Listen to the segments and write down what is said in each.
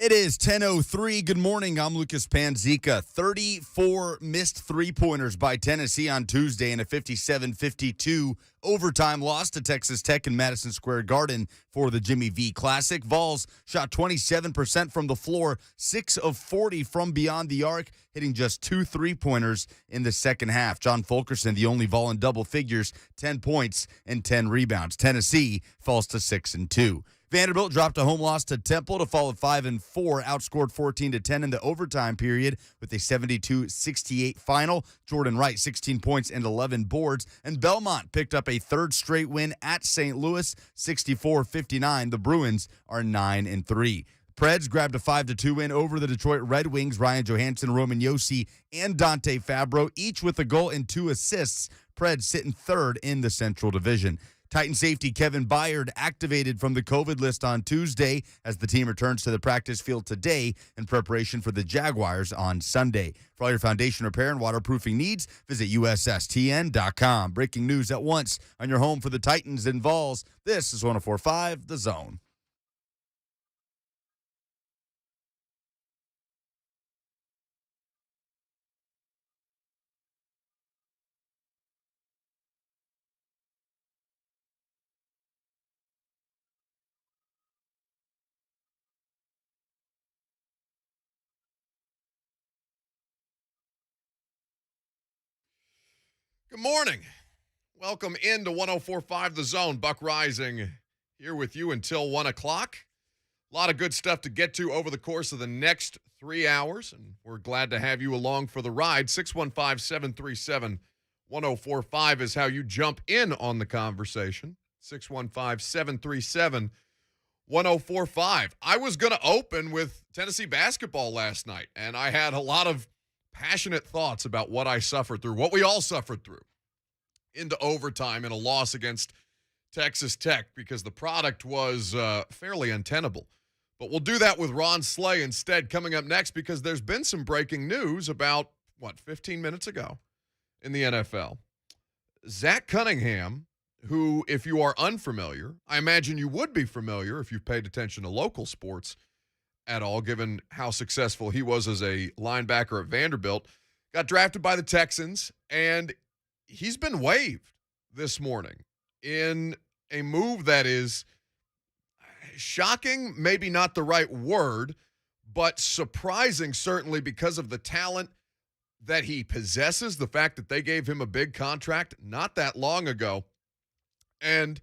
It is 10:03. Good morning. I'm Lucas Panzica. 34 missed three-pointers by Tennessee on Tuesday in a 57-52 overtime loss to Texas Tech in Madison Square Garden for the Jimmy V Classic. Vols shot 27% from the floor, 6 of 40 from beyond the arc, hitting just 2 three-pointers in the second half. John Fulkerson, the only Vol in double figures, 10 points and 10 rebounds. Tennessee falls to 6-2. Vanderbilt dropped a home loss to Temple to fall at 5-4, outscored 14-10 in the overtime period with a 72-68 final. Jordan Wright, 16 points and 11 boards. And Belmont picked up a third straight win at St. Louis, 64-59. The Bruins are 9-3. Preds grabbed a 5-2 win over the Detroit Red Wings. Ryan Johansson, Roman Josi, and Dante Fabro, each with a goal and 2 assists. Preds sitting third in the Central Division. Titan safety Kevin Byard activated from the COVID list on Tuesday as the team returns to the practice field today in preparation for the Jaguars on Sunday. For all your foundation repair and waterproofing needs, visit USSTN.com. Breaking news at once on your home for the Titans and Vols. This is 104.5 The Zone. Good morning. Welcome into 104.5 The Zone. Buck Reising here with you until 1 o'clock. A lot of good stuff to get to over the course of the next 3 hours, and we're glad to have you along for the ride. 615-737-1045 is how you jump in on the conversation. 615-737-1045. I was going to open with Tennessee basketball last night, and I had a lot of passionate thoughts about what I suffered through, what we all suffered through into overtime in a loss against Texas Tech because the product was fairly untenable. But we'll do that with Ron Slay instead coming up next because there's been some breaking news about, 15 minutes ago in the NFL. Zach Cunningham, who, if you are unfamiliar, I imagine you would be familiar if you've paid attention to local sports at all, given how successful he was as a linebacker at Vanderbilt, got drafted by the Texans, and he's been waived this morning in a move that is shocking, maybe not the right word, but surprising certainly because of the talent that he possesses, the fact that they gave him a big contract not that long ago. And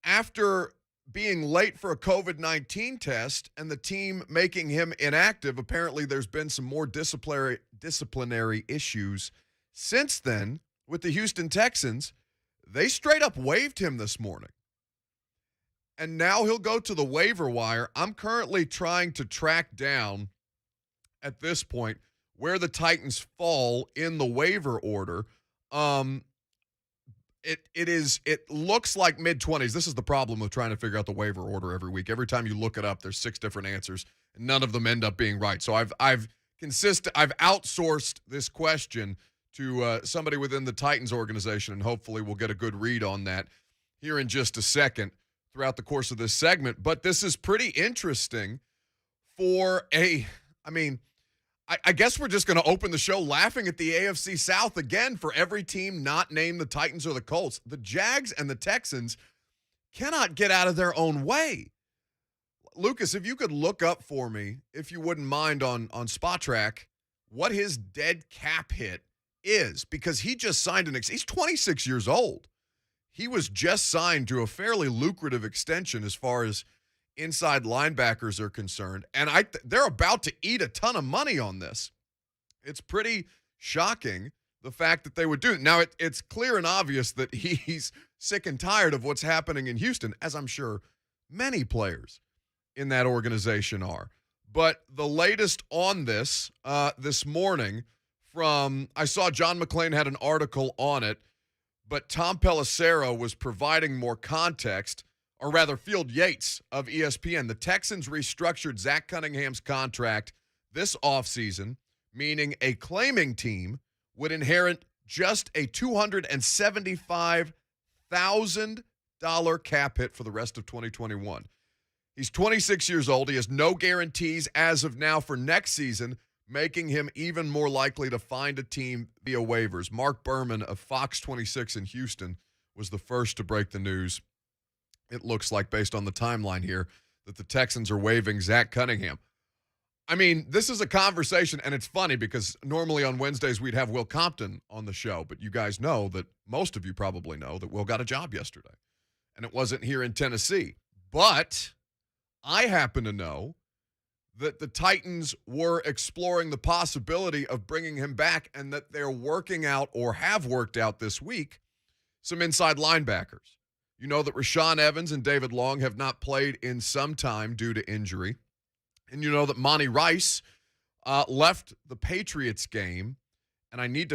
after being late for a COVID-19 test and the team making him inactive, apparently there's been some more disciplinary issues since then with the Houston Texans. They straight up waived him this morning. And now he'll go to the waiver wire. I'm currently trying to track down at this point where the Titans fall in the waiver order. It looks like mid-20s. This is the problem with trying to figure out the waiver order every week. Every time you look it up, there's 6 different answers, and none of them end up being right. So I've outsourced this question to somebody within the Titans organization, and hopefully we'll get a good read on that here in just a second throughout the course of this segment. But this is pretty interesting for I guess we're just going to open the show laughing at the AFC South again for every team not named the Titans or the Colts. The Jags and the Texans cannot get out of their own way. Lucas, if you could look up for me, if you wouldn't mind on Spot Track, what his dead cap hit is, because he just signed he's 26 years old. He was just signed to a fairly lucrative extension as far as inside linebackers are concerned, and they're about to eat a ton of money on this. It's pretty shocking, the fact that they would do it. Now, it's clear and obvious that he's sick and tired of what's happening in Houston, as I'm sure many players in that organization are. But the latest on this morning I saw John McClain had an article on it, but Tom Pelissero was providing more context, or rather Field Yates of ESPN. The Texans restructured Zach Cunningham's contract this offseason, meaning a claiming team would inherit just a $275,000 cap hit for the rest of 2021. He's 26 years old. He has no guarantees as of now for next season, making him even more likely to find a team via waivers. Mark Berman of Fox 26 in Houston was the first to break the news. It looks like, based on the timeline here, that the Texans are waiving Zach Cunningham. I mean, this is a conversation, and it's funny because normally on Wednesdays we'd have Will Compton on the show, but you guys know that, most of you probably know, that Will got a job yesterday, and it wasn't here in Tennessee. But I happen to know that the Titans were exploring the possibility of bringing him back and that they're working out, or have worked out this week, some inside linebackers. You know that Rashaan Evans and David Long have not played in some time due to injury. And you know that Monty Rice left the Patriots game, and I need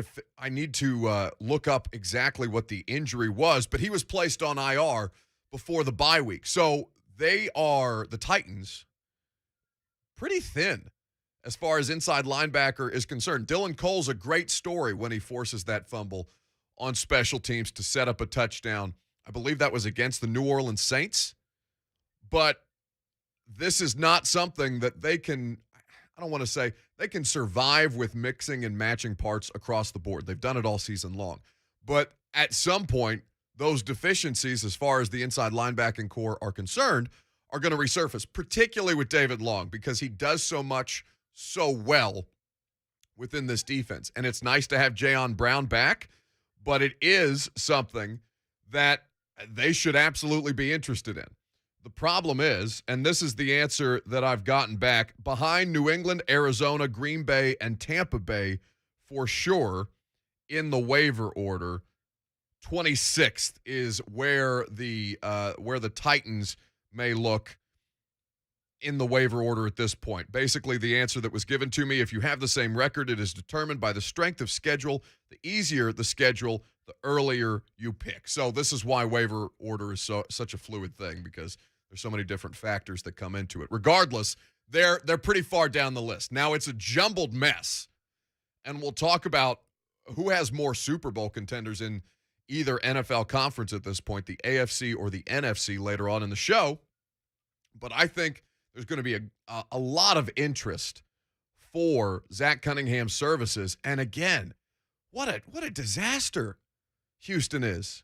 to look up exactly what the injury was, but he was placed on IR before the bye week. So they are, the Titans, pretty thin as far as inside linebacker is concerned. Dylan Cole's a great story when he forces that fumble on special teams to set up a touchdown. I believe that was against the New Orleans Saints. But this is not something that they can, I don't want to say, they can survive with mixing and matching parts across the board. They've done it all season long. But at some point, those deficiencies, as far as the inside linebacking core are concerned, are going to resurface, particularly with David Long, because he does so much so well within this defense. And it's nice to have Jayon Brown back, but it is something that they should absolutely be interested in. The problem is, and this is the answer that I've gotten back, behind New England, Arizona, Green Bay, and Tampa Bay, for sure, in the waiver order, 26th is where the Titans may look in the waiver order at this point. Basically, the answer that was given to me: if you have the same record, it is determined by the strength of schedule. The easier the schedule, the earlier you pick. So this is why waiver order is such a fluid thing, because there's so many different factors that come into it. Regardless, they're pretty far down the list. Now, it's a jumbled mess, and we'll talk about who has more Super Bowl contenders in either NFL conference at this point, the AFC or the NFC, later on in the show. But I think there's going to be a lot of interest for Zach Cunningham's services. And again, what a disaster Houston is.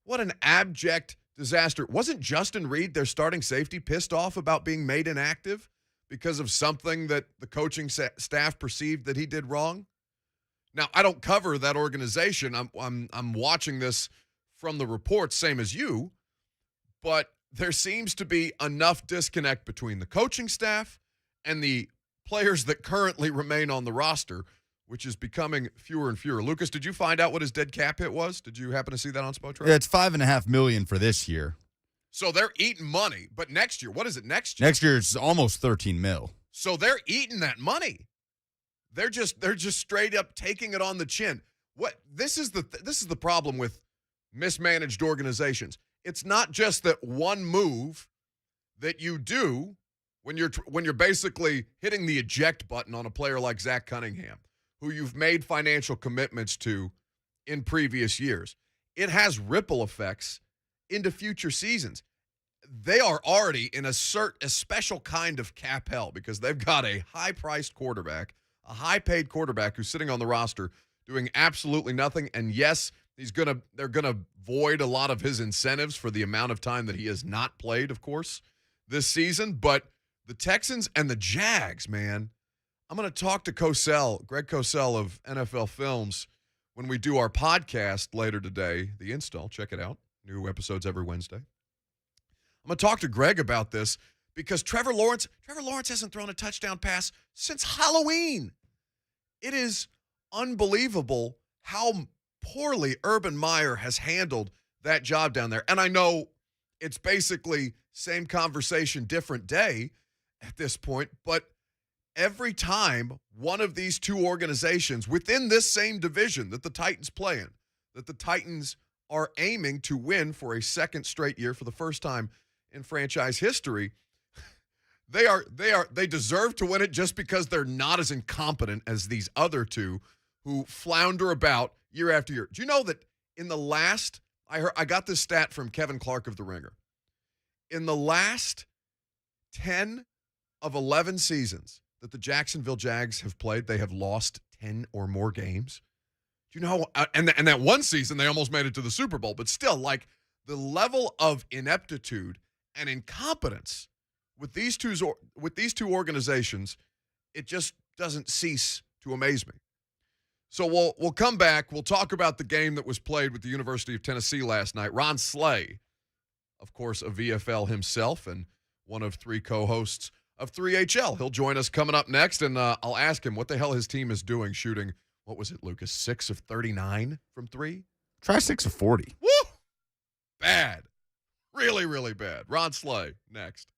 What an abject disaster. Wasn't Justin Reed, their starting safety, pissed off about being made inactive because of something that the coaching staff perceived that he did wrong? Now, I don't cover that organization. I'm watching this from the reports, same as you, but there seems to be enough disconnect between the coaching staff and the players that currently remain on the roster, which is becoming fewer and fewer. Lucas, did you find out what his dead cap hit was? Did you happen to see that on Spotrac? Yeah, it's $5.5 million for this year. So they're eating money. But next year, what is it next year? Next year it's almost $13 million. So they're eating that money. They're just straight up taking it on the chin. This is the problem with mismanaged organizations. It's not just that one move that you do when you're basically hitting the eject button on a player like Zach Cunningham, who you've made financial commitments to in previous years. It has ripple effects into future seasons. They are already in a special kind of cap hell because they've got a high-priced quarterback, a high-paid quarterback who's sitting on the roster doing absolutely nothing. And yes, they're gonna void a lot of his incentives for the amount of time that he has not played, of course, this season. But the Texans and the Jags, man, I'm going to talk to Greg Cosell of NFL Films, when we do our podcast later today, The Install. Check it out. New episodes every Wednesday. I'm going to talk to Greg about this because Trevor Lawrence hasn't thrown a touchdown pass since Halloween. It is unbelievable how poorly Urban Meyer has handled that job down there. And I know it's basically same conversation, different day at this point, but every time one of these two organizations within this same division that the Titans play in, that the Titans are aiming to win for a second straight year for the first time in franchise history, they deserve to win it just because they're not as incompetent as these other two who flounder about year after year. Do you know that in the last, I got this stat from Kevin Clark of The Ringer. In the last 10 of 11 seasons that the Jacksonville Jags have played, they have lost 10 or more games. Do you know? And that one season, they almost made it to the Super Bowl. But still, like, the level of ineptitude and incompetence with these two organizations, it just doesn't cease to amaze me. So we'll come back. We'll talk about the game that was played with the University of Tennessee last night. Ron Slay, of course, a VFL himself and one of 3 co-hosts of 3HL. He'll join us coming up next, and I'll ask him what the hell his team is doing shooting, what was it, Lucas, 6 of 39 from 3? Try 6 of 40. Woo! Bad. Really, really bad. Ron Slay, next.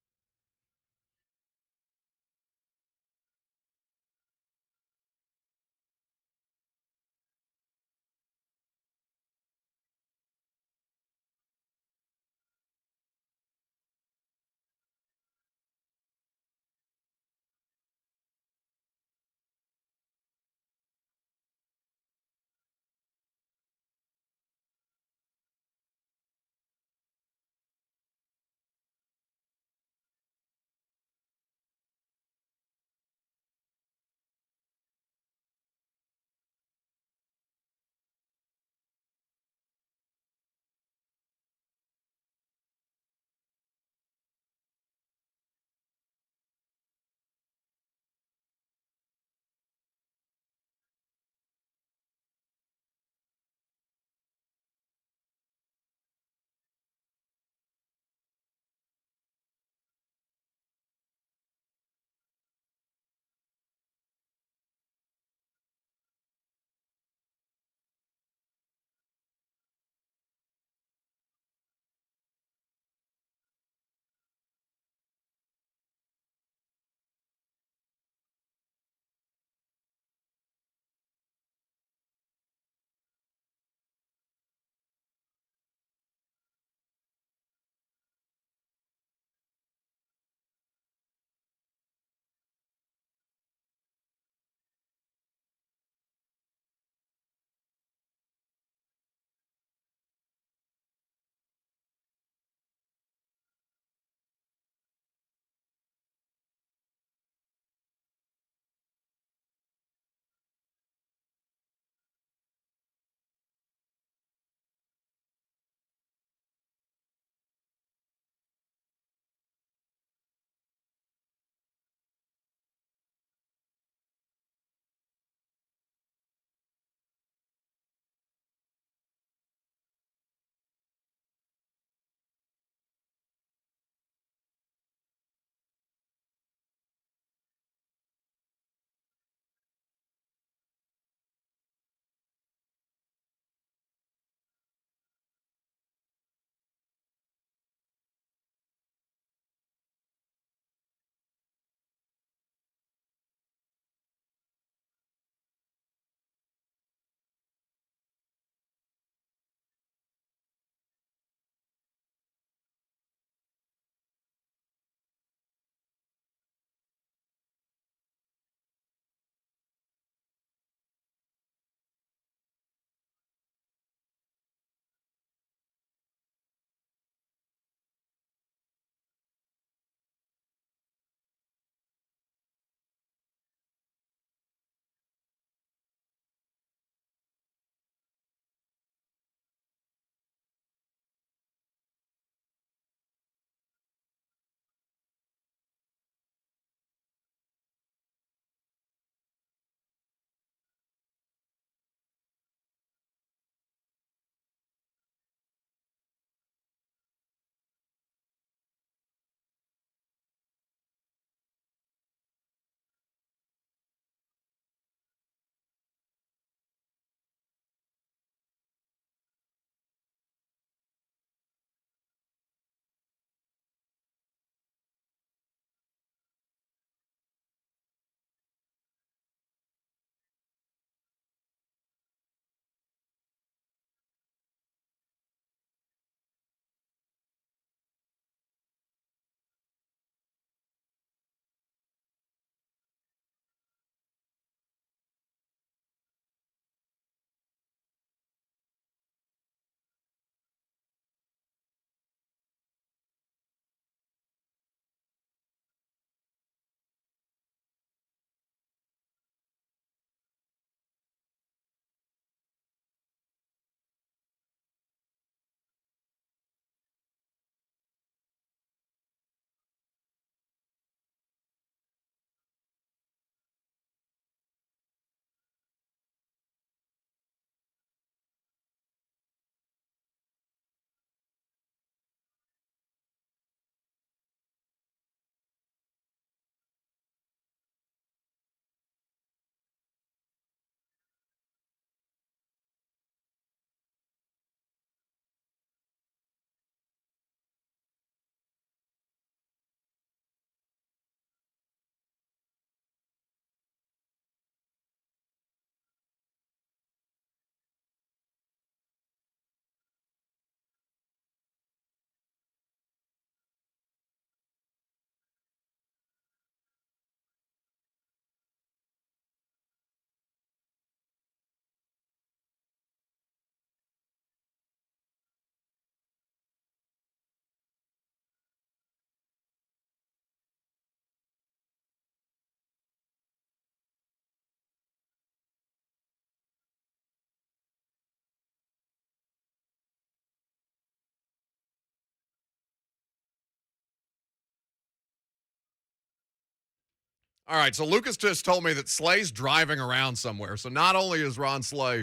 All right, so Lucas just told me that Slay's driving around somewhere. So not only is Ron Slay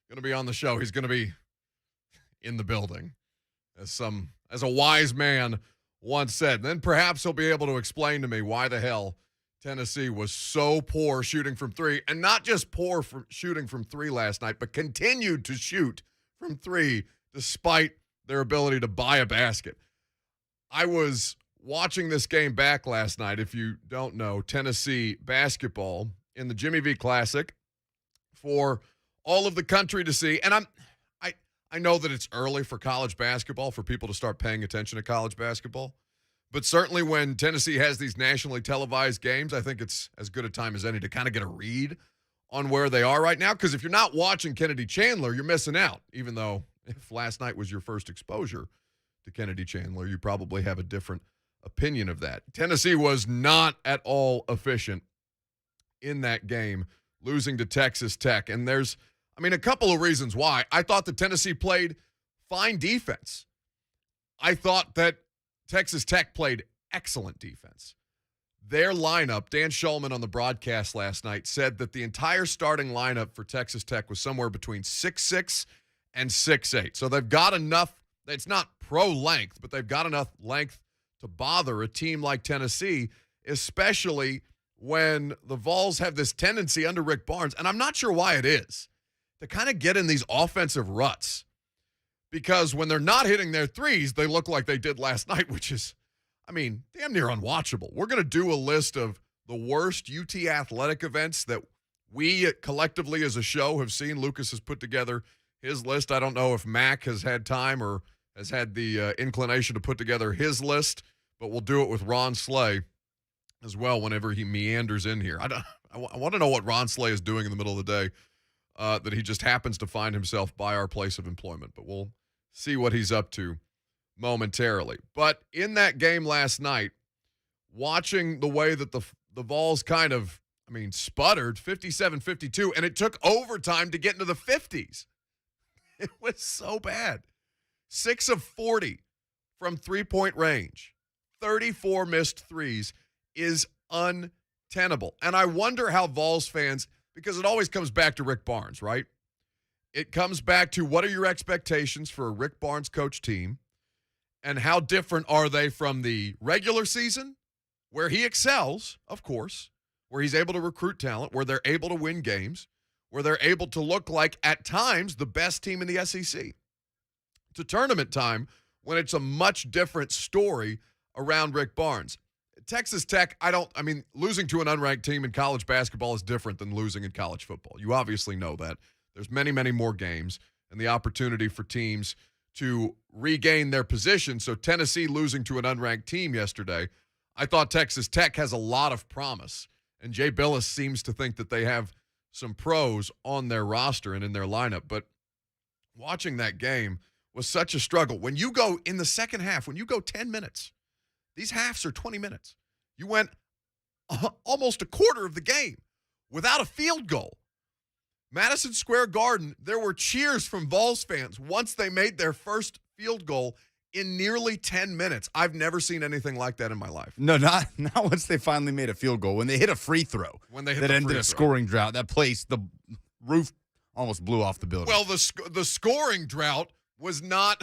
going to be on the show, he's going to be in the building, as a wise man once said. And then perhaps he'll be able to explain to me why the hell Tennessee was so poor shooting from three, and not just poor from shooting from three last night, but continued to shoot from three despite their ability to buy a basket. I was watching this game back last night. If you don't know, Tennessee basketball in the Jimmy V Classic for all of the country to see. And I know that it's early for college basketball, for people to start paying attention to college basketball. But certainly when Tennessee has these nationally televised games, I think it's as good a time as any to kind of get a read on where they are right now. Because if you're not watching Kennedy Chandler, you're missing out. Even though if last night was your first exposure to Kennedy Chandler, you probably have a different opinion of that. Tennessee was not at all efficient in that game, losing to Texas Tech. And there's, a couple of reasons why. I thought that Tennessee played fine defense. I thought that Texas Tech played excellent defense. Their lineup, Dan Shulman on the broadcast last night said that the entire starting lineup for Texas Tech was somewhere between 6'6" and 6'8". So they've got enough, it's not pro length, but they've got enough length to bother a team like Tennessee, especially when the Vols have this tendency under Rick Barnes, and I'm not sure why it is, to kind of get in these offensive ruts. Because when they're not hitting their threes, they look like they did last night, which is, damn near unwatchable. We're going to do a list of the worst UT athletic events that we collectively as a show have seen. Lucas has put together his list. I don't know if Mac has had time or has had the inclination to put together his list, but we'll do it with Ron Slay as well whenever he meanders in here. I want to know what Ron Slay is doing in the middle of the day, that he just happens to find himself by our place of employment, but we'll see what he's up to momentarily. But in that game last night, watching the way that the Vols kind of, sputtered 57-52, and it took overtime to get into the 50s. It was so bad. 6 of 40 from three-point range. 34 missed threes is untenable. And I wonder how Vols fans, because it always comes back to Rick Barnes, right? It comes back to what are your expectations for a Rick Barnes coach team, and how different are they from the regular season, where he excels, of course, where he's able to recruit talent, where they're able to win games, where they're able to look like, at times, the best team in the SEC. To tournament time, when it's a much different story around Rick Barnes. Texas Tech, losing to an unranked team in college basketball is different than losing in college football. You obviously know that. There's many, many more games and the opportunity for teams to regain their position. So Tennessee losing to an unranked team yesterday, I thought Texas Tech has a lot of promise. And Jay Billis seems to think that they have some pros on their roster and in their lineup. But watching that game was such a struggle. When you go in the second half, when you go 10 minutes, these halves are 20 minutes. You went almost a quarter of the game without a field goal. Madison Square Garden, there were cheers from Vols fans once they made their first field goal in nearly 10 minutes. I've never seen anything like that in my life. No, not once they finally made a field goal. When they hit a free throw, that ended a scoring drought. That place, the roof almost blew off the building. Well, the scoring drought was not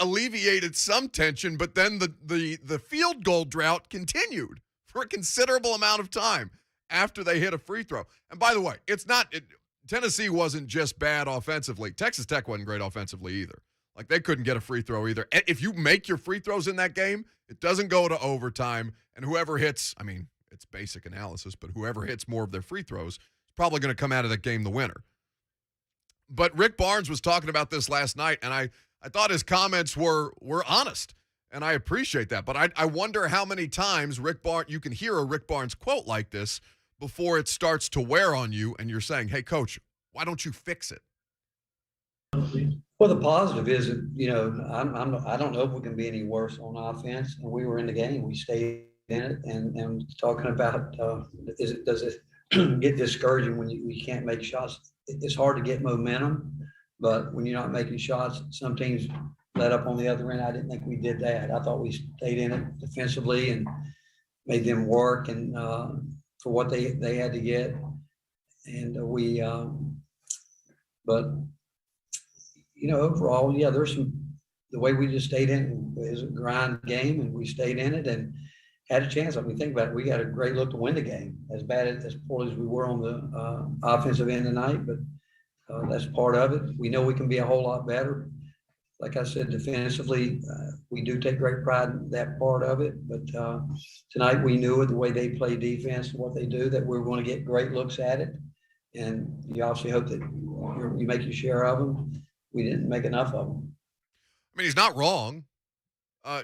alleviated some tension, but then the field goal drought continued for a considerable amount of time after they hit a free throw. And by the way, Tennessee wasn't just bad offensively. Texas Tech wasn't great offensively either. Like, they couldn't get a free throw either. If you make your free throws in that game, it doesn't go to overtime, and whoever hits, it's basic analysis, but whoever hits more of their free throws is probably going to come out of that game the winner. But Rick Barnes was talking about this last night, and I thought his comments were honest, and I appreciate that. But I wonder how many times you can hear a Rick Barnes quote like this before it starts to wear on you, and you're saying, hey, coach, why don't you fix it? Well, the positive is, I don't know if we can be any worse on offense. And we were in the game. We stayed in it. And talking about, does it get discouraging when you can't make shots? It's hard to get momentum, but when you're not making shots, some teams let up on the other end. I didn't think we did that. I thought we stayed in it defensively and made them work and for what they had to get. And but overall, yeah, there's the way we just stayed in it was a grind game, and we stayed in it and had a chance. I mean, think about it. We got a great look to win the game, as poorly as we were on the offensive end tonight, but that's part of it. We know we can be a whole lot better. Like I said, defensively, we do take great pride in that part of it. But tonight we knew it, the way they play defense and what they do, that we were going to get great looks at it. And you obviously hope that you make your share of them. We didn't make enough of them. I mean, he's not wrong.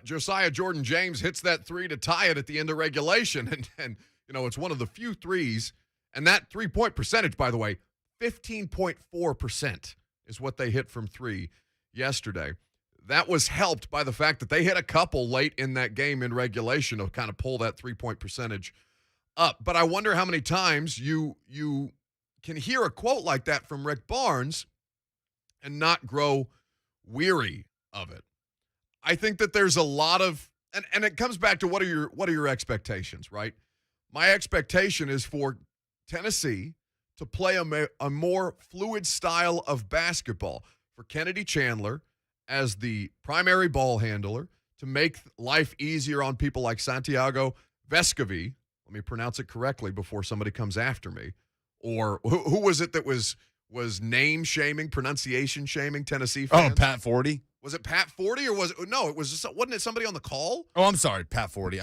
Josiah Jordan-James hits that three to tie it at the end of regulation. And it's one of the few threes. And that three-point percentage, by the way, 15.4% is what they hit from three yesterday. That was helped by the fact that they hit a couple late in that game in regulation to kind of pull that three-point percentage up. But I wonder how many times you can hear a quote like that from Rick Barnes and not grow weary of it. I think that there's a lot of, and it comes back to what are your expectations, right? My expectation is for Tennessee to play a more fluid style of basketball, for Kennedy Chandler as the primary ball handler to make life easier on people like Santiago Vescovi. Let me pronounce it correctly before somebody comes after me. Or who was it that was name shaming, pronunciation shaming Tennessee fans? Oh, Pat Forty. Was it Pat Forty or wasn't it somebody on the call? Oh, I'm sorry, Pat Forty.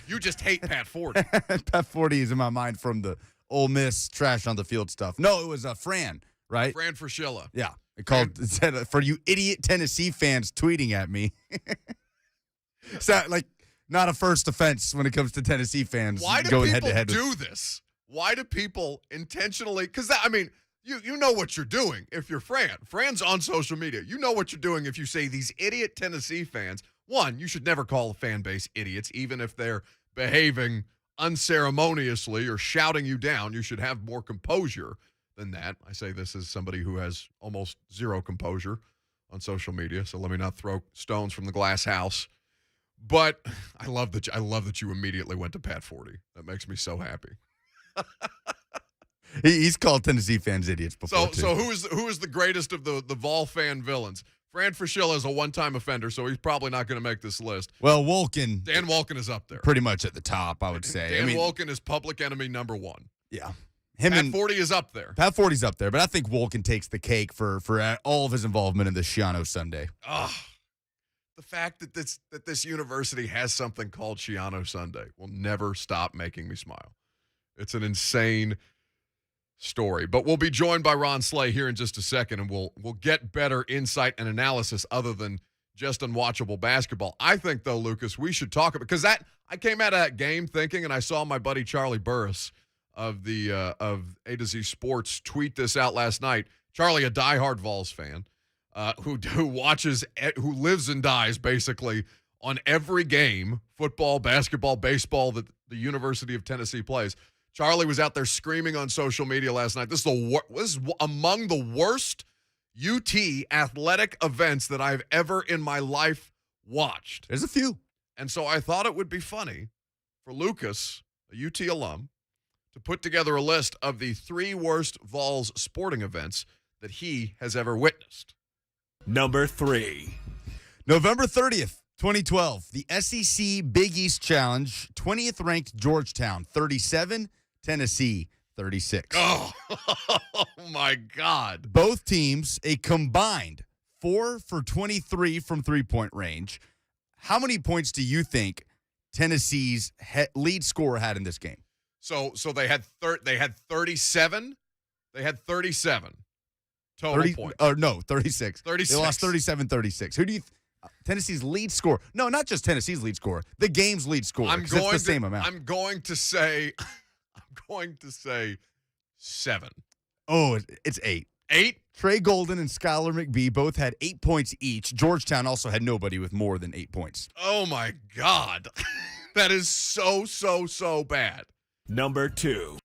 You just hate Pat Forty. Pat Forty is in my mind from the Ole Miss trash on the field stuff. No, it was Fran, right? Fran Fraschilla. Yeah, it said for you idiot Tennessee fans tweeting at me. So not a first offense when it comes to Tennessee fans. Why do going people head-to-head do this? Why do people intentionally? Because you know what you're doing if you're Fran. Fran's on social media. You know what you're doing if you say these idiot Tennessee fans. One, you should never call a fan base idiots, even if they're behaving unceremoniously or shouting you down. You should have more composure than that. I say this as somebody who has almost zero composure on social media, so let me not throw stones from the glass house. But I love that you immediately went to Pat Forty. That makes me so happy. He's called Tennessee fans idiots before. So who is the greatest of the Vol fan villains? Fran Fraschilla is a one-time offender, so he's probably not going to make this list. Well, Dan Wolken is up there. Pretty much at the top, I would say. Dan Wolken is public enemy number one. Yeah. Pat Forty is up there. Pat Forty's up there, but I think Wolken takes the cake for all of his involvement in the Shiano Sunday. The fact that this university has something called Shiano Sunday will never stop making me smile. It's an insane story. But we'll be joined by Ron Slay here in just a second, and we'll get better insight and analysis other than just unwatchable basketball. I think, though, Lucas, we should talk about, because I came out of that game thinking, and I saw my buddy Charlie Burris of A to Z Sports tweet this out last night. Charlie, a diehard Vols fan, who lives and dies basically on every game, football, basketball, baseball, that the University of Tennessee plays. Charlie was out there screaming on social media last night. This is among the worst UT athletic events that I've ever in my life watched. There's a few. And so I thought it would be funny for Lucas, a UT alum, to put together a list of the 3 worst Vols sporting events that he has ever witnessed. Number 3. November 30th, 2012, the SEC Big East Challenge, 20th ranked Georgetown, 37, Tennessee, 36. Oh, my God. Both teams, a combined 4 for 23 from three-point range. How many points do you think Tennessee's lead scorer had in this game? So they had 37. They had 37 total points. Oh, no, 36. 36. They lost 37-36. Who do you Tennessee's lead scorer? No, not just Tennessee's lead scorer. The game's lead scorer. It's the same amount. I'm going to say 7. Oh, it's 8. 8? Trey Golden and Skylar McBee both had 8 points each. Georgetown also had nobody with more than 8 points. Oh, my God. That is so bad. Number 2.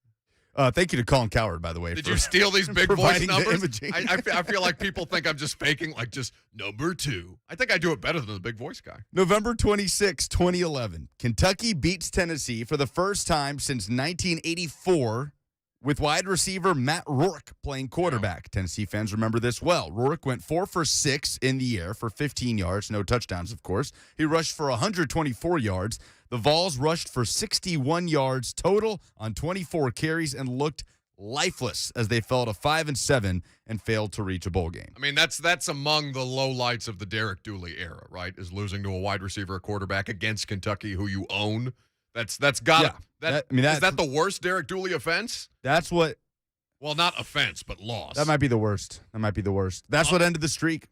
Thank you to Colin Coward, by the way. Did for you steal these big voice providing the numbers? imaging. I feel like people think I'm just faking, like just number 2. I think I do it better than the big voice guy. November 26, 2011. Kentucky beats Tennessee for the first time since 1984 with wide receiver Matt Rourke playing quarterback. Tennessee fans remember this well. Rourke went 4 for 6 in the air for 15 yards, no touchdowns, of course. He rushed for 124 yards. The Vols rushed for 61 yards total on 24 carries and looked lifeless as they fell to 5-7 and failed to reach a bowl game. I mean, that's among the lowlights of the Derek Dooley era, right? Is losing to a wide receiver, a quarterback against Kentucky who you own. That's got to. Is that the worst Derek Dooley offense? That's what. Well, not offense, but loss. That might be the worst. That's what ended the streak.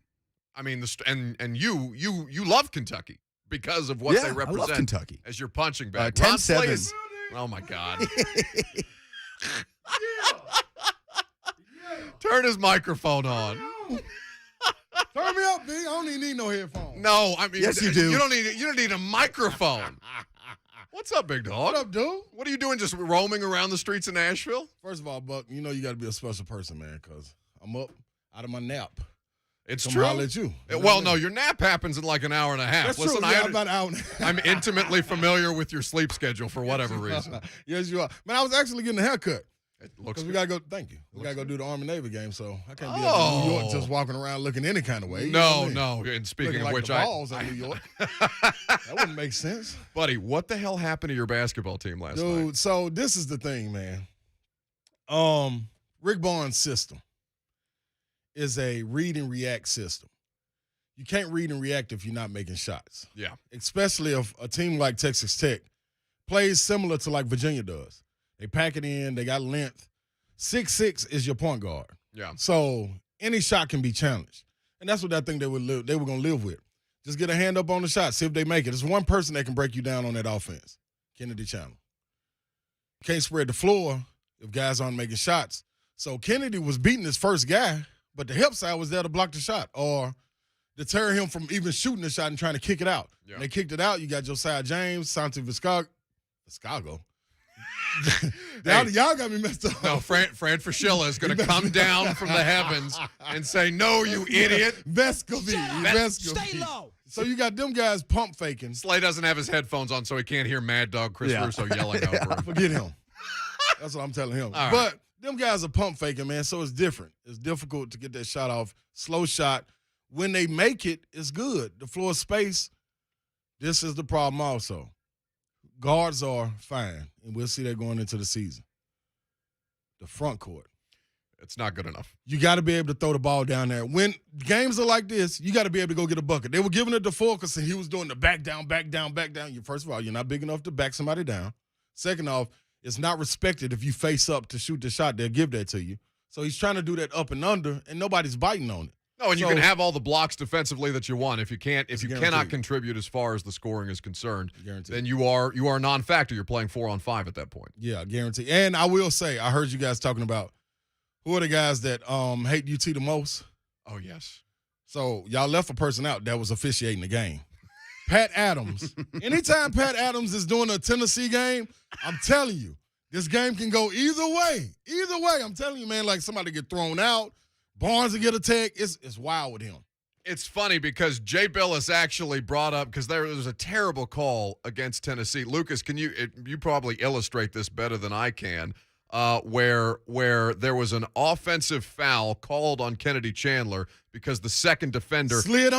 I mean, and you love Kentucky because of what they represent. I love Kentucky As your punching bag. 10-7. Oh my God. Turn his microphone on. Turn me up, B. I don't even need no headphones. No, I mean, yes, you do. You don't need a microphone. What's up, big dog? What up, dude? What are you doing? Just roaming around the streets of Nashville? First of all, Buck, you know you got to be a special person, man, because I'm up out of my nap. It's Come true. holler at you. Well, no, your nap happens in like an hour and a half. That's Listen, true. Yeah, about an hour. I'm intimately familiar with your sleep schedule for whatever reason. Yes, you are. Man, I was actually getting a haircut. It looks Because we good. got to go. Thank you. We got to go do the Army Navy game, so I can't be up in New York just walking around looking any kind of way. You know what I mean? No. And speaking Looking of like which, the Vols in New York. That wouldn't make sense. buddy, what the hell happened to your basketball team last night? Dude, so this is the thing, man. Rick Barnes' system is a read and react system. You can't read and react if you're not making shots. Yeah. Especially if a team like Texas Tech plays similar to like Virginia does. They pack it in. They got length. 6'6" is your point guard. Yeah. So any shot can be challenged. And that's what I think they were going to live with. Just get a hand up on the shot, see if they make it. There's one person that can break you down on that offense, Kennedy Chandler. Can't spread the floor if guys aren't making shots. So Kennedy was beating his first guy, but the help side was there to block the shot or deter him from even shooting the shot and trying to kick it out. Yeah. When they kicked it out, you got Josiah James, Santi Viscago. Y'all got me messed up. No, Fran Fraschilla is going to come down from the heavens and say, "No, you idiot." Vescovi. Stay low. So you got them guys pump faking. Slay doesn't have his headphones on, so he can't hear Mad Dog Chris Russo yelling over him. Forget him. That's what I'm telling him. All right. But them guys are pump faking, man, so it's different. It's difficult to get that shot off. Slow shot. When they make it, it's good. The floor space, this is the problem also. Guards are fine, and we'll see that going into the season. The front court. It's not good enough. You got to be able to throw the ball down there. When games are like this, you got to be able to go get a bucket. They were giving it to Fulkus, and he was doing the back down. First of all, you're not big enough to back somebody down. Second off, it's not respected if you face up to shoot the shot. They'll give that to you. So he's trying to do that up and under, and nobody's biting on it. No, and you can have all the blocks defensively that you want. If you Guaranteed. cannot contribute as far as the scoring is concerned, Guaranteed. then you are a non-factor. You're playing 4-on-5 at that point. Yeah, guarantee. And I will say, I heard you guys talking about who are the guys that hate UT the most. Oh, yes. So y'all left a person out that was officiating the game. Pat Adams. Anytime Pat Adams is doing a Tennessee game, I'm telling you, this game can go either way. Either way, I'm telling you, man, like somebody get thrown out, Barnes will get attacked. It's wild with him. It's funny because Jay Billis actually brought up, because there was a terrible call against Tennessee. Lucas, can you probably illustrate this better than I can, where there was an offensive foul called on Kennedy Chandler because the second defender Slid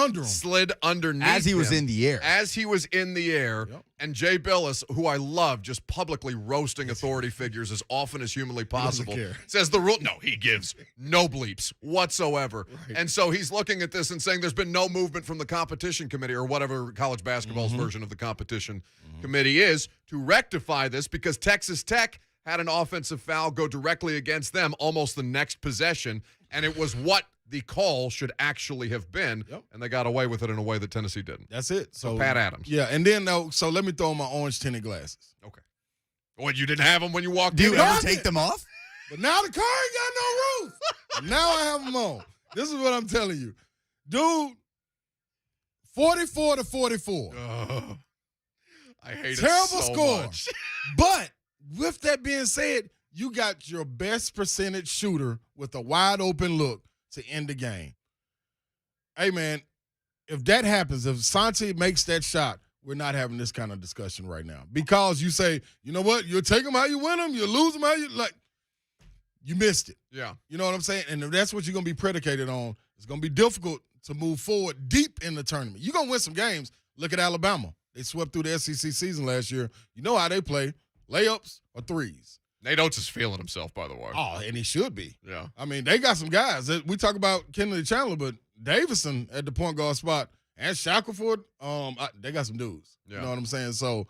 underneath As he was him. in the air. As he was in the air, Yep. and Jay Billis, who I love, just publicly roasting authority figures as often as humanly possible, care. says the rule. No, he gives no bleeps whatsoever. Right. And so he's looking at this and saying there's been no movement from the competition committee or whatever college basketball's version of the competition committee is to rectify this, because Texas Tech had an offensive foul go directly against them almost the next possession, and it was what the call should actually have been, Yep. and they got away with it in a way that Tennessee didn't. That's it. So Pat Adams. Yeah, and then so let me throw on my orange tinted glasses. Okay. What, you didn't have them when you walked Do in? you ever take them off? But now the car ain't got no roof. Now I have them on. This is what I'm telling you. Dude, 44-44. I hate Terrible it so score. much. But with that being said, you got your best percentage shooter with a wide open look to end the game. Hey, man, if that happens, if Santi makes that shot, we're not having this kind of discussion right now. Because you say, you know what, you'll take them how you win them, you lose them how you like. You missed it. Yeah. You know what I'm saying? And if that's what you're going to be predicated on, it's going to be difficult to move forward deep in the tournament. You're going to win some games. Look at Alabama. They swept through the SEC season last year. You know how they play, layups or threes. Nate Oates is feeling himself, by the way. Oh, and he should be. Yeah. I mean, they got some guys. We talk about Kennedy Chandler, but Davison at the point guard spot and Shackelford, they got some dudes. Yeah. You know what I'm saying? So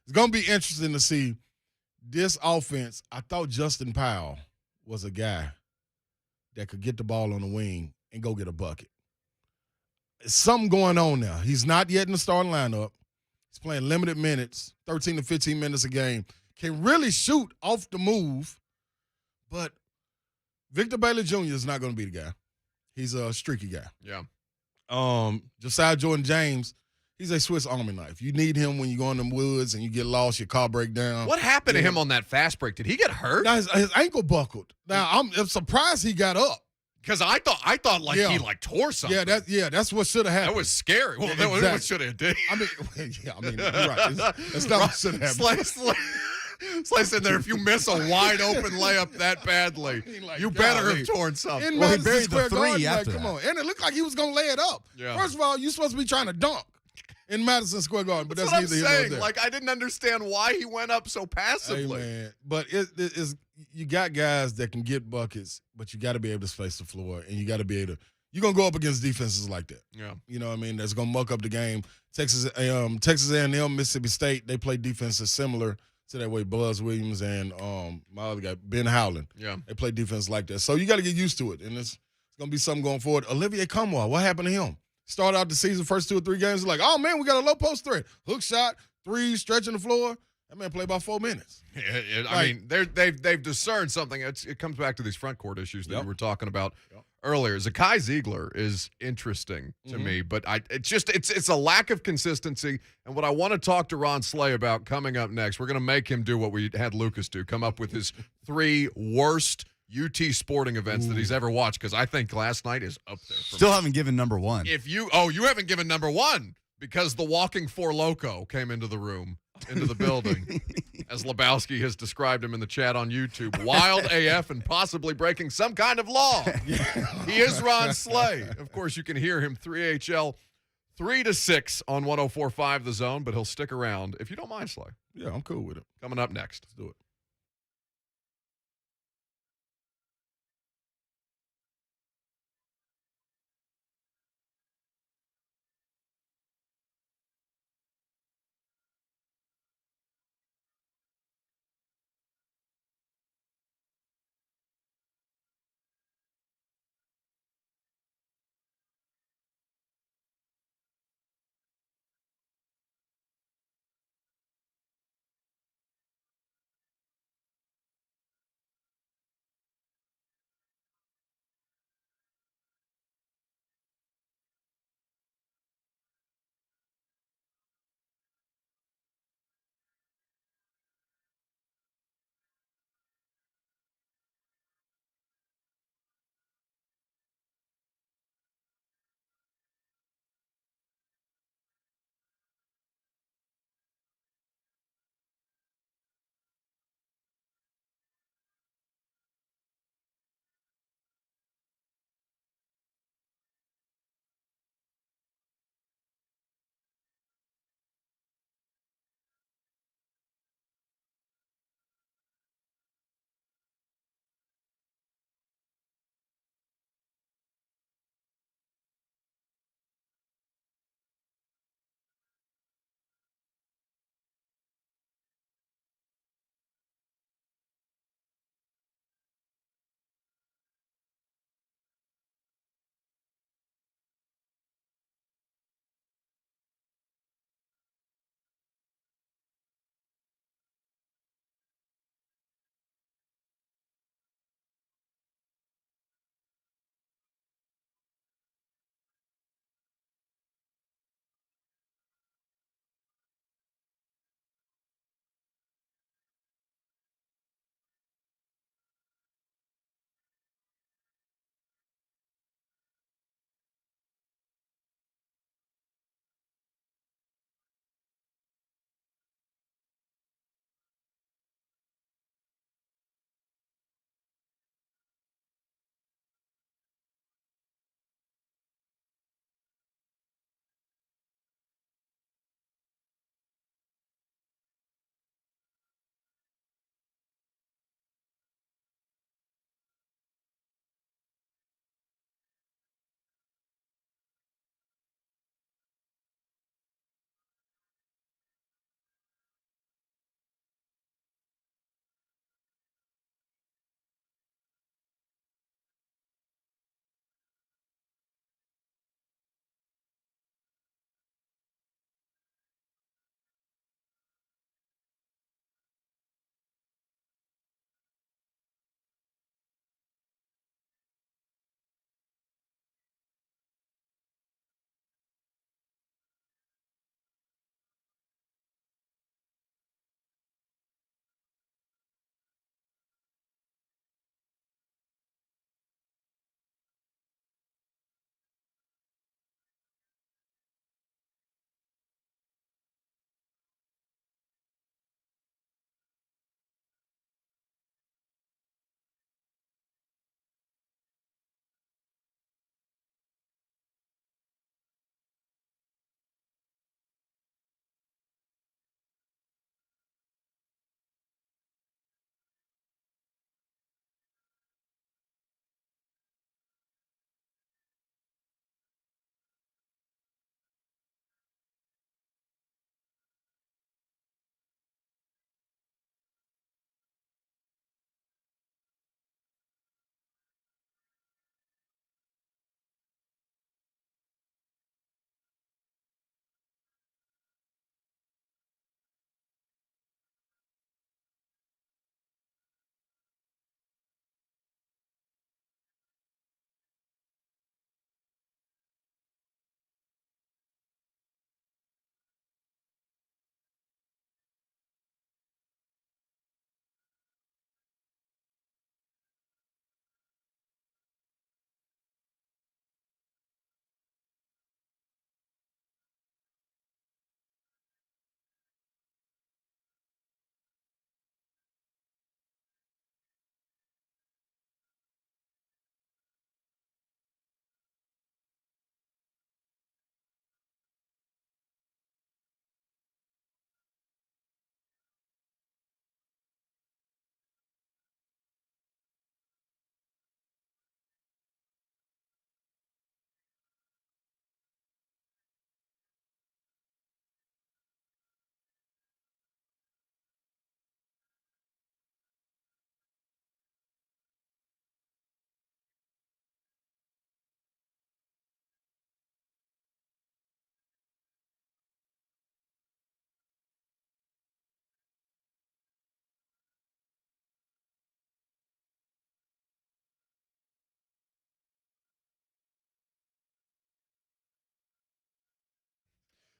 it's going to be interesting to see this offense. I thought Justin Powell was a guy that could get the ball on the wing and go get a bucket. There's something going on now. He's not yet in the starting lineup. He's playing limited minutes, 13 to 15 minutes a game. Can really shoot off the move, but Victor Bailey Jr. is not going to be the guy. He's a streaky guy. Yeah. Josiah Jordan-James, he's a Swiss Army knife. You need him when you go in the woods and you get lost, your car break down. What happened to him on that fast break? Did he get hurt? Now his ankle buckled. Now I'm surprised he got up. Because I thought like he like tore something. That's what should have happened. That was scary. Well, that was what should have did. I mean, you're right. That's not what should have happened. Slay sitting there. If you miss a wide open layup that badly, you better have torn something. Well, he buried the three after Come that. on, and it looked like he was gonna lay it up. Yeah. First of all, you're supposed to be trying to dunk in Madison Square Garden, but that's what I'm neither here nor saying. there. Like I didn't understand why he went up so passively. Hey, man. But it's you got guys that can get buckets, but you got to be able to space the floor, and you got to be able to. You're gonna go up against defenses like that. Yeah. You know what I mean? That's gonna muck up the game. Texas A&M, Mississippi State, they play defenses similar to that way. Buzz Williams and my other guy, Ben Howland. Yeah. They play defense like that. So you got to get used to it, and it's gonna be something going forward. Olivier Kumwa, what happened to him? Started out the season, first 2 or 3 games, like, oh man, we got a low post threat, hook shot, 3, stretching the floor. That man played about 4 minutes. I mean, they've discerned something. It comes back to these front court issues that you were talking about earlier. Zakai Ziegler is interesting to me, but it's a lack of consistency. And what I want to talk to Ron Slay about coming up next, we're going to make him do what we had Lucas do, come up with his 3 worst UT sporting events that he's ever watched, because I think last night is up there. Still haven't given number 1. You haven't given number 1 because the walking Four Loko came into the room, into the building, as Lebowski has described him in the chat on YouTube. Wild AF and possibly breaking some kind of law. He is Ron Slay. Of course, you can hear him 3HL 3 to 6 on 104.5 The Zone, but he'll stick around if you don't mind, Slay. Yeah, I'm cool with it. Coming up next. Let's do it.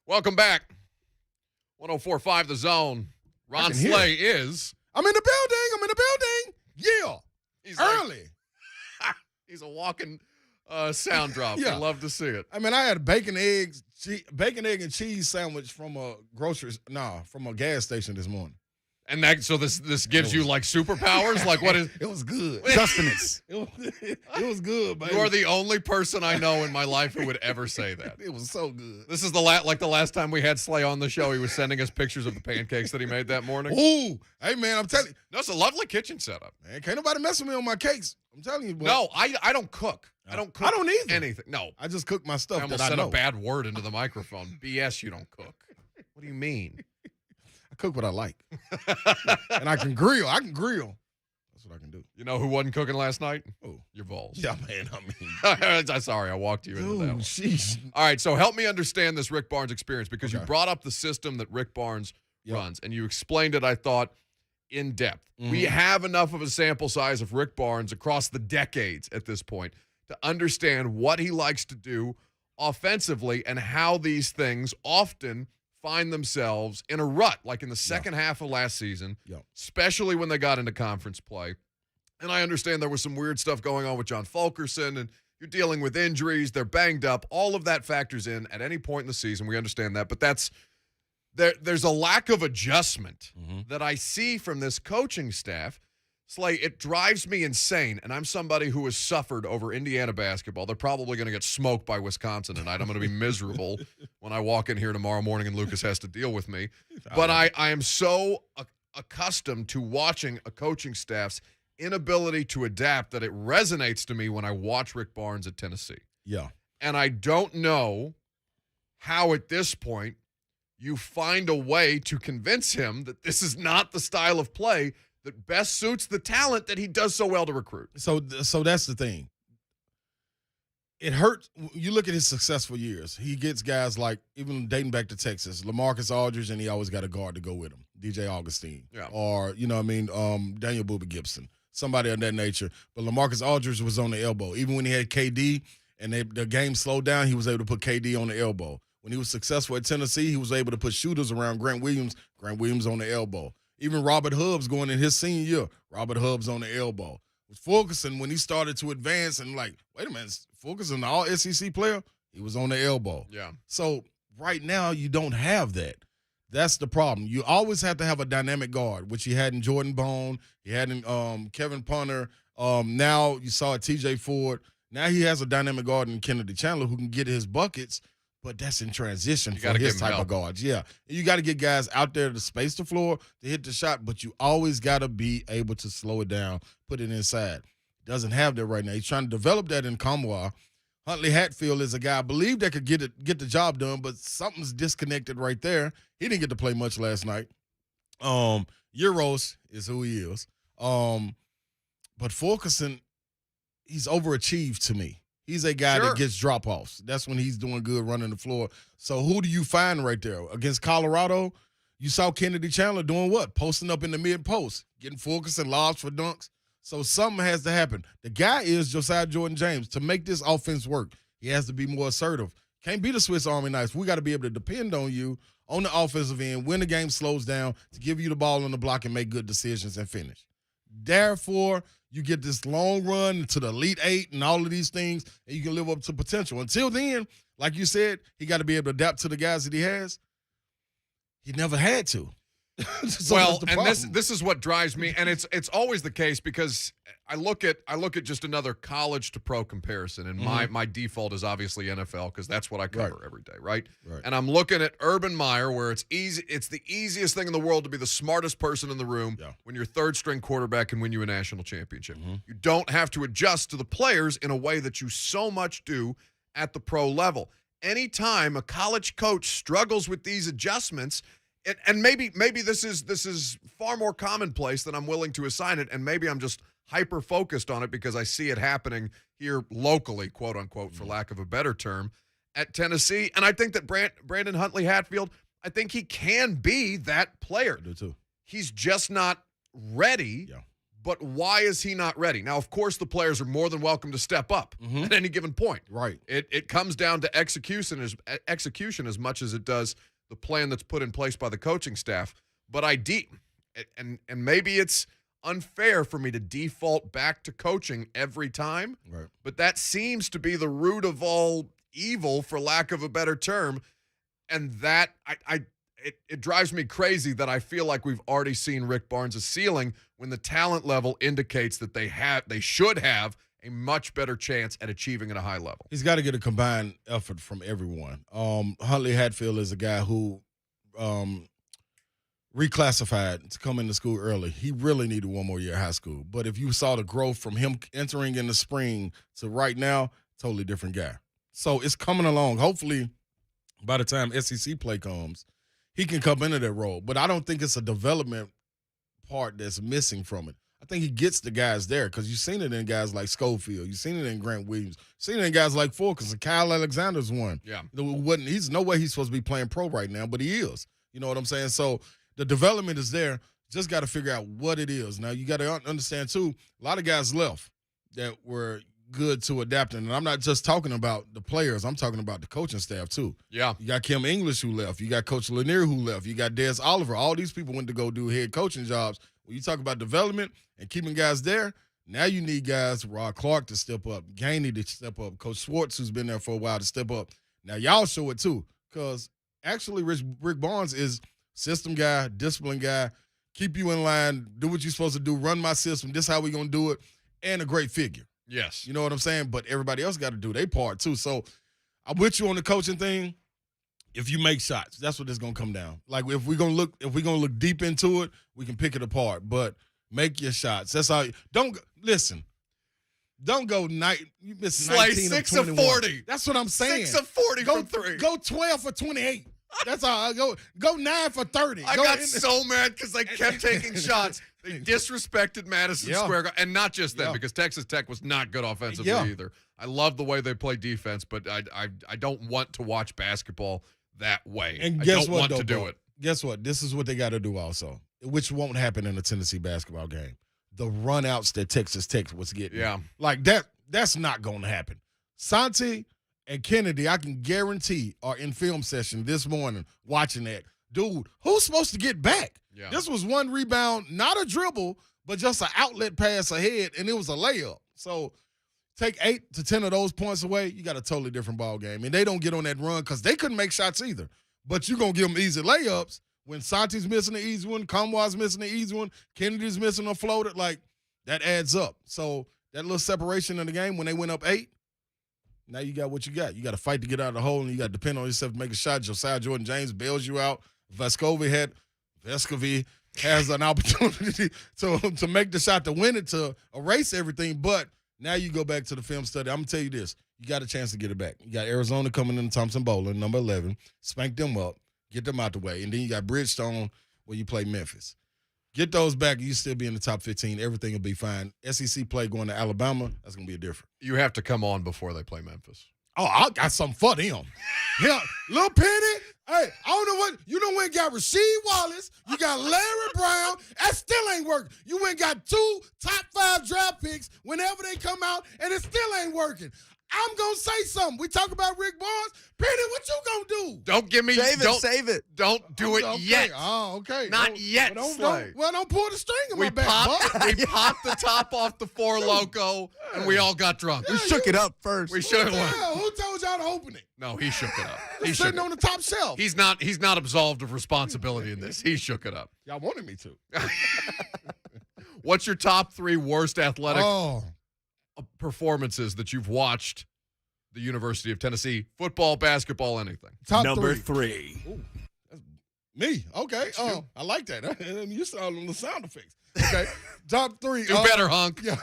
Welcome back. 104.5 The Zone. Ron Slay is. I'm in the building. Yeah. He's early. He's a walking sound drop. Yeah. I love to see it. I mean, I had a bacon, egg, and cheese sandwich from a from a gas station this morning. And this gives you like superpowers? Like what is It was good. Sustenance. It was good, baby. You are the only person I know in my life who would ever say that. It was so good. This is the last time we had Slay on the show. He was sending us pictures of the pancakes that he made that morning. Ooh, hey man, I'm telling you, No, it's a lovely kitchen setup. man, can't nobody mess with me on my cakes. I'm telling you, boy. No, I don't cook. I don't cook. I don't either. Anything. No. I just cook my I stuff almost that I said know. a bad word into the microphone. BS, you don't cook. What do you mean? I cook what I like, and I can grill. That's what I can do. You know who wasn't cooking last night? Oh, Your balls. yeah, man. I mean, Sorry, I walked you into that dude, one. sheesh. All right, so help me understand this Rick Barnes experience because you Okay. brought up the system that Rick Barnes Yep. runs, and you explained it, I thought, in depth. Mhm. We have enough of a sample size of Rick Barnes across the decades at this point to understand what he likes to do offensively and how these things often find themselves in a rut, like in the second half of last season, Yep. especially when they got into conference play. And I understand there was some weird stuff going on with John Fulkerson, and you're dealing with injuries. They're banged up. All of that factors in at any point in the season. We understand that. But there's a lack of adjustment that I see from this coaching staff. Slay, it drives me insane, and I'm somebody who has suffered over Indiana basketball. They're probably going to get smoked by Wisconsin tonight. I'm going to be miserable when I walk in here tomorrow morning and Lucas has to deal with me. But I am so accustomed to watching a coaching staff's inability to adapt that it resonates to me when I watch Rick Barnes at Tennessee. Yeah. And I don't know how at this point you find a way to convince him that this is not the style of play that best suits the talent that he does so well to recruit. So that's the thing. It hurts. You look at his successful years. He gets guys like, even dating back to Texas, LaMarcus Aldridge, and he always got a guard to go with him, DJ Augustine. Yeah. Or, Daniel Booba Gibson, somebody of that nature. But LaMarcus Aldridge was on the elbow. Even when he had KD and the game slowed down, he was able to put KD on the elbow. When he was successful at Tennessee, he was able to put shooters around Grant Williams on the elbow. Even Robert Hubbs going in his senior year, Robert Hubbs on the elbow. With Fulkerson, when he started to advance and like, wait a minute, Fulkerson, the all-SEC player, he was on the elbow. Yeah. So right now you don't have that. That's the problem. You always have to have a dynamic guard, which he had in Jordan Bone. He had in Kevin Punter. Now you saw TJ Ford. Now he has a dynamic guard in Kennedy Chandler who can get his buckets, but that's in transition for his type of guards. Yeah. You got to get guys out there to space the floor to hit the shot, but you always got to be able to slow it down, put it inside. Doesn't have that right now. He's trying to develop that in Kamwa. Huntley Hatfield is a guy I believe that could get the job done, but something's disconnected right there. He didn't get to play much last night. Euros is who he is. But Fulkerson, he's overachieved to me. He's a guy that gets drop-offs. That's when he's doing good running the floor. So who do you find right there? Against Colorado, you saw Kennedy Chandler doing what? Posting up in the mid-post, getting Fulkerson lobs for dunks. So something has to happen. The guy is Josiah Jordan-James. To make this offense work, he has to be more assertive. Can't be the Swiss Army knife. We got to be able to depend on you on the offensive end when the game slows down to give you the ball on the block and make good decisions and finish. Therefore, you get this long run to the Elite Eight and all of these things, and you can live up to potential. Until then, like you said, he got to be able to adapt to the guys that he has. He never had to. So well, and and this is what drives me, and it's always the case because I look at just another college to pro comparison, and my default is obviously NFL because that's what I cover every day, right? And I'm looking at Urban Meyer, where it's easy. It's the easiest thing in the world to be the smartest person in the room when your third string quarterback can win you a national championship. You don't have to adjust to the players in a way that you so much do at the pro level. Anytime a college coach struggles with these adjustments. And maybe this is far more commonplace than I'm willing to assign it, and maybe I'm just hyper-focused on it because I see it happening here locally, quote-unquote, for lack of a better term, at Tennessee. And I think that Brandon Huntley Hatfield, I think he can be that player. I do too. He's just not ready, but why is he not ready? Now, of course, the players are more than welcome to step up at any given point. Right. It comes down to execution as much as it does the plan that's put in place by the coaching staff. But and maybe it's unfair for me to default back to coaching every time. Right. But that seems to be the root of all evil, for lack of a better term. And that it drives me crazy that I feel like we've already seen Rick Barnes' ceiling when the talent level indicates that they should have a much better chance at achieving at a high level. He's got to get a combined effort from everyone. Huntley Hatfield is a guy who reclassified to come into school early. He really needed one more year of high school. But if you saw the growth from him entering in the spring to right now, totally different guy. So it's coming along. Hopefully, by the time SEC play comes, he can come into that role. But I don't think it's a development part that's missing from it. I think he gets the guys there because you've seen it in guys like Schofield. You've seen it in Grant Williams. You've seen it in guys like Fulkins and Kyle Alexander's one. Yeah. He's no way he's supposed to be playing pro right now, but he is. You know what I'm saying? So the development is there. Just got to figure out what it is. Now, you got to understand, too, a lot of guys left that were good to adapting. And I'm not just talking about the players. I'm talking about the coaching staff, too. Yeah. You got Kim English who left. You got Coach Lanier who left. You got Des Oliver. All these people went to go do head coaching jobs. When you talk about development and keeping guys there, now you need guys, Rod Clark to step up, Gainey to step up, Coach Schwartz, who's been there for a while, to step up. Now, y'all show it, too, because actually Rick Barnes is system guy, discipline guy, keep you in line, do what you're supposed to do, run my system, this is how we're going to do it, and a great figure. Yes. You know what I'm saying? But everybody else got to do their part, too. So I'm with you on the coaching thing. If you make shots, that's what it's going to come down. Like, if we're going to look deep into it, we can pick it apart. But make your shots. That's all. Listen. Don't go you miss 19 6 of 21. of 40. That's what I'm saying. 6 of 40 from 3. Go 12 for 28. That's all. Go 9 for 30. I got so mad because they kept taking shots. They disrespected Madison Square Garden. And not just them, because Texas Tech was not good offensively either. I love the way they play defense, but I don't want to watch basketball that way. And I guess don't what, want though, to do bro? it. Guess what? This is what they got to do also, which won't happen in a Tennessee basketball game. The run-outs that Texas Tech was getting. Yeah. Like, that's not going to happen. Santi and Kennedy, I can guarantee, are in film session this morning watching that. Dude, who's supposed to get back? Yeah. This was one rebound, not a dribble, but just an outlet pass ahead, and it was a layup. So take 8 to 10 of those points away, you got a totally different ball game. And they don't get on that run because they couldn't make shots either. But you're going to give them easy layups when Santi's missing an easy one, Kamwa's missing an easy one, Kennedy's missing a floater. Like, that adds up. So that little separation in the game when they went up 8, now you got what you got. You got to fight to get out of the hole, and you got to depend on yourself to make a shot. Josiah Jordan-James bails you out. Vescovi has an opportunity to make the shot to win it, to erase everything. But now you go back to the film study. I'm going to tell you this. You got a chance to get it back. You got Arizona coming in Thompson Bowling, number 11. Spank them up. Get them out the way. And then you got Bridgestone where you play Memphis. Get those back, and you still be in the top 15. Everything will be fine. SEC play going to Alabama, that's going to be different. You have to come on before they play Memphis. Oh, I got something for them. Yeah, Lil Penny. Hey, I don't know what. You done went and got Rasheed Wallace. You got Larry Brown. That still ain't working. You went and got 2 top 5 draft picks whenever they come out, and it still ain't working. I'm going to say something. We talk about Rick Barnes. Penny, what you going to do? Don't give me. Save it. Don't do it yet. Oh, okay. Not yet, Slay. Don't pull the string in my back, Buck. We popped the top off the Four Loko, and we all got drunk. We shook it up first. We should have. Who told y'all to open it? No, he shook it up. He's sitting on the top shelf. He's not absolved of responsibility in this. He shook it up. Y'all wanted me to. What's your top 3 worst athletic performances that you've watched the University of Tennessee? Football, basketball, anything. Top Number 3. 3. Ooh, that's me. Okay. I like that. You saw the sound effects. Okay. Top 3. Do better, hunk. Yeah.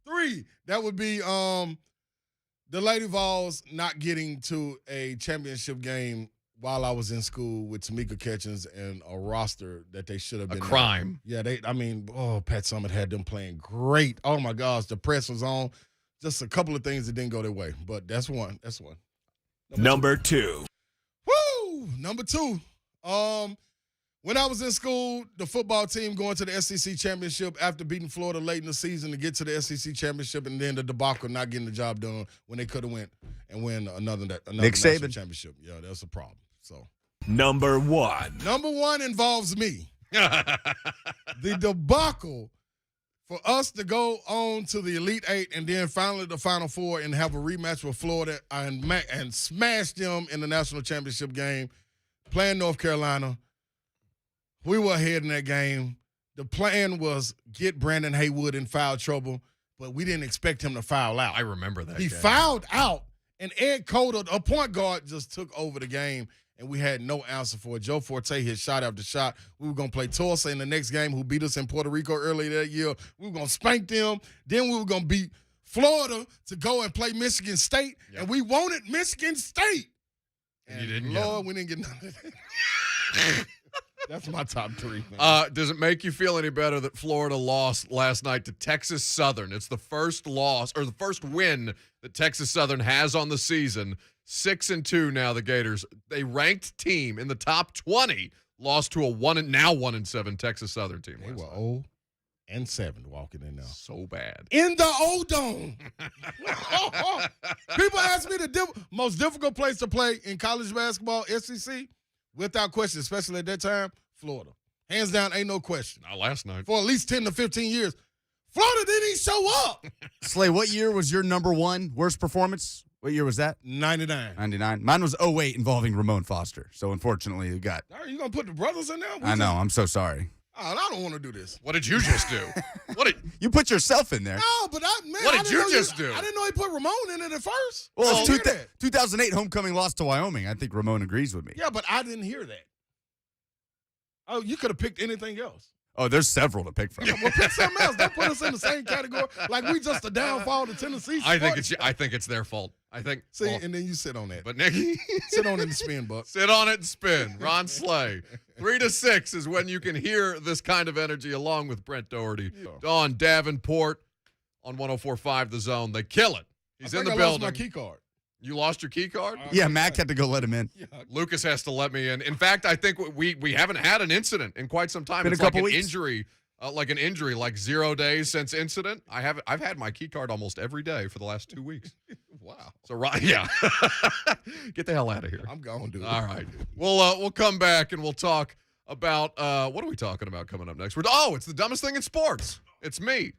3. That would be the Lady Vols not getting to a championship game while I was in school with Tamika Catchings and a roster that they should have been. A crime. Yeah, Pat Summitt had them playing great. Oh, my gosh, the press was on. Just a couple of things that didn't go their way, but that's one. Number 2. Woo! Number 2. When I was in school, the football team going to the SEC championship after beating Florida late in the season to get to the SEC championship, and then the debacle not getting the job done when they could have went and win another Nick national Saban championship. Yeah, that's a problem. So Number 1. number 1 involves me. The debacle for us to go on to the Elite Eight and then finally the Final Four and have a rematch with Florida and smash them in the national championship game, playing North Carolina. We were ahead in that game. The plan was get Brandon Haywood in foul trouble, but we didn't expect him to foul out. I remember that. He game. fouled out, and Ed Cota, a point guard, just took over the game, and we had no answer for it. Joe Forte hit shot after shot. We were going to play Tulsa in the next game, who beat us in Puerto Rico earlier that year. We were going to spank them. Then we were going to beat Florida to go and play Michigan State, and we wanted Michigan State. And you didn't Lord, we didn't get none of that. That's my top 3. Does it make you feel any better that Florida lost last night to Texas Southern? It's the first loss or the first win that Texas Southern has on the season. 6-2 now. The Gators, a ranked team in the top 20, lost to a 1-7 Texas Southern team. They last were night. 0-7 walking in there. So bad. In the O-Dome. People ask me the most difficult place to play in college basketball, SEC, without question, especially at that time, Florida. Hands down, ain't no question. Not last night. For at least 10 to 15 years, Florida didn't even show up. Slay, what year was your number 1 worst performance? What year was that? 99. 99. Mine was 08 involving Ramon Foster. So unfortunately, you got. Are you going to put the brothers in there? I know. I'm so sorry. Oh, I don't want to do this. What did you just do? You put yourself in there. No, but What did you just do? I didn't know he put Ramon in it at first. Well, I it's didn't hear that. 2008 homecoming loss to Wyoming. I think Ramon agrees with me. Yeah, but I didn't hear that. Oh, you could have picked anything else. Oh, there's several to pick from. Yeah, well, pick something else. Don't put us in the same category. Like we just a downfall to Tennessee. I think it's their fault. I think. See, well, and then you sit on that. but Nicky, Sit on it and spin, Buck. sit on it and spin. Ron Slay. 3 to 6 is when you can hear this kind of energy along with Brent Doherty. Yeah. Don Davenport on 104.5 The Zone. They kill it. He's in the I building. lost my key card. You lost your key card? Yeah, Mac had to go let him in. Yeah. Lucas has to let me in. In fact, I think we haven't had an incident in quite some time. Been a It's like couple an weeks. injury. Like 0 days since incident. I've had my key card almost every day for the last 2 weeks. Wow. So right, yeah. Get the hell out of here. I'm going to do it. All right. We'll come back and we'll talk about what are we talking about coming up next? It's the dumbest thing in sports. It's me.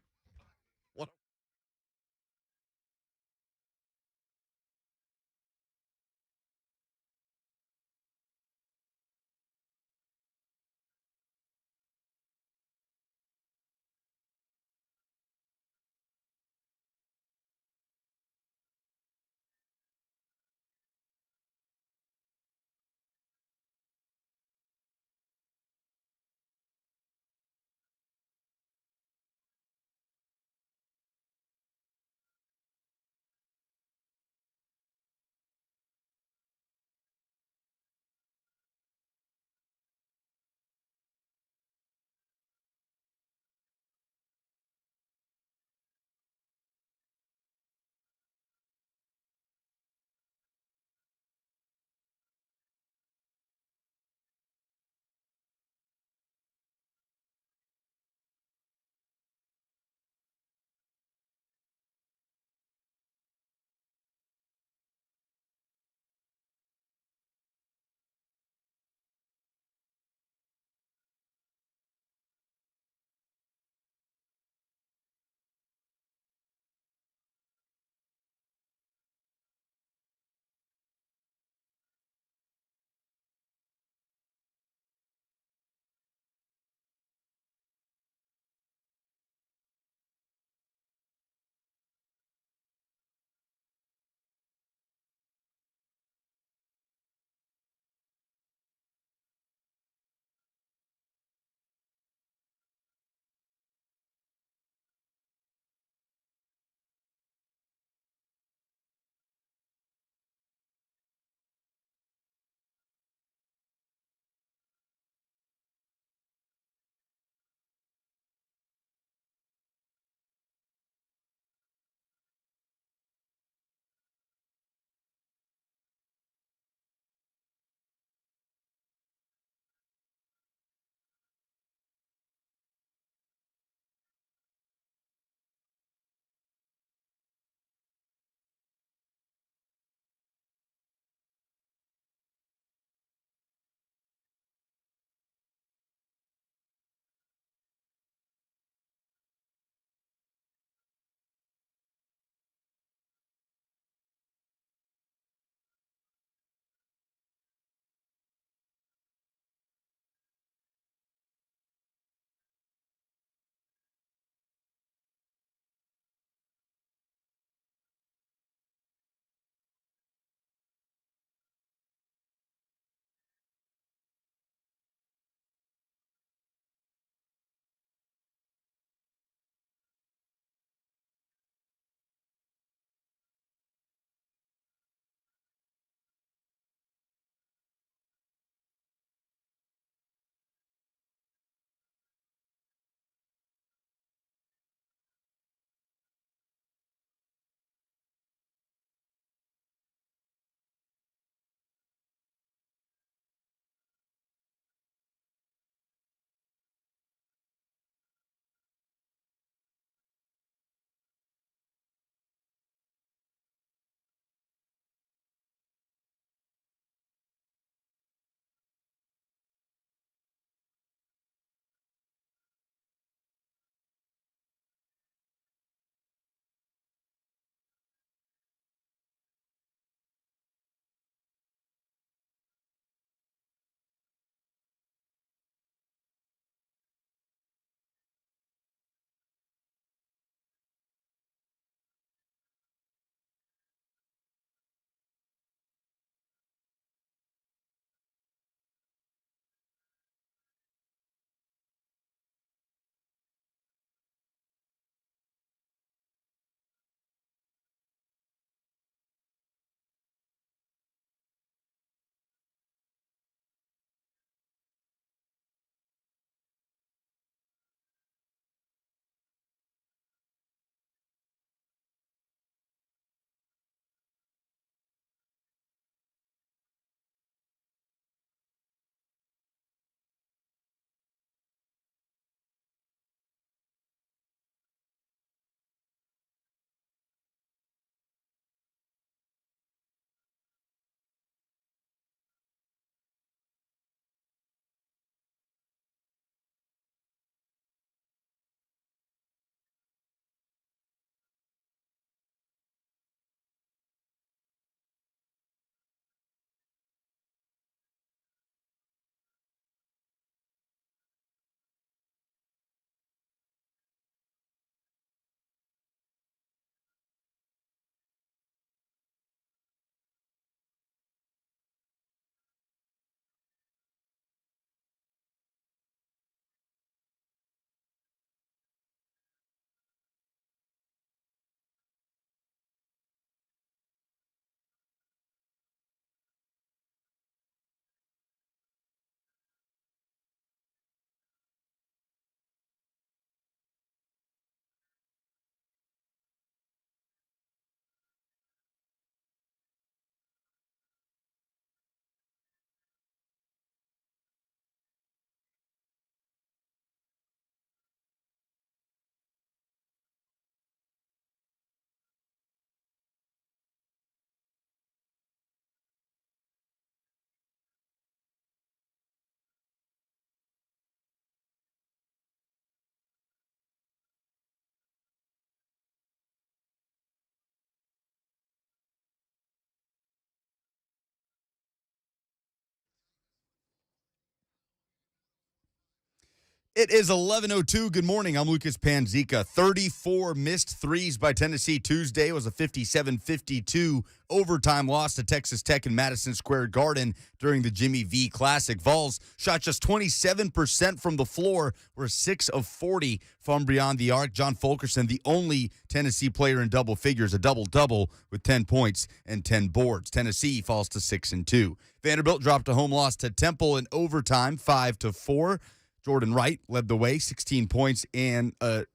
It is 11:02. Good morning. I'm Lucas Panzica. 34 missed threes by Tennessee Tuesday. It was a 57-52 overtime loss to Texas Tech in Madison Square Garden during the Jimmy V Classic. Vols shot just 27% from the floor, were 6 of 40 from beyond the arc. John Fulkerson, the only Tennessee player in double figures, a double-double with 10 points and 10 boards. Tennessee falls to 6-2. Vanderbilt dropped a home loss to Temple in overtime, 5-4. Jordan Wright led the way, 16 points and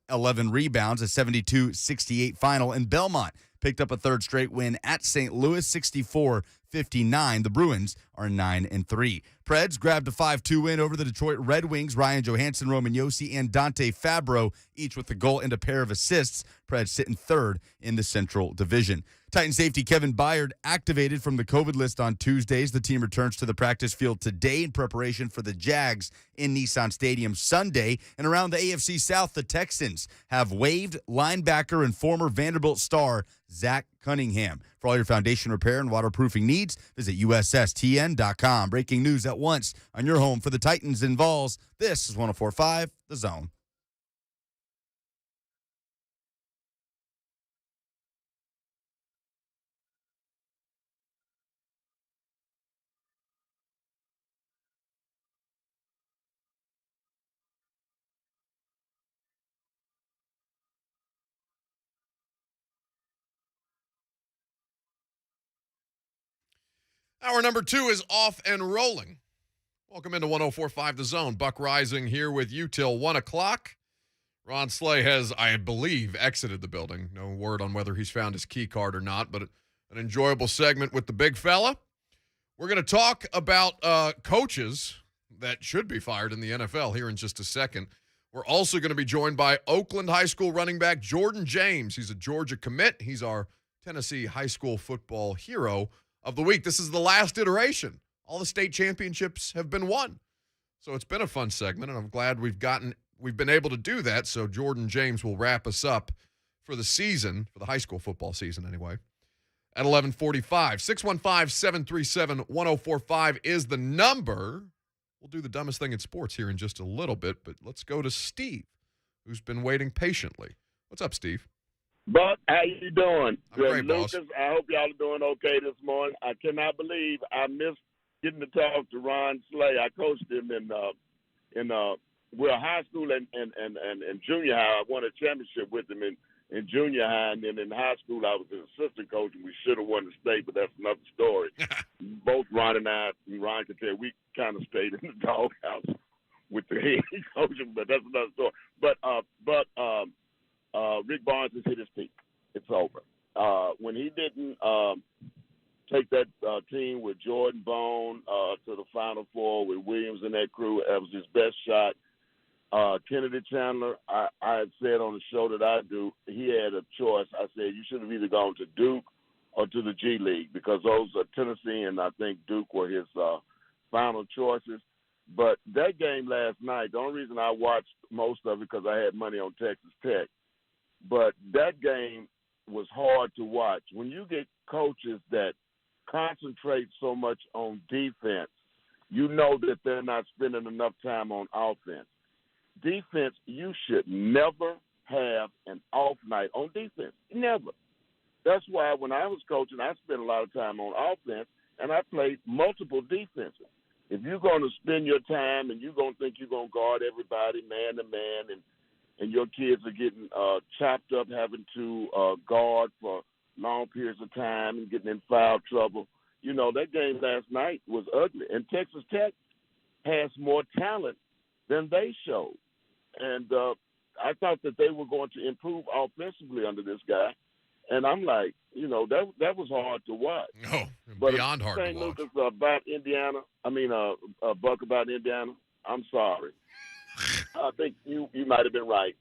11 rebounds, a 72-68 final. And Belmont picked up a third straight win at St. Louis, 64-59. The Bruins are 9-3. Preds grabbed a 5-2 win over the Detroit Red Wings. Ryan Johansson, Roman Yossi, and Dante Fabro, each with a goal and a pair of assists. Preds sit in third in the Central Division. Titan safety Kevin Byard activated from the COVID list on Tuesdays. The team returns to the practice field today in preparation for the Jags in Nissan Stadium Sunday. And around the AFC South, the Texans have waived linebacker and former Vanderbilt star Zach Cunningham. For all your foundation repair and waterproofing needs, visit USSTN.com. Breaking news at once on your home for the Titans and Vols. This is 104.5 The Zone. Hour number 2 is off and rolling. Welcome into 104.5 The Zone. Buck Reising here with you till 1 o'clock. Ron Slay has, I believe, exited the building. No word on whether he's found his key card or not, but an enjoyable segment with the big fella. We're going to talk about coaches that should be fired in the NFL here in just a second. We're also going to be joined by Oakland High School running back Jordan James. He's a Georgia commit. He's our Tennessee high school football hero of the week. This is the last iteration. All the state championships have been won. So it's been a fun segment, and I'm glad we've been able to do that. So Jordan James will wrap us up for the season, for the high school football season anyway, at 11:45. 615-737-1045 is the number. We'll do the dumbest thing in sports here in just a little bit, but let's go to Steve, who's been waiting patiently. What's up, Steve? Buck, how you doing? I'm great, Lucas, boss. I hope y'all are doing okay this morning. I cannot believe I missed getting to talk to Ron Slay. I coached him in high school and junior high. I won a championship with him in junior high, and then in high school I was an assistant coach, and we should have won the state, but that's another story. Both Ron and I, and Ron can tell, we kind of stayed in the doghouse with the head coaching, but that's another story. But Rick Barnes has hit his peak. It's over. When he didn't take that team with Jordan Bone to the Final Four with Williams and that crew, that was his best shot. Kennedy Chandler, I had said on the show that I do, he had a choice. I said, you should have either gone to Duke or to the G League, because those are Tennessee and I think Duke were his final choices. But that game last night, the only reason I watched most of it because I had money on Texas Tech, but that game was hard to watch. When you get coaches that concentrate so much on defense, you know that they're not spending enough time on offense. Defense, you should never have an off night on defense. Never. That's why when I was coaching, I spent a lot of time on offense, and I played multiple defenses. If you're going to spend your time and you're going to think you're going to guard everybody man to man, and your kids are getting chopped up having to guard for long periods of time and getting in foul trouble, you know, that game last night was ugly. And Texas Tech has more talent than they showed. And I thought that they were going to improve offensively under this guy. And I'm like, you know, that was hard to watch. No, but beyond hard to watch. Lucas, about Indiana, Buck, about Indiana, I'm sorry. I think you might have been right.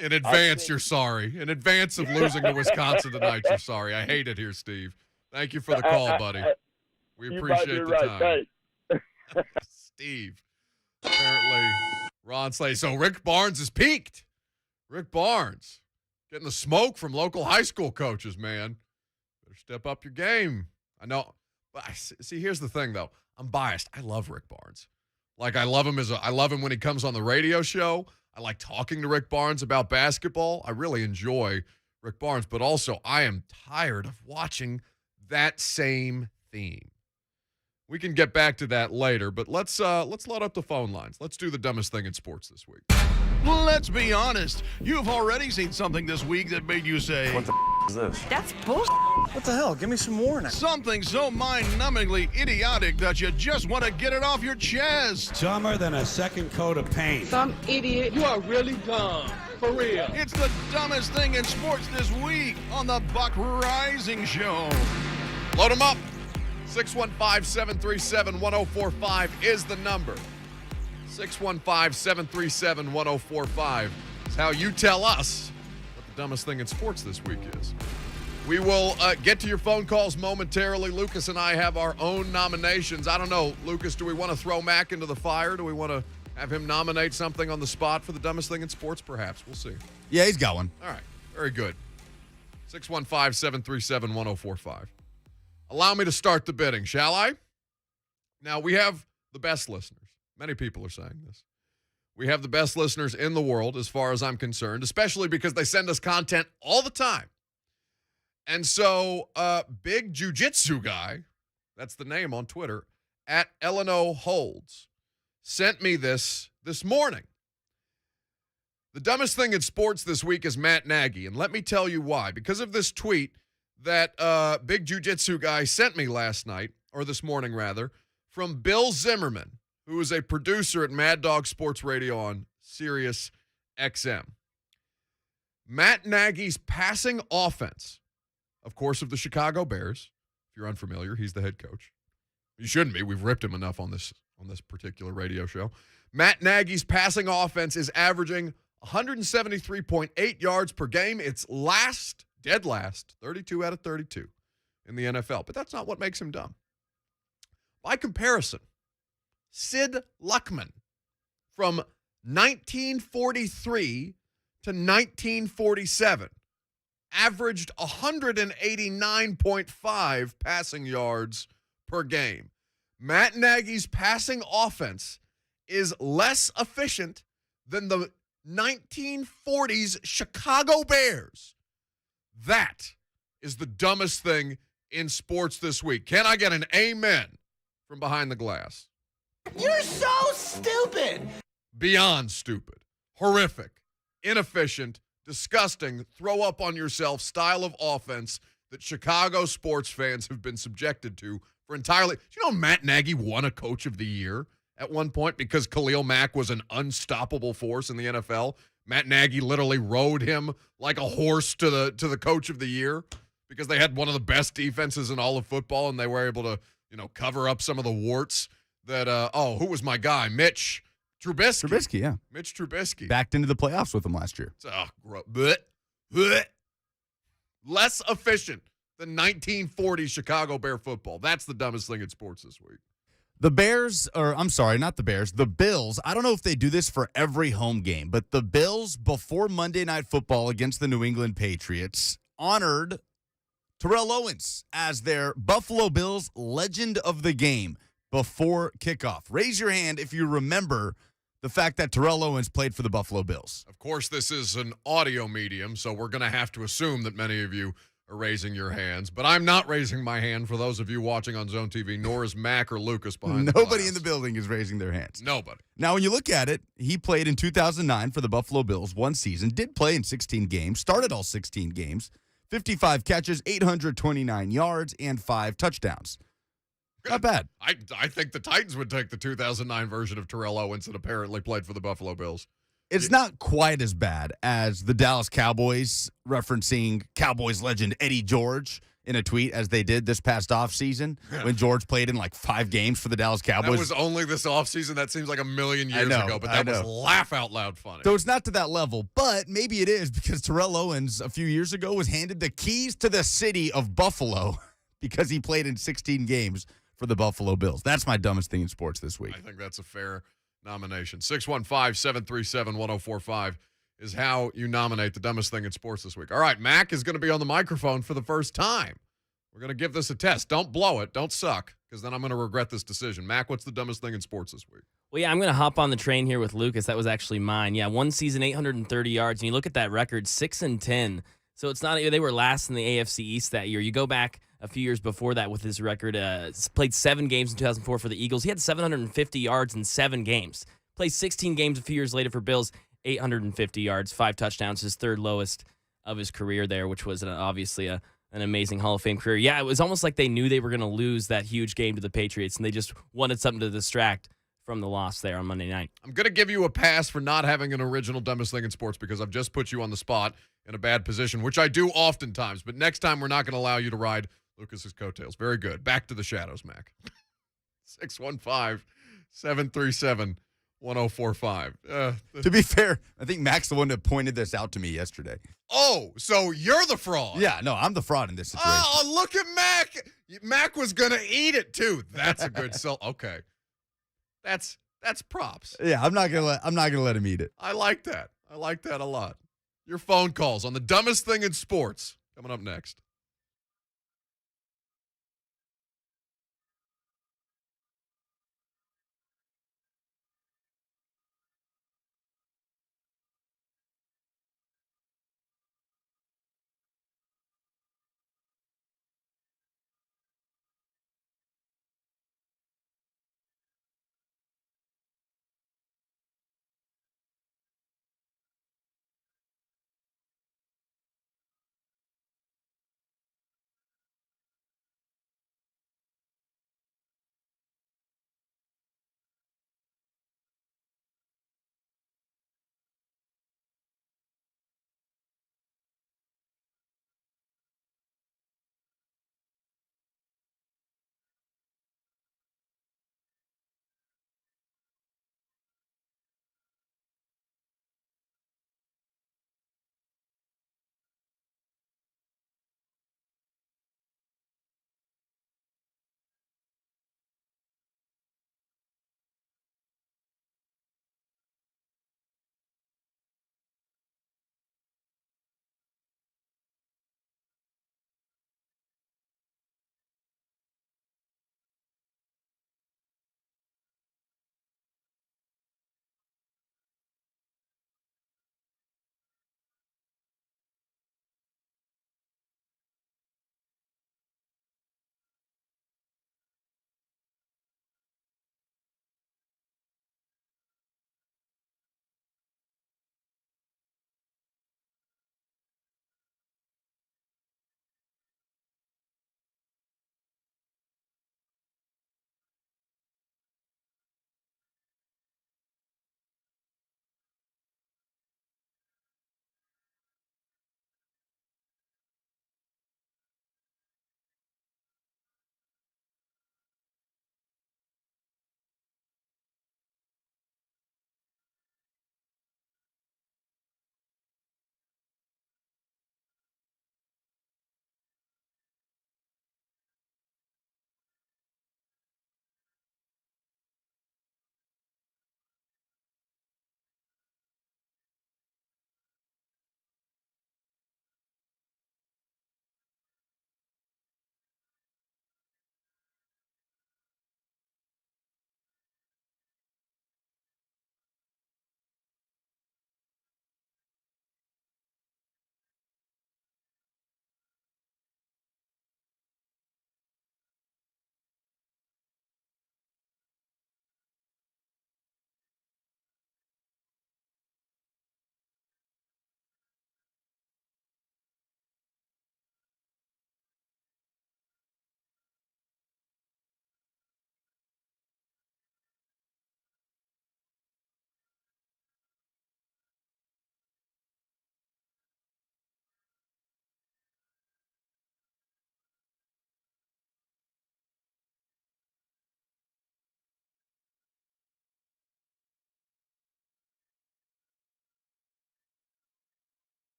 In advance, you're sorry. In advance of losing to Wisconsin tonight, you're sorry. I hate it here, Steve. Thank you for the call, buddy. We appreciate the time. Steve. Apparently, Ron Slay. So Rick Barnes is peaked. Rick Barnes getting the smoke from local high school coaches, man. Better step up your game. I know. But see, here's the thing, though. I'm biased. I love Rick Barnes. Like, I love him when he comes on the radio show. I like talking to Rick Barnes about basketball. I really enjoy Rick Barnes, but also I am tired of watching that same theme. We can get back to that later, but let's load up the phone lines. Let's do the dumbest thing in sports this week. Let's be honest. You've already seen something this week that made you say, What the is this? That's bullshit. What the hell? Give me some more now. something so mind-numbingly idiotic that you just want to get it off your chest. Dumber than a second coat of paint. Some idiot. You are really dumb. For real. It's the dumbest thing in sports this week on the Buck Reising Show. Load them up. 615-737-1045 is the number. 615-737-1045 is how you tell us what the dumbest thing in sports this week is. We will get to your phone calls momentarily. Lucas and I have our own nominations. I don't know, Lucas, do we want to throw Mac into the fire? Do we want to have him nominate something on the spot for the dumbest thing in sports? Perhaps. We'll see. Yeah, he's got one. All right. Very good. 615-737-1045. Allow me to start the bidding, shall I? Now, we have the best listeners. Many people are saying this. We have the best listeners in the world, as far as I'm concerned, especially because they send us content all the time. And so, Big Jiu-Jitsu Guy, that's the name on Twitter, at Eleno Holds, sent me this morning. The dumbest thing in sports this week is Matt Nagy, and let me tell you why. Because of this tweet that Big Jiu-Jitsu Guy sent me last night, or this morning rather, from Bill Zimmerman, who is a producer at Mad Dog Sports Radio on Sirius XM. Matt Nagy's passing offense, of course, of the Chicago Bears. If you're unfamiliar, he's the head coach. You shouldn't be. We've ripped him enough on this particular radio show. Matt Nagy's passing offense is averaging 173.8 yards per game. It's dead last, 32 out of 32 in the NFL. But that's not what makes him dumb. By comparison, Sid Luckman from 1943 to 1947 averaged 189.5 passing yards per game. Matt Nagy's passing offense is less efficient than the 1940s Chicago Bears. That is the dumbest thing in sports this week. Can I get an amen from behind the glass? You're so stupid. Beyond stupid. Horrific. Inefficient. Disgusting. Throw up on yourself style of offense that Chicago sports fans have been subjected to for entirely. Do you know Matt Nagy won a Coach of the Year at one point because Khalil Mack was an unstoppable force in the NFL? Matt Nagy literally rode him like a horse to the Coach of the Year because they had one of the best defenses in all of football, and they were able to, cover up some of the warts that, who was my guy? Mitch Trubisky. Trubisky, yeah. Mitch Trubisky. Backed into the playoffs with him last year. Less efficient than 1940 Chicago Bear football. That's the dumbest thing in sports this week. The Bears, or I'm sorry, not the Bears, the Bills, I don't know if they do this for every home game, but the Bills, before Monday Night Football against the New England Patriots, honored Terrell Owens as their Buffalo Bills Legend of the Game before kickoff. Raise your hand if you remember the fact that Terrell Owens played for the Buffalo Bills. Of course, this is an audio medium, so we're going to have to assume that many of you are raising your hands. But I'm not raising my hand for those of you watching on Zone TV, nor is Mac or Lucas behind the glass. Nobody in the building is raising their hands. Nobody. Now, when you look at it, he played in 2009 for the Buffalo Bills, one season, did play in 16 games, started all 16 games, 55 catches, 829 yards, and 5 touchdowns. Not bad. I think the Titans would take the 2009 version of Terrell Owens that apparently played for the Buffalo Bills. It's not quite as bad as the Dallas Cowboys referencing Cowboys legend Eddie George in a tweet as they did this past offseason when George played in like 5 games for the Dallas Cowboys. That was only this offseason. That seems like a million years ago, but that was laugh out loud funny. So it's not to that level, but maybe it is because Terrell Owens a few years ago was handed the keys to the city of Buffalo because he played in 16 games for the Buffalo Bills. That's my dumbest thing in sports this week. I think that's a fair nomination. 615-737-1045 is how you nominate the dumbest thing in sports this week. All right, Mac is going to be on the microphone for the first time. We're going to give this a test. Don't blow it. Don't suck, because then I'm going to regret this decision. Mac, what's the dumbest thing in sports this week? Well, yeah, I'm going to hop on the train here with Lucas. That was actually mine. Yeah, one season, 830 yards. And you look at that record, 6-10. So it's not, they were last in the AFC East that year. You go back a few years before that with his record, played 7 games in 2004 for the Eagles. He had 750 yards in 7 games. Played 16 games a few years later for Bills, 850 yards, 5 touchdowns, his third lowest of his career there, which was obviously an amazing Hall of Fame career. Yeah, it was almost like they knew they were going to lose that huge game to the Patriots, and they just wanted something to distract from the loss there on Monday night. I'm going to give you a pass for not having an original dumbest thing in sports because I've just put you on the spot in a bad position, which I do oftentimes. But next time, we're not going to allow you to ride Lucas's coattails. Very good. Back to the shadows, Mac. 615-737-1045. To be fair, I think Mac's the one that pointed this out to me yesterday. Oh, so you're the fraud. Yeah, no, I'm the fraud in this situation. Oh, look at Mac. Mac was going to eat it, too. That's a good sell. Okay. That's props. Yeah, I'm not gonna let him eat it. I like that. I like that a lot. Your phone calls on the dumbest thing in sports coming up next.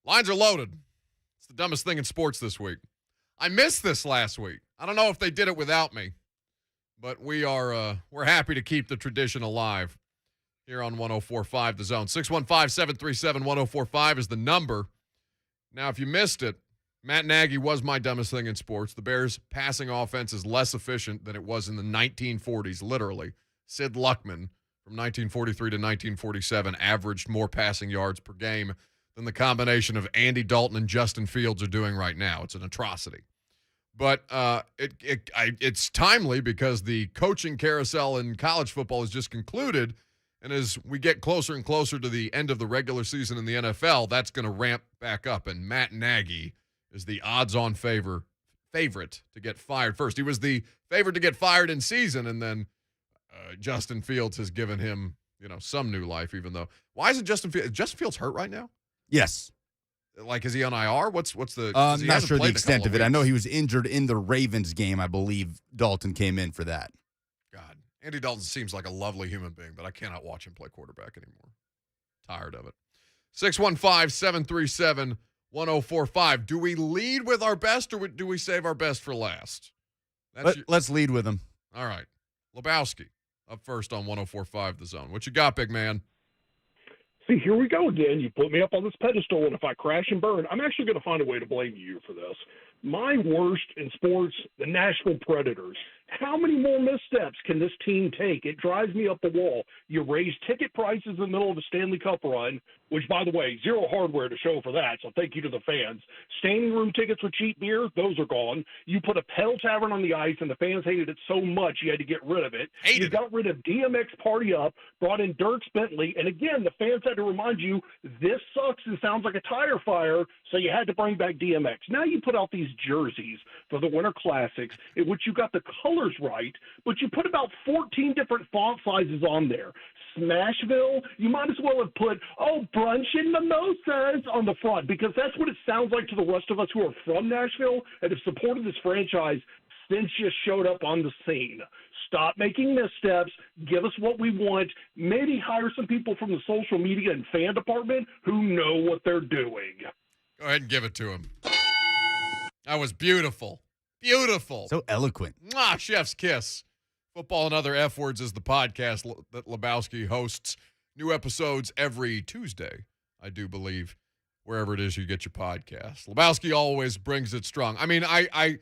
Lines are loaded. It's the dumbest thing in sports this week. I missed this last week. I don't know if they did it without me, but we're happy to keep the tradition alive here on 104.5 The Zone. 615-737-1045 is the number. Now, if you missed it, Matt Nagy was my dumbest thing in sports. The Bears' passing offense is less efficient than it was in the 1940s, literally. Sid Luckman from 1943 to 1947 averaged more passing yards per game than the combination of Andy Dalton and Justin Fields are doing right now. It's an atrocity. But it's timely because the coaching carousel in college football has just concluded, and as we get closer and closer to the end of the regular season in the NFL, that's going to ramp back up, and Matt Nagy is the odds-on favorite to get fired first. He was the favorite to get fired in season, and then Justin Fields has given him, some new life, even though. Why isn't Justin Fields hurt right now? Yes. Like, is he on IR? What's the? I'm not sure the extent of it. I know weeks. he was injured in the Ravens game. I believe Dalton came in for that. God, Andy Dalton seems like a lovely human being, but I cannot watch him play quarterback anymore. Tired of it. 615-737-1045. Do we lead with our best, or do we save our best for last? Let's lead with him. All right. Lebowski up first on 104.5 The Zone. What you got, big man? See, here we go again. You put me up on this pedestal, and if I crash and burn, I'm actually going to find a way to blame you for this. My worst in sports, the Nashville Predators. How many more missteps can this team take? It drives me up the wall. You raise ticket prices in the middle of a Stanley Cup run, which, by the way, zero hardware to show for that, so thank you to the fans. Standing room tickets with cheap beer, those are gone. You put a pedal tavern on the ice, and the fans hated it so much you had to get rid of it. You got rid of DMX Party Up, brought in Dierks Bentley, and again, the fans had to remind you, this sucks and sounds like a tire fire, so you had to bring back DMX. Now you put out these jerseys for the Winter Classics, in which you got the colors right, but you put about 14 different font sizes on there. Smashville, you might as well have put, brunch and mimosas on the front, because that's what it sounds like to the rest of us who are from Nashville and have supported this franchise since you showed up on the scene. Stop making missteps. Give us what we want. Maybe hire some people from the social media and fan department who know what they're doing. Go ahead and give it to him. That was beautiful. Beautiful. So eloquent. Mwah, chef's kiss. Football and Other F Words is the podcast that Lebowski hosts. New episodes every Tuesday, I do believe, wherever it is you get your podcast. Lebowski always brings it strong. I mean, I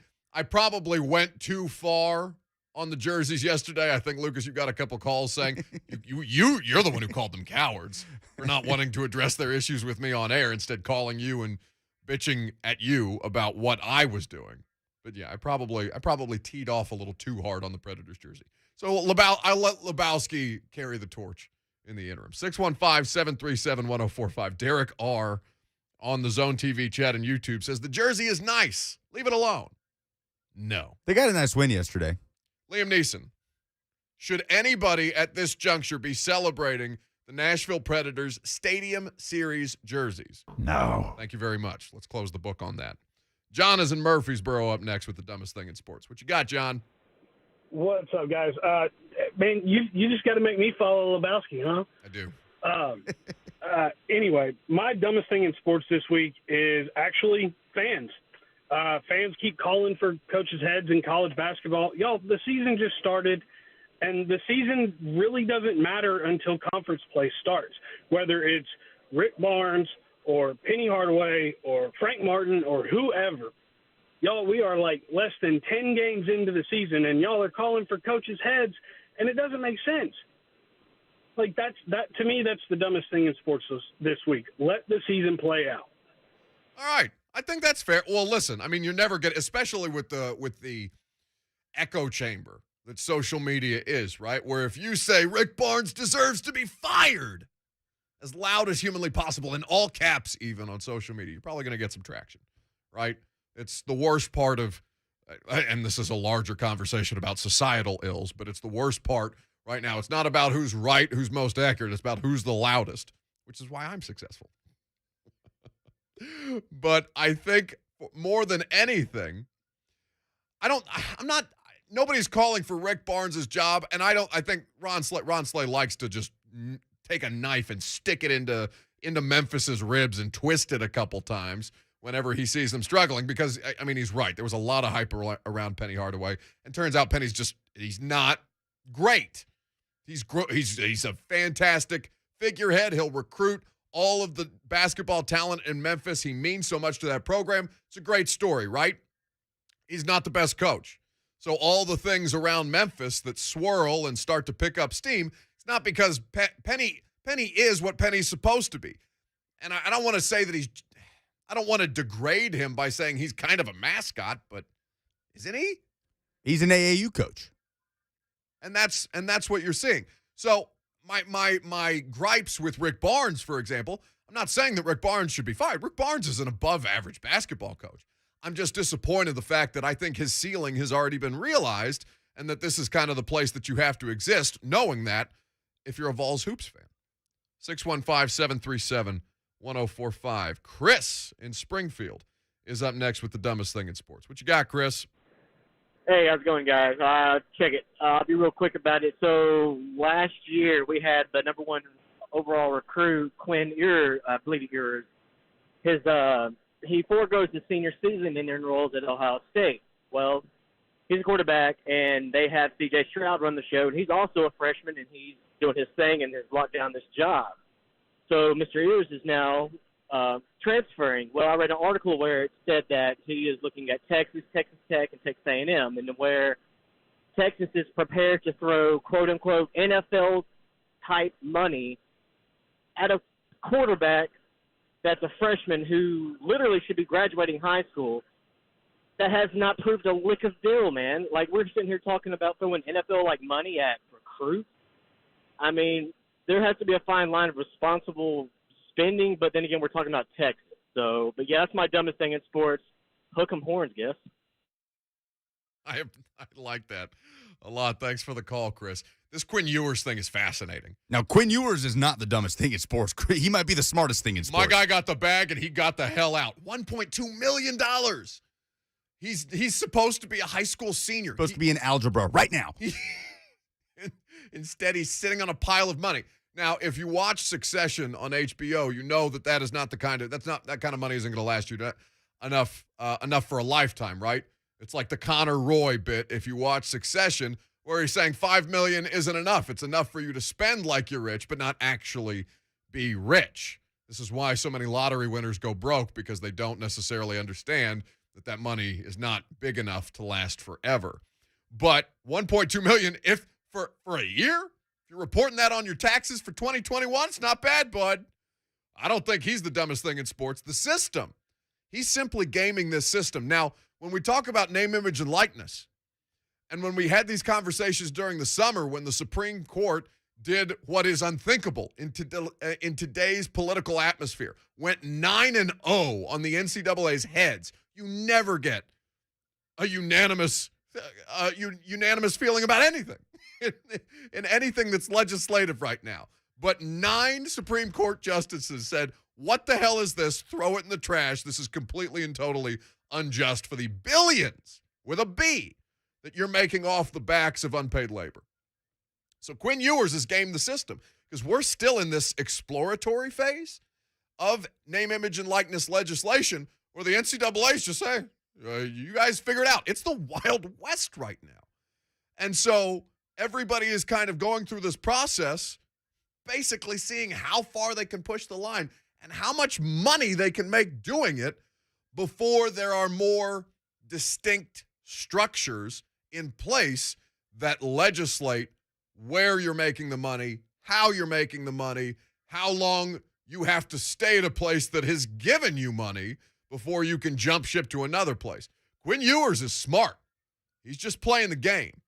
probably went too far on the jerseys yesterday. I think, Lucas, you got a couple calls saying you're the one who called them cowards for not wanting to address their issues with me on air, instead calling you and bitching at you about what I was doing. But yeah, I probably teed off a little too hard on the Predators jersey. So I let Lebowski carry the torch in the interim. 615-737-1045. Derek R. on the Zone TV chat and YouTube says the jersey is nice. Leave it alone. No. They got a nice win yesterday. Liam Neeson. Should anybody at this juncture be celebrating the Nashville Predators Stadium Series jerseys? No. Thank you very much. Let's close the book on that. John is in Murfreesboro up next with the dumbest thing in sports. What you got, John? What's up, guys? Man, you just got to make me follow Lebowski, huh? I do. Anyway, my dumbest thing in sports this week is actually fans. Fans keep calling for coaches' heads in college basketball. Y'all, the season just started, and the season really doesn't matter until conference play starts, whether it's Rick Barnes or Penny Hardaway or Frank Martin or whoever. Y'all, we are like less than 10 games into the season, and y'all are calling for coaches' heads, and it doesn't make sense. Like, that to me, that's the dumbest thing in sports this week. Let the season play out. All right. I think that's fair. Well, listen, I mean, you're never going to, especially with the echo chamber that social media is, right? Where if you say Rick Barnes deserves to be fired as loud as humanly possible, in all caps even on social media, you're probably going to get some traction, right? It's the worst part of, and this is a larger conversation about societal ills, but it's the worst part right now. It's not about who's right, who's most accurate. It's about who's the loudest, which is why I'm successful. But I think more than anything, nobody's calling for Rick Barnes' job, and I think Ron Slay likes to just take a knife and stick it into into Memphis's ribs and twist it a couple times whenever he sees them struggling because, I mean, he's right. There was a lot of hype around Penny Hardaway, and turns out Penny's he's not great. He's a fantastic figurehead. He'll recruit all of the basketball talent in Memphis. He means so much to that program. It's a great story, right? He's not the best coach. So all the things around Memphis that swirl and start to pick up steam, it's not because Penny is what Penny's supposed to be. And I don't want to say that I don't want to degrade him by saying he's kind of a mascot, but isn't he? He's an AAU coach. And that's what you're seeing. So my gripes with Rick Barnes, for example, I'm not saying that Rick Barnes should be fired. Rick Barnes is an above-average basketball coach. I'm just disappointed in the fact that I think his ceiling has already been realized and that this is kind of the place that you have to exist, knowing that if you're a Vols Hoops fan. 615-737-1045. Chris in Springfield is up next with the dumbest thing in sports. What you got, Chris? Hey, how's it going, guys? Check it. I'll be real quick about it. So last year we had the number one overall recruit, Quinn Ewers, I believe Ewers. He foregoes his senior season and enrolls at Ohio State. Well, he's a quarterback, and they have C.J. Stroud run the show, and he's also a freshman, and he's doing his thing and has locked down this job. So Mr. Ewers is now transferring. Well, I read an article where it said that he is looking at Texas Tech, and Texas A&M, and where Texas is prepared to throw, quote-unquote, NFL-type money at a quarterback that's a freshman who literally should be graduating high school that has not proved a lick of deal, man. Like, we're sitting here talking about throwing NFL-like money at recruits. I mean, there has to be a fine line of responsible spending, but then again, we're talking about Texas. So, but yeah, that's my dumbest thing in sports. Hook 'em horns, guess. I like that a lot. Thanks for the call, Chris. This Quinn Ewers thing is fascinating. Now, Quinn Ewers is not the dumbest thing in sports. He might be the smartest thing in sports. My guy got the bag, and he got the hell out. $1.2 million. He's supposed to be a high school senior. Supposed to be in algebra right now. Instead, he's sitting on a pile of money. Now, if you watch Succession on HBO, you know that is not that kind of money isn't going to last you enough for a lifetime, right? It's like the Connor Roy bit if you watch Succession, where he's saying $5 million isn't enough. It's enough for you to spend like you're rich, but not actually be rich. This is why so many lottery winners go broke, because they don't necessarily understand that money is not big enough to last forever. But $1.2 million, if for a year, if you're reporting that on your taxes for 2021, it's not bad, bud. I don't think he's the dumbest thing in sports. The system. He's simply gaming this system. Now, when we talk about name, image, and likeness, and when we had these conversations during the summer when the Supreme Court did what is unthinkable in today's political atmosphere, went 9-0 on the NCAA's heads, you never get a unanimous feeling about anything in anything that's legislative right now. But 9 Supreme Court justices said, what the hell is this? Throw it in the trash. This is completely and totally unjust for the billions, with a B, that you're making off the backs of unpaid labor. So Quinn Ewers has gamed the system, because we're still in this exploratory phase of name, image, and likeness legislation where the NCAA is just saying, you guys figure it out. It's the Wild West right now. And so everybody is kind of going through this process, basically seeing how far they can push the line and how much money they can make doing it before there are more distinct structures in place that legislate where you're making the money, how you're making the money, how long you have to stay at a place that has given you money before you can jump ship to another place. Quinn Ewers is smart. He's just playing the game,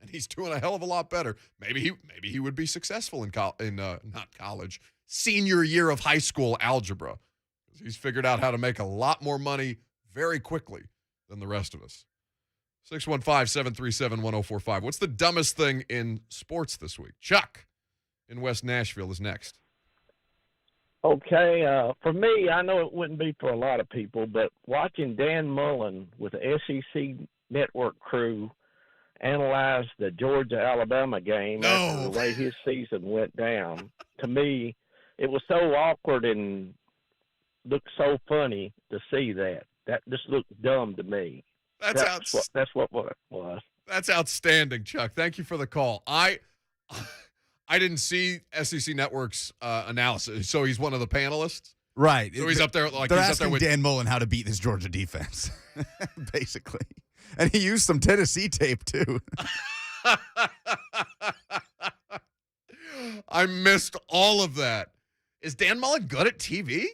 and he's doing a hell of a lot better. Maybe he would be successful in not college, senior year of high school algebra. He's figured out how to make a lot more money very quickly than the rest of us. 615-737-1045. What's the dumbest thing in sports this week? Chuck in West Nashville is next. Okay, for me, I know it wouldn't be for a lot of people, but watching Dan Mullen with the SEC Network crew analyze the Georgia-Alabama game after the way his season went down, to me, it was so awkward and looked so funny to see that. That just looked dumb to me. That's what it was. That's outstanding, Chuck. Thank you for the call. I didn't see SEC Network's analysis, so he's one of the panelists. Right. So he's up there like they're he's asking up there with Dan Mullen how to beat this Georgia defense, basically. And he used some Tennessee tape, too. I missed all of that. Is Dan Mullen good at TV?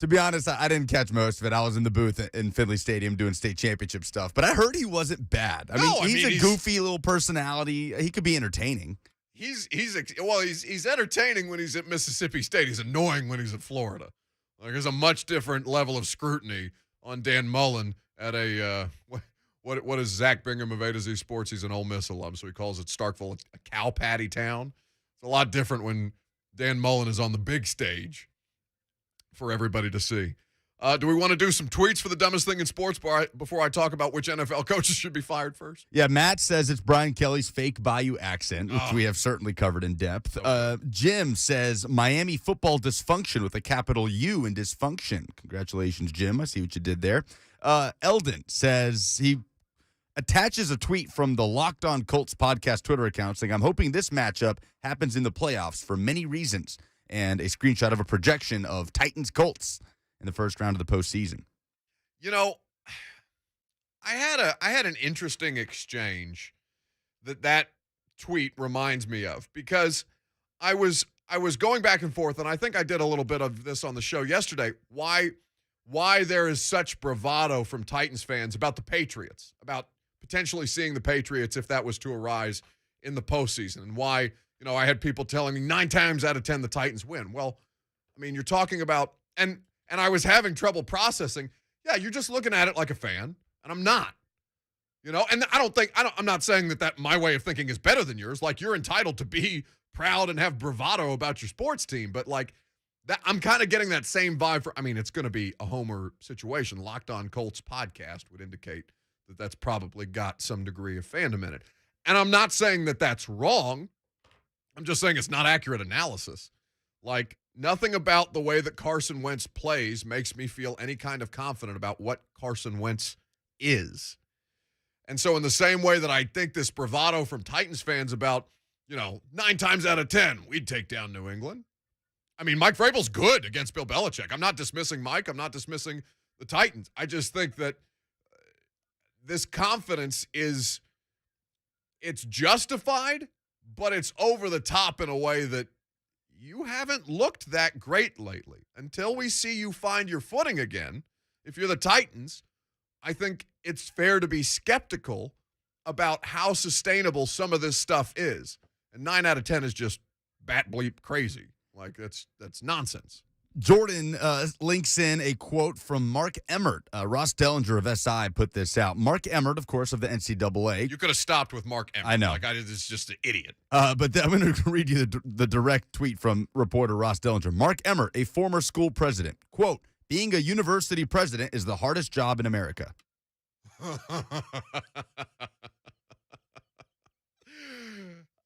To be honest, I didn't catch most of it. I was in the booth in Finley Stadium doing state championship stuff. But I heard he wasn't bad. I mean, he's a goofy little personality. He could be entertaining. He's entertaining when he's at Mississippi State. He's annoying when he's at Florida. Like, there's a much different level of scrutiny on Dan Mullen at a what is Zach Bingham of A to Z Sports? He's an Ole Miss alum, so he calls it Starkville a cow patty town. It's a lot different when Dan Mullen is on the big stage for everybody to see. Do we want to do some tweets for the dumbest thing in sports before I talk about which NFL coaches should be fired first? Yeah, Matt says it's Brian Kelly's fake Bayou accent, which we have certainly covered in depth. Okay. Jim says Miami football dysfunction with a capital U in dysfunction. Congratulations, Jim. I see what you did there. Eldon says he attaches a tweet from the Locked On Colts podcast Twitter account saying, I'm hoping this matchup happens in the playoffs for many reasons, and a screenshot of a projection of Titans-Colts in the first round of the postseason. You know, I had an interesting exchange that tweet reminds me of, because I was going back and forth, and I think I did a little bit of this on the show yesterday, why there is such bravado from Titans fans about the Patriots, about potentially seeing the Patriots if that was to arise in the postseason, and why, I had people telling me 9 times out of 10 the Titans win. Well, I mean, you're talking about, and I was having trouble processing. Yeah, you're just looking at it like a fan, and I'm not. And I'm not saying that my way of thinking is better than yours. Like, you're entitled to be proud and have bravado about your sports team, but like that, I'm kind of getting that same vibe it's going to be a homer situation. Locked On Colts podcast would indicate that that's probably got some degree of fandom in it. And I'm not saying that that's wrong. I'm just saying it's not accurate analysis. Like, nothing about the way that Carson Wentz plays makes me feel any kind of confident about what Carson Wentz is. And so in the same way that I think this bravado from Titans fans about, 9 times out of 10, we'd take down New England. I mean, Mike Vrabel's good against Bill Belichick. I'm not dismissing Mike. I'm not dismissing the Titans. I just think that this confidence it's justified, but it's over the top in a way that you haven't looked that great lately. Until we see you find your footing again, if you're the Titans, I think it's fair to be skeptical about how sustainable some of this stuff is. And 9 out of 10 is just bat bleep crazy. Like, that's nonsense. Jordan links in a quote from Mark Emmert. Ross Dellinger of SI put this out. Mark Emmert, of course, of the NCAA. You could have stopped with Mark Emmert. I know. Like, is just an idiot. But I'm going to read you the direct tweet from reporter Ross Dellinger. Mark Emmert, a former school president. Quote, being a university president is the hardest job in America.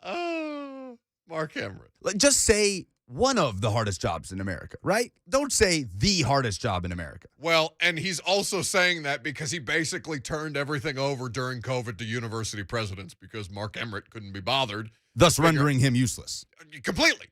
Oh, Mark Emmert. Just say one of the hardest jobs in America, right? Don't say the hardest job in America. Well, and he's also saying that because he basically turned everything over during COVID to university presidents because Mark Emmert couldn't be bothered. Thus rendering him useless. Completely.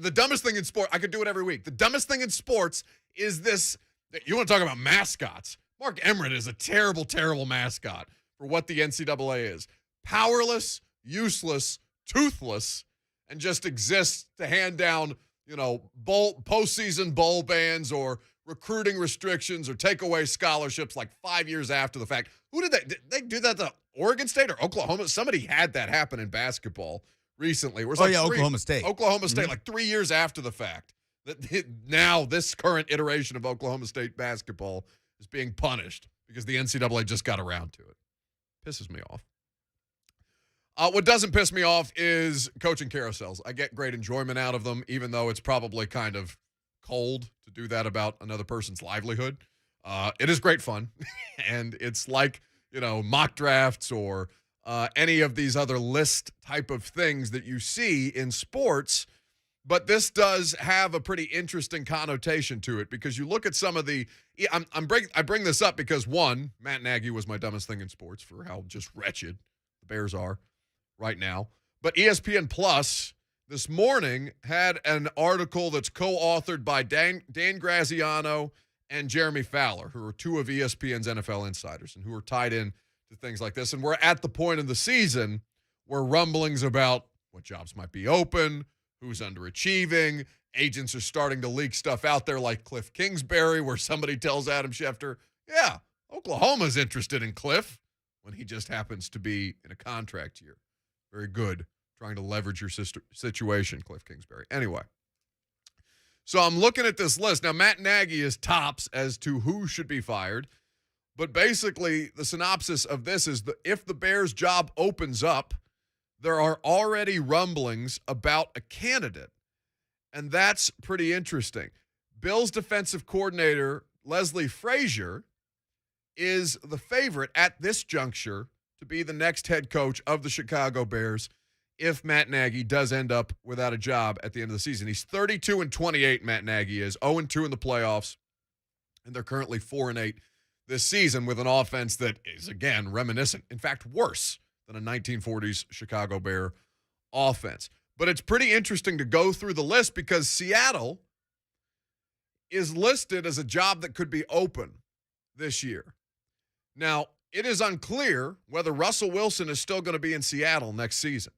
The dumbest thing in sports, I could do it every week. The dumbest thing in sports is this. You want to talk about mascots? Mark Emmert is a terrible, terrible mascot for what the NCAA is. Powerless, useless, toothless, and just exists to hand down, postseason bowl bans or recruiting restrictions or take away scholarships like 5 years after the fact. Who did that? Did they do that to Oregon State or Oklahoma? Somebody had that happen in basketball recently. Oklahoma State. Oklahoma State, like 3 years after the fact. Now this current iteration of Oklahoma State basketball is being punished because the NCAA just got around to it. Pisses me off. What doesn't piss me off is coaching carousels. I get great enjoyment out of them, even though it's probably kind of cold to do that about another person's livelihood. It is great fun, and it's like, mock drafts or any of these other list type of things that you see in sports But this does have a pretty interesting connotation to it because you look at some of the I bring this up because, one, Matt Nagy was my dumbest thing in sports for how just wretched the Bears are right now. But ESPN Plus this morning had an article that's co-authored by Dan Graziano and Jeremy Fowler, who are two of ESPN's NFL insiders and who are tied in to things like this. And we're at the point in the season where rumblings about what jobs might be open, who's underachieving, agents are starting to leak stuff out there like Cliff Kingsbury, where somebody tells Adam Schefter, yeah, Oklahoma's interested in Cliff when he just happens to be in a contract year. Very good. Trying to leverage your situation, Cliff Kingsbury. Anyway, so I'm looking at this list. Now, Matt Nagy is tops as to who should be fired. But basically, the synopsis of this is that if the Bears' job opens up, there are already rumblings about a candidate. And that's pretty interesting. Bills defensive coordinator Leslie Frazier is the favorite at this juncture to be the next head coach of the Chicago Bears if Matt Nagy does end up without a job at the end of the season. He's 32-28, Matt Nagy is, 0-2 in the playoffs, and they're currently 4-8 this season with an offense that is, again, reminiscent, in fact, worse than a 1940s Chicago Bear offense. But it's pretty interesting to go through the list because Seattle is listed as a job that could be open this year. Now, it is unclear whether Russell Wilson is still going to be in Seattle next season.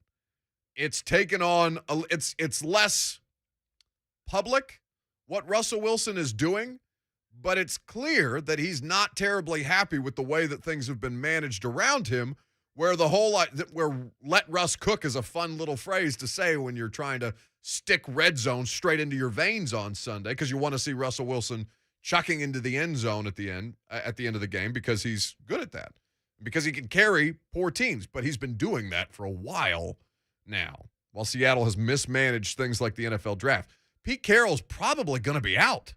It's taken on, it's less public what Russell Wilson is doing, but it's clear that he's not terribly happy with the way that things have been managed around him, where the whole where let Russ cook is a fun little phrase to say when you're trying to stick red zone straight into your veins on Sunday because you want to see Russell Wilson chucking into the end zone at the end of the game because he's good at that, because he can carry poor teams, but he's been doing that for a while now, while Seattle has mismanaged things like the NFL draft. Pete Carroll's probably going to be out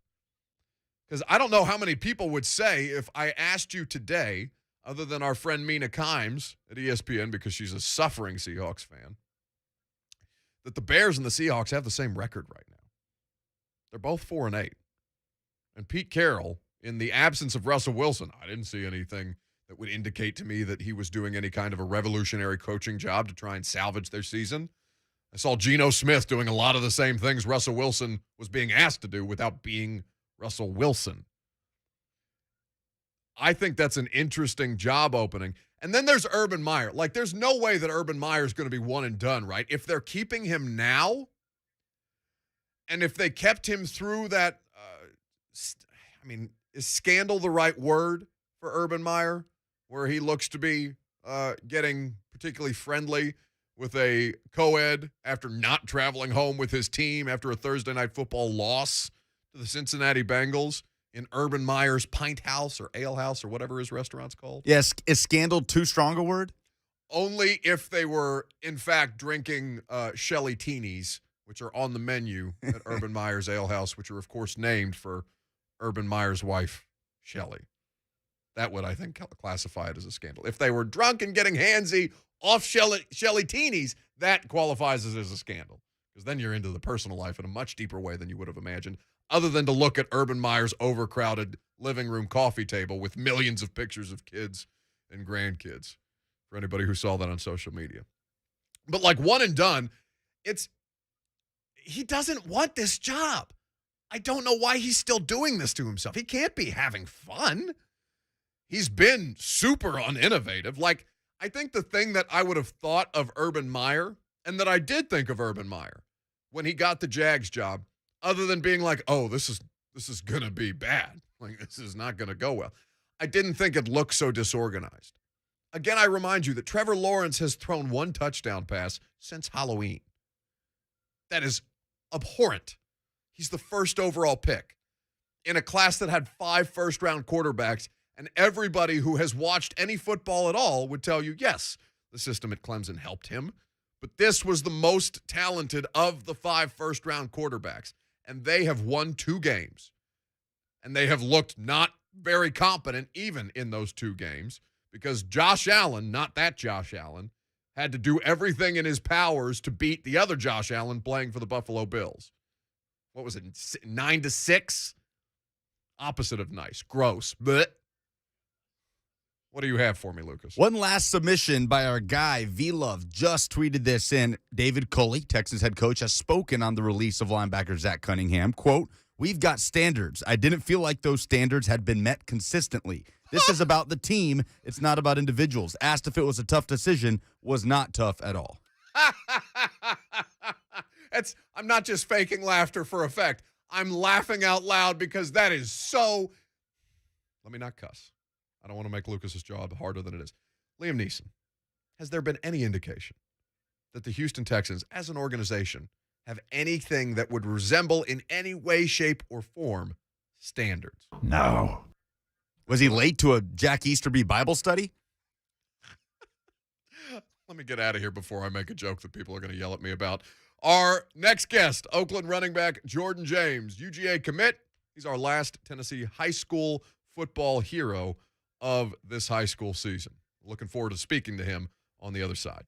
because I don't know how many people would say if I asked you today, other than our friend Mina Kimes at ESPN because she's a suffering Seahawks fan, that the Bears and the Seahawks have the same record right now. They're both 4-8. And Pete Carroll, in the absence of Russell Wilson, I didn't see anything that would indicate to me that he was doing any kind of a revolutionary coaching job to try and salvage their season. I saw Geno Smith doing a lot of the same things Russell Wilson was being asked to do without being Russell Wilson. I think that's an interesting job opening. And then there's Urban Meyer. Like, there's no way that Urban Meyer is going to be one and done, right? If they're keeping him now, and if they kept him through that, is scandal the right word for Urban Meyer, where he looks to be getting particularly friendly with a co-ed after not traveling home with his team after a Thursday night football loss to the Cincinnati Bengals in Urban Meyer's Pint House or Ale House or whatever his restaurant's called? Yes. Is scandal too strong a word? Only if they were, in fact, drinking Shelly Teenies, which are on the menu at Urban Meyer's Ale House, which are, of course, named for Urban Meyer's wife, Shelly. That would, I think, classify it as a scandal. If they were drunk and getting handsy off Shelly Teenies, that qualifies as a scandal. Because then you're into the personal life in a much deeper way than you would have imagined, other than to look at Urban Meyer's overcrowded living room coffee table with millions of pictures of kids and grandkids, for anybody who saw that on social media. But like one and done, he doesn't want this job. I don't know why he's still doing this to himself. He can't be having fun. He's been super uninnovative. Like, I think the thing that I would have thought of Urban Meyer, and that I did think of Urban Meyer when he got the Jags job, other than being like, oh, this is going to be bad. Like, this is not going to go well. I didn't think it looked so disorganized. Again, I remind you that Trevor Lawrence has thrown one touchdown pass since Halloween. That is abhorrent. He's the first overall pick in a class that had 5 first-round quarterbacks, and everybody who has watched any football at all would tell you, yes, the system at Clemson helped him, but this was the most talented of the 5 first-round quarterbacks, and they have won 2 games, and they have looked not very competent even in those 2 games because Josh Allen, not that Josh Allen, had to do everything in his powers to beat the other Josh Allen playing for the Buffalo Bills. What was it, 9-6? Opposite of nice. Gross. Blech. What do you have for me, Lucas? One last submission by our guy, V-Love, just tweeted this in. David Culley, Texans head coach, has spoken on the release of linebacker Zach Cunningham. Quote, "We've got standards. I didn't feel like those standards had been met consistently. This is about the team. It's not about individuals." Asked if it was a tough decision, was not tough at all. I'm not just faking laughter for effect. I'm laughing out loud because that is so. Let me not cuss. I don't want to make Lucas's job harder than it is. Liam Neeson, has there been any indication that the Houston Texans, as an organization, have anything that would resemble in any way, shape, or form standards? No. Was he late to a Jack Easterby Bible study? Let me get out of here before I make a joke that people are going to yell at me about. Our next guest, Oakland running back Jordan James, UGA commit. He's our last Tennessee high school football hero of this high school season. Looking forward to speaking to him on the other side.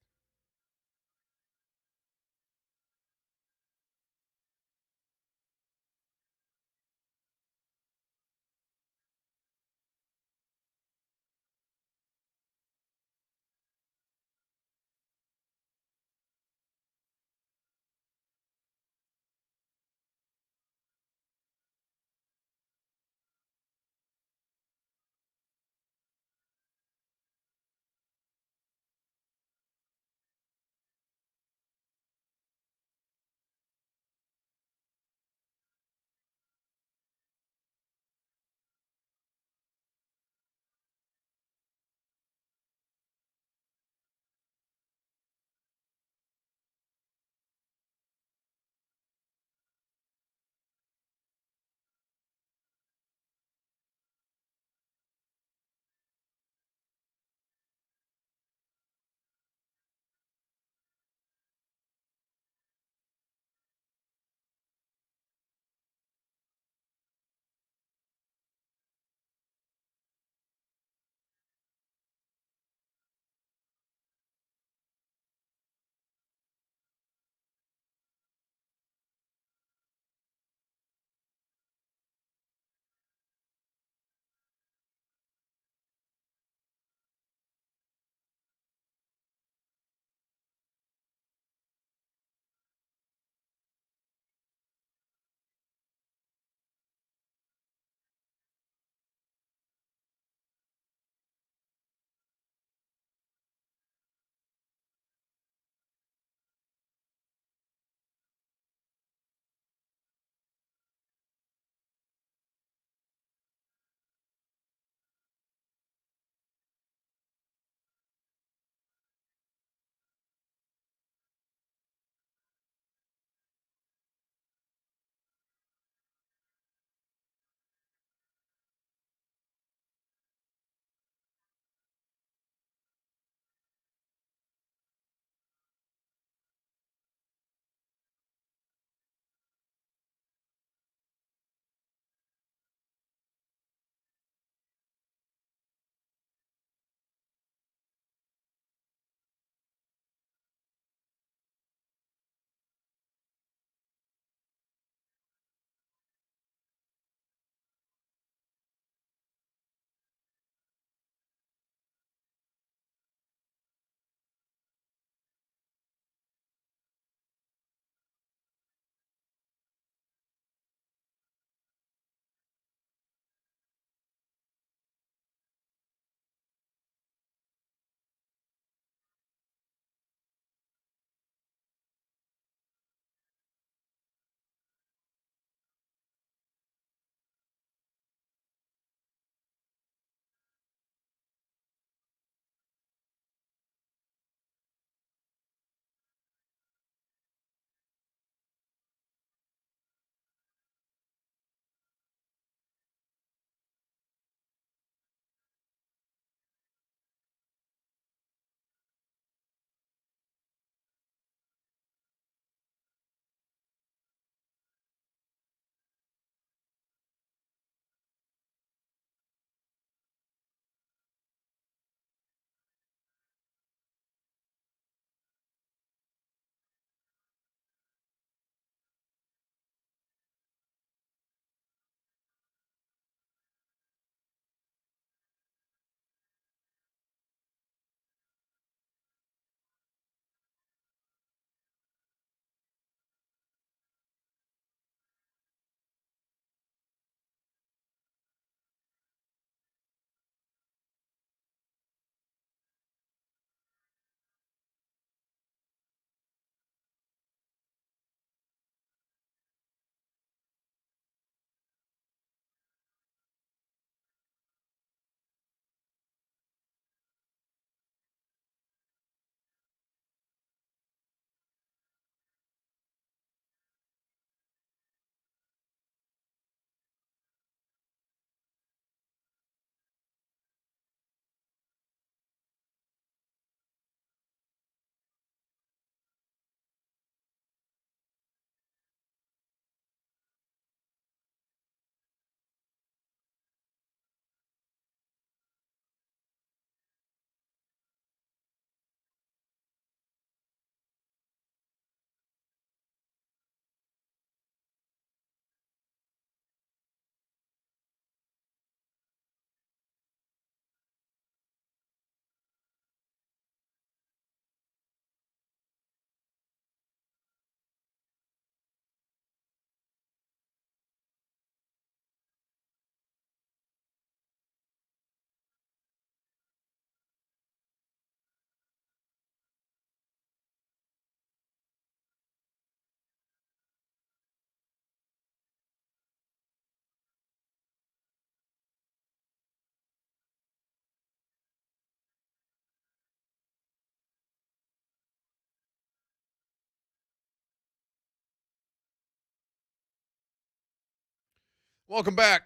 Welcome back.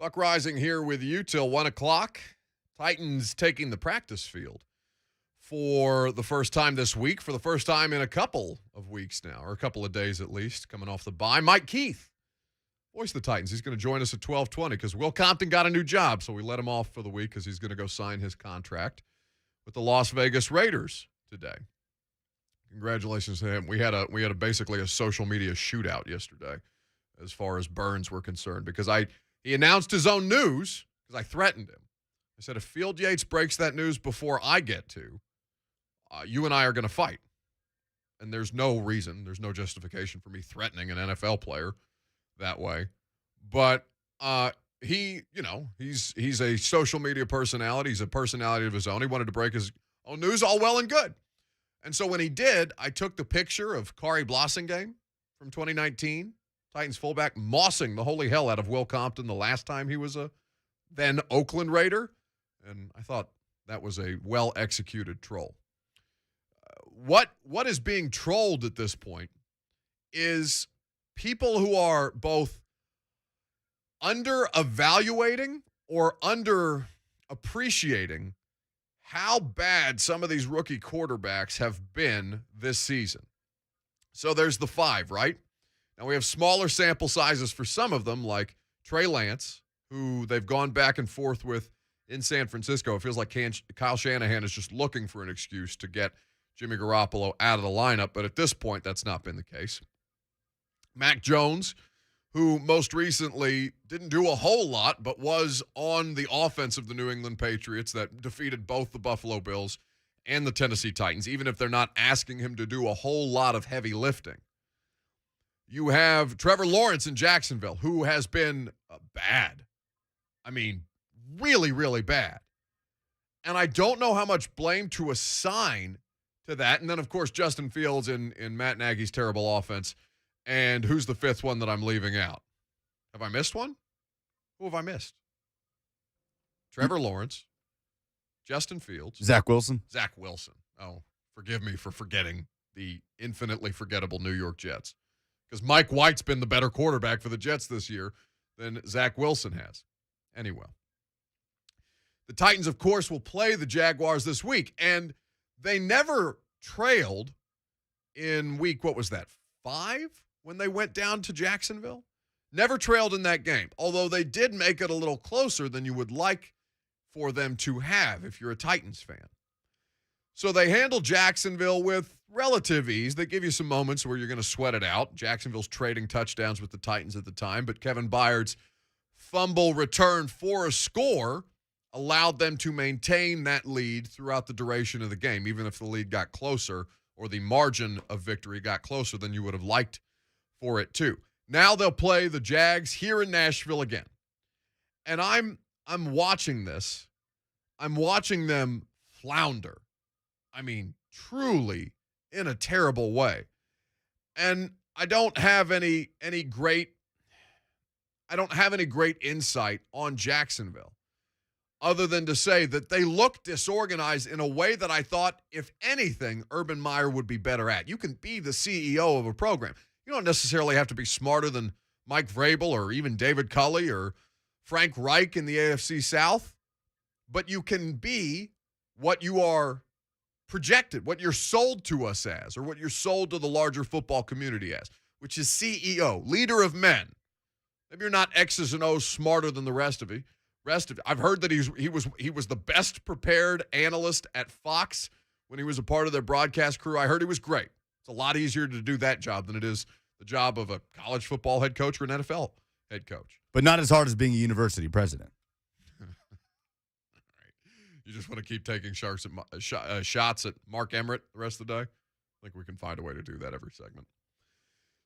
Buck Reising here with you till 1 o'clock. Titans taking the practice field for the first time this week, for the first time in a couple of weeks now, or a couple of days at least, coming off the bye. Mike Keith, voice of the Titans. He's going to join us at 12:20 because Will Compton got a new job, so we let him off for the week because he's going to go sign his contract with the Las Vegas Raiders today. Congratulations to him. We had a basically a social media shootout yesterday as far as Burns were concerned because he announced his own news because I threatened him. I said, if Field Yates breaks that news before I get to, you and I are going to fight. And there's no reason, there's no justification for me threatening an NFL player that way. But he's a social media personality. He's a personality of his own. He wanted to break his own news, all well and good. And so when he did, I took the picture of Kari Blossingame from 2019, Titans fullback, mossing the holy hell out of Will Compton the last time he was a then Oakland Raider. And I thought that was a well-executed troll. What is being trolled at this point is people who are both under-evaluating or under-appreciating how bad some of these rookie quarterbacks have been this season. So there's the 5, right? Now we have smaller sample sizes for some of them, like Trey Lance, who they've gone back and forth with in San Francisco. It feels like Kyle Shanahan is just looking for an excuse to get Jimmy Garoppolo out of the lineup, but at this point, that's not been the case. Mac Jones, who most recently didn't do a whole lot, but was on the offense of the New England Patriots that defeated both the Buffalo Bills and the Tennessee Titans, even if they're not asking him to do a whole lot of heavy lifting. You have Trevor Lawrence in Jacksonville, who has been bad. I mean, really, really bad. And I don't know how much blame to assign to that. And then, of course, Justin Fields in Matt Nagy's terrible offense. And who's the 5th one that I'm leaving out? Have I missed one? Who have I missed? Trevor Lawrence, Justin Fields. Zach Wilson. Zach Wilson. Oh, forgive me for forgetting the infinitely forgettable New York Jets. Because Mike White's been the better quarterback for the Jets this year than Zach Wilson has. Anyway. The Titans, of course, will play the Jaguars this week. And they never trailed in week, 5? When they went down to Jacksonville? Never trailed in that game, although they did make it a little closer than you would like for them to have if you're a Titans fan. So they handled Jacksonville with relative ease. They give you some moments where you're going to sweat it out. Jacksonville's trading touchdowns with the Titans at the time, but Kevin Byard's fumble return for a score allowed them to maintain that lead throughout the duration of the game, even if the lead got closer or the margin of victory got closer than you would have liked for it to. Now they'll play the Jags here in Nashville again. And I'm watching this. I'm watching them flounder. I mean, truly in a terrible way. And I don't have any great insight on Jacksonville other than to say that they look disorganized in a way that I thought, if anything, Urban Meyer would be better at. You can be the CEO of a program. You don't necessarily have to be smarter than Mike Vrabel or even David Culley or Frank Reich in the AFC South, but you can be what you are projected, what you're sold to us as, or what you're sold to the larger football community as, which is CEO, leader of men. Maybe you're not X's and O's smarter than the rest of it. I've heard that he was the best prepared analyst at Fox when he was a part of their broadcast crew. I heard he was great. It's a lot easier to do that job than it is the job of a college football head coach or an NFL head coach. But not as hard as being a university president. All right. You just want to keep taking shots at Mark Emmert the rest of the day? I think we can find a way to do that every segment.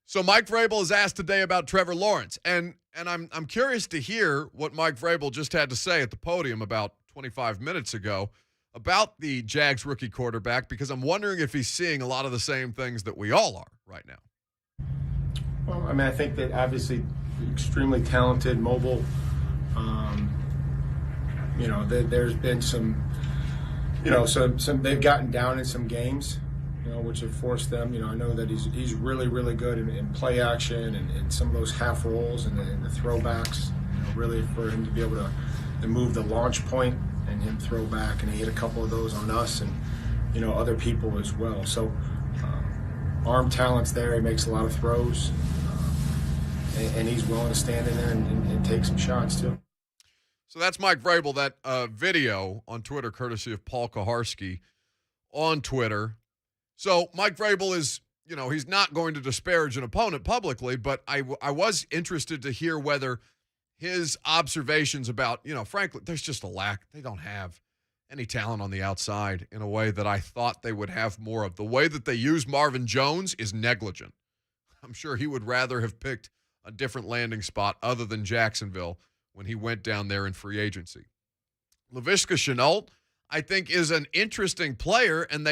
So Mike Vrabel is asked today about Trevor Lawrence, and I'm curious to hear what Mike Vrabel just had to say at the podium about 25 minutes ago about the Jags rookie quarterback, because I'm wondering if he's seeing a lot of the same things that we all are right now. Well, I mean, I think that obviously extremely talented, mobile. There's been some they've gotten down in some games, which have forced them. I know that he's really, really good in play action and some of those half rolls and the throwbacks. Really for him to be able to move the launch point and him throw back, and he hit a couple of those on us and other people as well. So arm talent's there. He makes a lot of throws, and he's willing to stand in there and take some shots too. So that's Mike Vrabel. That video on Twitter, courtesy of Paul Kaharski on Twitter. So Mike Vrabel is, he's not going to disparage an opponent publicly, but I was interested to hear whether his observations about, frankly, there's just a lack. They don't have any talent on the outside in a way that I thought they would have more of. The way that they use Marvin Jones is negligent. I'm sure he would rather have picked a different landing spot other than Jacksonville when he went down there in free agency. Laviska Shenault, I think, is an interesting player, and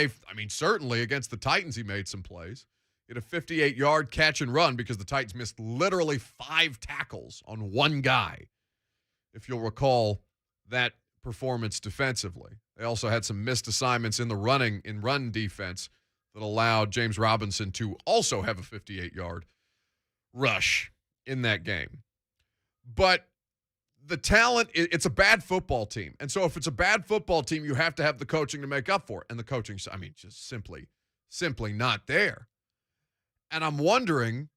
certainly against the Titans he made some plays. He had a 58-yard catch and run because the Titans missed literally 5 tackles on one guy, if you'll recall that performance defensively. They also had some missed assignments in run defense that allowed James Robinson to also have a 58-yard rush in that game. But the talent, it's a bad football team. And so if it's a bad football team, you have to have the coaching to make up for it. And the coaching, just simply not there. And I'm wondering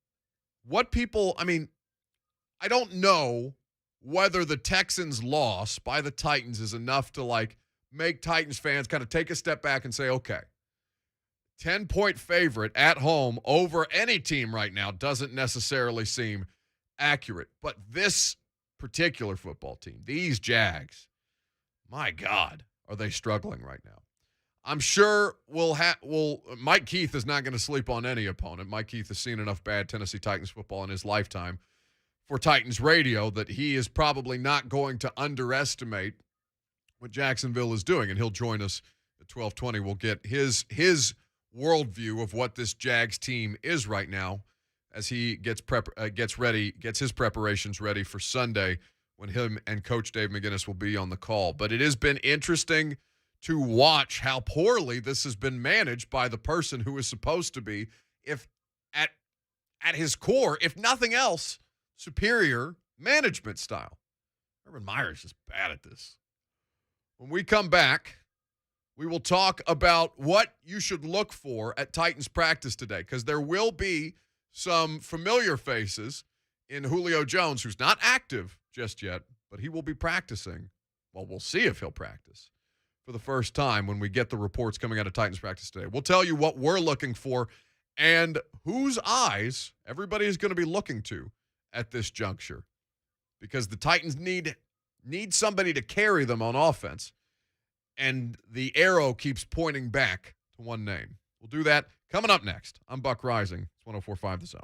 what people, I don't know whether the Texans' loss by the Titans is enough to make Titans fans kind of take a step back and say, okay, 10-point favorite at home over any team right now doesn't necessarily seem accurate. But this particular football team, these Jags, my God, are they struggling right now? I'm sure Mike Keith is not going to sleep on any opponent. Mike Keith has seen enough bad Tennessee Titans football in his lifetime for Titans radio that he is probably not going to underestimate what Jacksonville is doing, and he'll join us at 12:20. We'll get his worldview of what this Jags team is right now as he gets his preparations ready for Sunday when him and Coach Dave McGinnis will be on the call. But it has been interesting to watch how poorly this has been managed by the person who is supposed to be, if at his core, if nothing else, superior management style. Urban Meyer's just bad at this. When we come back, we will talk about what you should look for at Titans practice today, because there will be some familiar faces in Julio Jones, who's not active just yet, but he will be practicing. Well, we'll see if he'll practice for the first time when we get the reports coming out of Titans practice today. We'll tell you what we're looking for and whose eyes everybody is going to be looking to at this juncture, because the Titans need somebody to carry them on offense, and the arrow keeps pointing back to one name. We'll do that coming up next. I'm Buck Reising. It's 104.5 The Zone.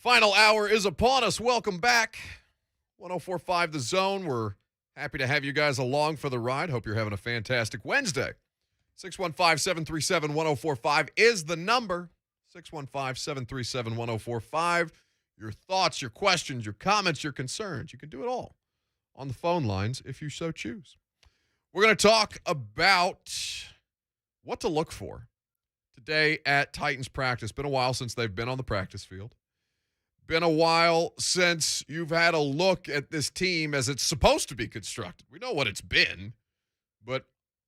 Final hour is upon us. Welcome back. 104.5 The Zone. We're happy to have you guys along for the ride. Hope you're having a fantastic Wednesday. 615-737-1045 is the number. 615-737-1045. Your thoughts, your questions, your comments, your concerns. You can do it all on the phone lines if you so choose. We're going to talk about what to look for today at Titans practice. Been a while since they've been on the practice field. Been a while since you've had a look at this team as it's supposed to be constructed. We know what it's been, but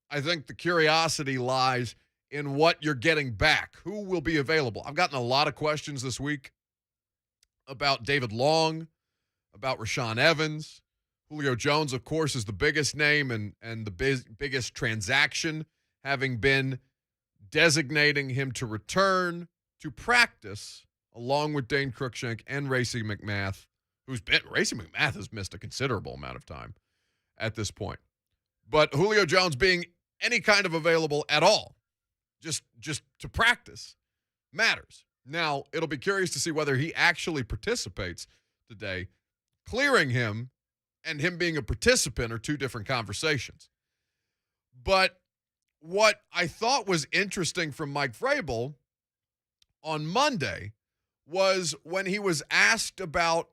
I think the curiosity lies in what you're getting back. Who will be available? I've gotten a lot of questions this week about David Long, about Rashaan Evans. Julio Jones, of course, is the biggest name and the biggest transaction, having been designating him to return to practice along with Dane Cruikshank and Racey McMath, Racey McMath has missed a considerable amount of time at this point. But Julio Jones being any kind of available at all, just to practice, matters. Now, it'll be curious to see whether he actually participates today. Clearing him and him being a participant are two different conversations. But what I thought was interesting from Mike Vrabel on Monday was when he was asked about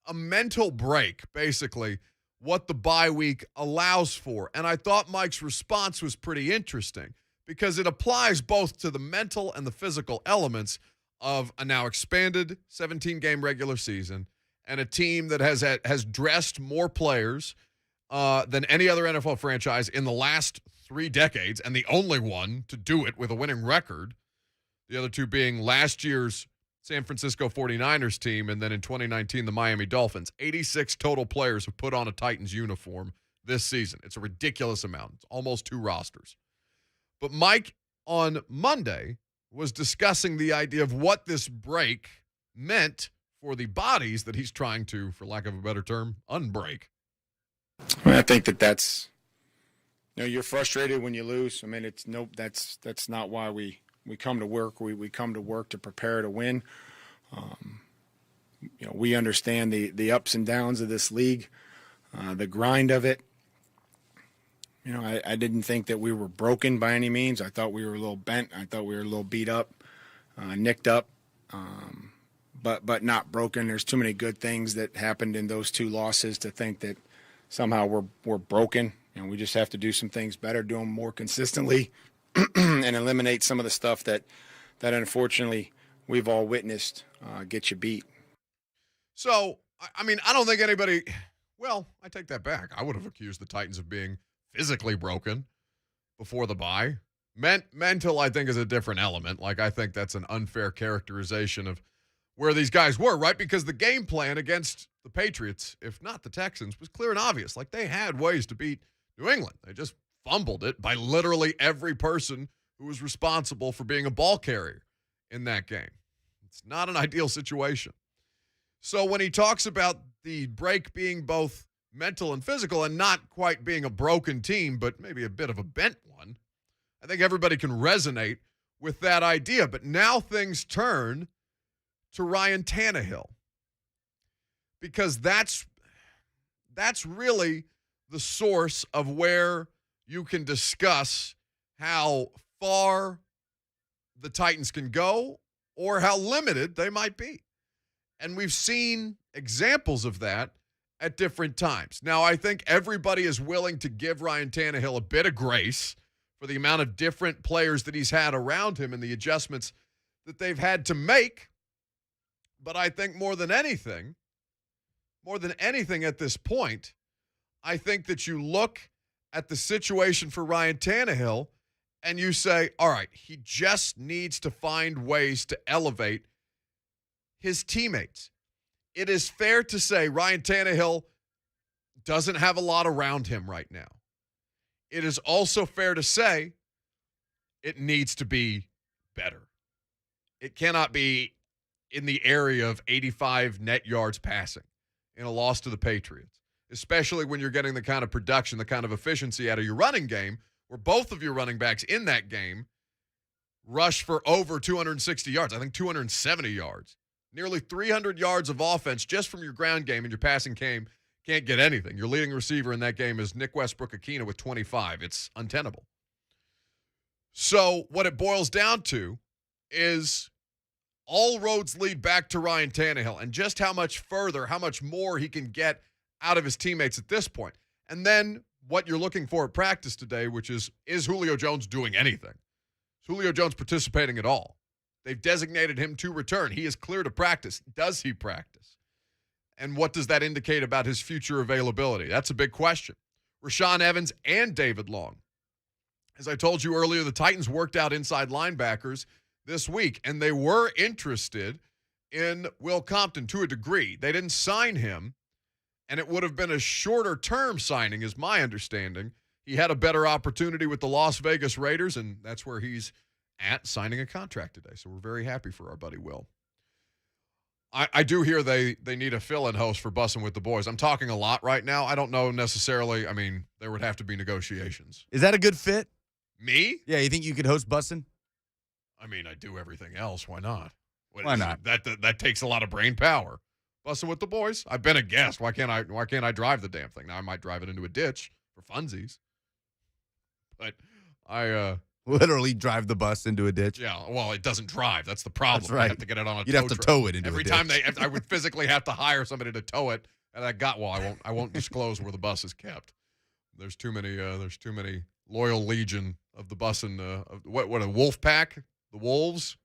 a mental break, basically, what the bye week allows for. And I thought Mike's response was pretty interesting because it applies both to the mental and the physical elements of a now expanded 17-game regular season and a team that has dressed more players than any other NFL franchise in the last 3 decades, and the only one to do it with a winning record. The other two being last year's San Francisco 49ers team, and then in 2019, the Miami Dolphins. 86 total players have put on a Titans uniform this season. It's a ridiculous amount. It's almost 2 rosters. But Mike, on Monday, was discussing the idea of what this break meant for the bodies that he's trying to, for lack of a better term, unbreak. I think that's, you're frustrated when you lose. I mean, that's not why we come to work. We come to work to prepare to win. We understand the ups and downs of this league, the grind of it. I didn't think that we were broken by any means. I thought we were a little bent. I thought we were a little beat up, nicked up, but not broken. There's too many good things that happened in those 2 losses to think that somehow we're broken. We just have to do some things better, do them more consistently, and eliminate some of the stuff that unfortunately we've all witnessed get you beat. So, I mean, I don't think anybody – well, I take that back. I would have accused the Titans of being physically broken before the bye. Mental, I think, is a different element. Like, I think that's an unfair characterization of where these guys were, right? Because the game plan against the Patriots, if not the Texans, was clear and obvious. Like, they had ways to beat New England. They just fumbled it by literally every person who was responsible for being a ball carrier in that game. It's not an ideal situation. So when he talks about the break being both mental and physical and not quite being a broken team, but maybe a bit of a bent one, I think everybody can resonate with that idea. But now things turn to Ryan Tannehill, because that's really the source of where you can discuss how far the Titans can go or how limited they might be. And we've seen examples of that at different times. Now, I think everybody is willing to give Ryan Tannehill a bit of grace for the amount of different players that he's had around him and the adjustments that they've had to make. But I think more than anything at this point, I think that you look at the situation for Ryan Tannehill and you say, all right, he just needs to find ways to elevate his teammates. It is fair to say Ryan Tannehill doesn't have a lot around him right now. It is also fair to say it needs to be better. It cannot be in the area of 85 net yards passing in a loss to the Patriots, especially when you're getting the kind of production, the kind of efficiency out of your running game, where both of your running backs in that game rushed for over 260 yards, I think 270 yards Nearly 300 yards of offense just from your ground game, and your passing game can't get anything. Your leading receiver in that game is Nick Westbrook-Akina with 25. It's untenable. So what it boils down to is all roads lead back to Ryan Tannehill and just how much further, how much more he can get out of his teammates at this point. And then what you're looking for at practice today, which is Julio Jones doing anything? Is Julio Jones participating at all? They've designated him to return. He is clear to practice. Does he practice? And what does that indicate about his future availability? That's a big question. Rashaan Evans and David Long. As I told you earlier, the Titans worked out inside linebackers this week, and they were interested in Will Compton to a degree. They didn't sign him, and it would have been a shorter-term signing, is my understanding. He had a better opportunity with the Las Vegas Raiders, and that's where he's at, signing a contract today. So we're very happy for our buddy Will. I do hear they need a fill-in host for Bussin' with the Boys. I'm talking a lot right now. I don't know necessarily. I mean, there would have to be negotiations. Is that a good fit? Me? Yeah, you think you could host Bussin'? I mean, I do everything else. Why not? Why not? That takes a lot of brain power. Bussin' with the Boys. I've been a guest. Why can't I drive the damn thing? Now I might drive it into a ditch for funsies. But I literally drive the bus into a ditch. Yeah, well, it doesn't drive. That's the problem. That's right. I have to get it on a You'd have to tow it into every a ditch. time I would physically have to hire somebody to tow it, and I won't disclose where the bus is kept. There's too many loyal legion of the bus and what a wolf pack, the wolves.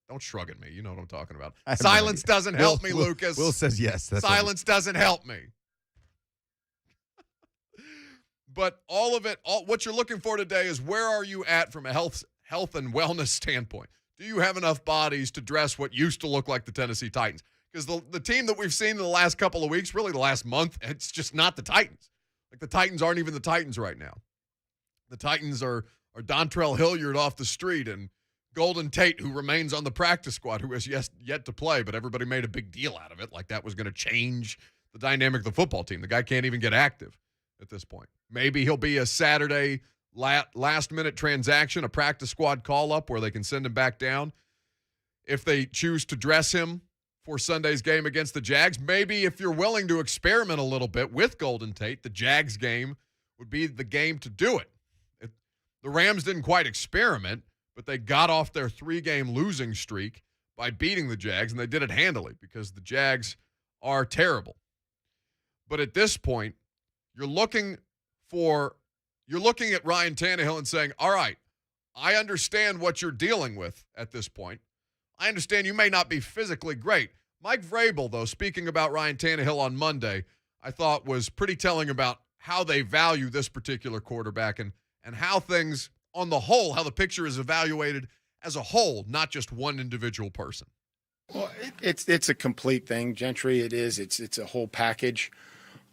Don't shrug at me. You know what I'm talking about. Silence doesn't help me, Lucas. Will says yes. Silence doesn't help me. But all of it, what you're looking for today is where are you at from a health and wellness standpoint? Do you have enough bodies to dress what used to look like the Tennessee Titans? Because the team that we've seen in the last couple of weeks, really the last month, it's just not the Titans. Like the Titans aren't even the Titans right now. The Titans are Dontrell Hilliard off the street and Golden Tate, who remains on the practice squad, who has yet to play, but everybody made a big deal out of it, like that was going to change the dynamic of the football team. The guy can't even get active at this point. Maybe he'll be a Saturday last-minute transaction, a practice squad call-up where they can send him back down. If they choose to dress him for Sunday's game against the Jags, maybe if you're willing to experiment a little bit with Golden Tate, the Jags game would be the game to do it. The Rams didn't quite experiment, but they got off their 3-game losing streak by beating the Jags, and they did it handily because the Jags are terrible. But at this point, you're looking at Ryan Tannehill and saying, all right, I understand what you're dealing with at this point. I understand you may not be physically great. Mike Vrabel, though, speaking about Ryan Tannehill on Monday, I thought was pretty telling about how they value this particular quarterback and how things on the whole, how the picture is evaluated as a whole, not just one individual person. Well, it's a complete thing, Gentry. It is. It's a whole package.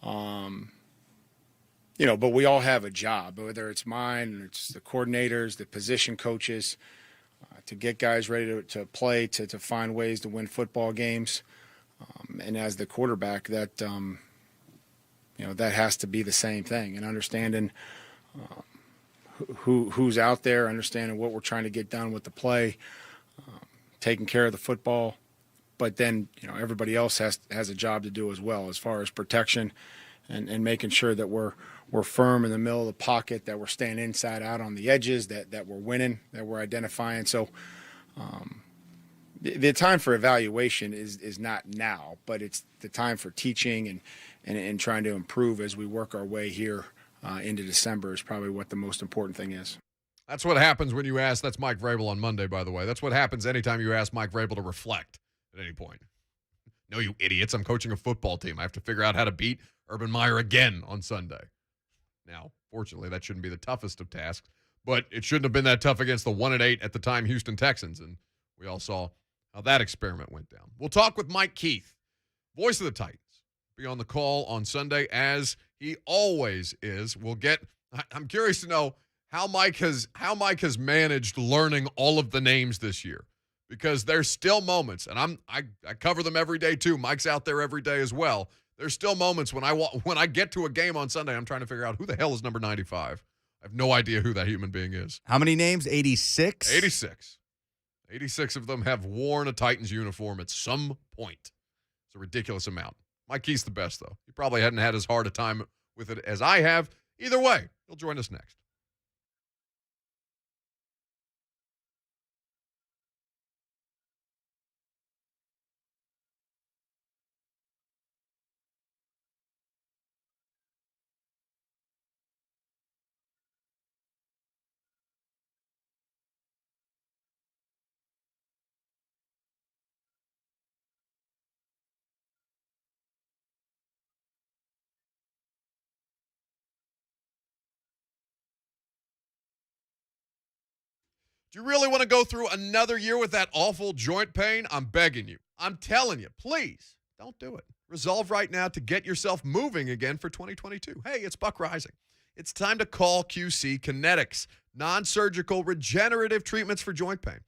But we all have a job, whether it's mine, it's the coordinators, the position coaches, to get guys ready to play, to find ways to win football games. And as the quarterback, that has to be the same thing. And understanding who's out there, understanding what we're trying to get done with the play, taking care of the football. But then, everybody else has a job to do as well, as far as protection and making sure that we're firm in the middle of the pocket, that we're staying inside out on the edges, that we're winning, that we're identifying. So the time for evaluation is not now, but it's the time for teaching and trying to improve as we work our way here into December is probably what the most important thing is. That's what happens when you ask. That's Mike Vrabel on Monday, by the way. That's what happens anytime you ask Mike Vrabel to reflect at any point. No, you idiots. I'm coaching a football team. I have to figure out how to beat Urban Meyer again on Sunday. Now, fortunately, that shouldn't be the toughest of tasks, but it shouldn't have been that tough against the 1-8 at the time Houston Texans, and we all saw how that experiment went down. We'll talk with Mike Keith, voice of the Titans, be on the call on Sunday, as he always is. I'm curious to know how Mike has managed learning all of the names this year, because there's still moments, and I cover them every day too. Mike's out there every day as well. There's still moments when I get to a game on Sunday, I'm trying to figure out who the hell is number 95. I have no idea who that human being is. How many names? 86? 86. 86 of them have worn a Titans uniform at some point. It's a ridiculous amount. Mike Keith's the best, though. He probably hadn't had as hard a time with it as I have. Either way, he'll join us next. Do you really want to go through another year with that awful joint pain? I'm begging you. I'm telling you, please don't do it. Resolve right now to get yourself moving again for 2022. Hey, it's Buck Reising. It's time to call QC Kinetics, non-surgical regenerative treatments for joint pain.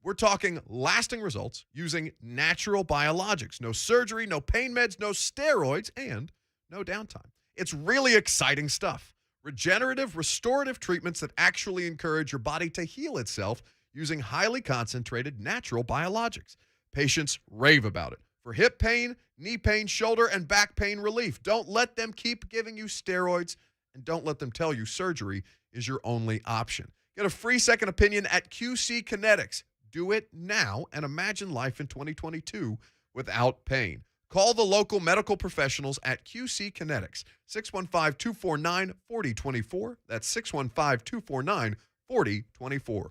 We're talking lasting results using natural biologics. No surgery, no pain meds, no steroids, and no downtime. It's really exciting stuff. Regenerative, restorative treatments that actually encourage your body to heal itself using highly concentrated natural biologics. Patients rave about it. For hip pain, knee pain, shoulder, and back pain relief. Don't let them keep giving you steroids, and don't let them tell you surgery is your only option. Get a free second opinion at QC Kinetics. Do it now and imagine life in 2022 without pain. Call the local medical professionals at QC Kinetics, 615-249-4024. That's 615-249-4024.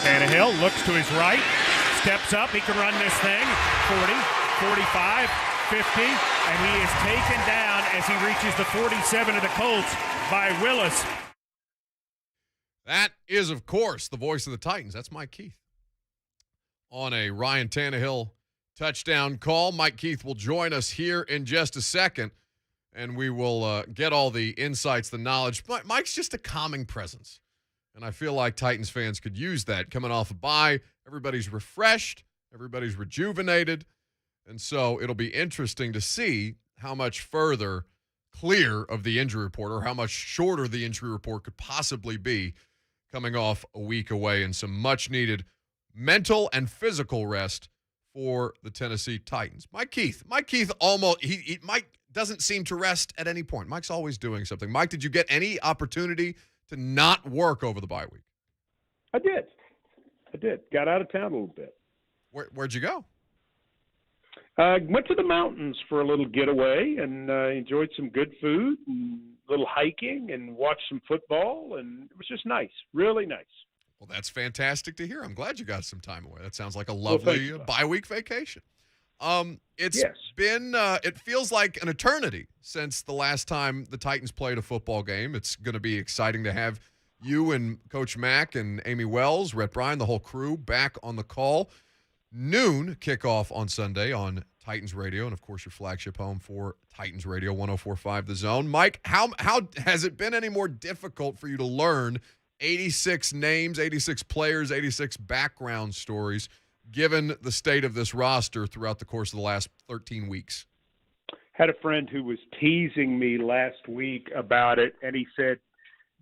Tannehill looks to his right, steps up. He can run this thing 40, 45, 50, and he is taken down as he reaches the 47 of the Colts by Willis. That is, of course, the voice of the Titans. That's Mike Keith. On a Ryan Tannehill touchdown call, Mike Keith will join us here in just a second, and we will get all the insights, the knowledge. Mike's just a calming presence, and I feel like Titans fans could use that. Coming off a bye, everybody's refreshed, everybody's rejuvenated, and so it'll be interesting to see how much further clear of the injury report or how much shorter the injury report could possibly be coming off a week away and some much-needed mental and physical rest for the Tennessee Titans. Mike Keith almost Mike doesn't seem to rest at any point. Mike's always doing something. Mike, did you get any opportunity to not work over the bye week? I did. Got out of town a little bit. Where'd you go? Went to the mountains for a little getaway and enjoyed some good food and a little hiking and watched some football, and it was just nice, really nice. Well, that's fantastic to hear. I'm glad you got some time away. That sounds like a lovely bye-week vacation. It's been it feels like an eternity since the last time the Titans played a football game. It's going to be exciting to have you and Coach Mack and Amy Wells, Rhett Bryan, the whole crew back on the call. Noon kickoff on Sunday on Titans Radio, and of course your flagship home for Titans Radio 104.5 The Zone. Mike, how has it been any more difficult for you to learn 86 names, 86 players, 86 background stories, given the state of this roster throughout the course of the last 13 weeks? Had a friend who was teasing me last week about it, and he said,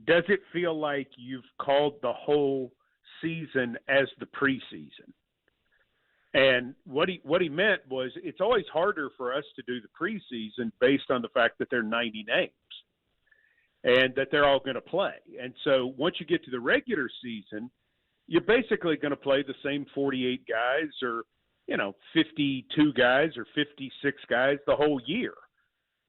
does it feel like you've called the whole season as the preseason? And what he meant was it's always harder for us to do the preseason based on the fact that there are 90 names and that they're all going to play. And so once you get to the regular season, you're basically going to play the same 48 guys or, 52 guys or 56 guys the whole year.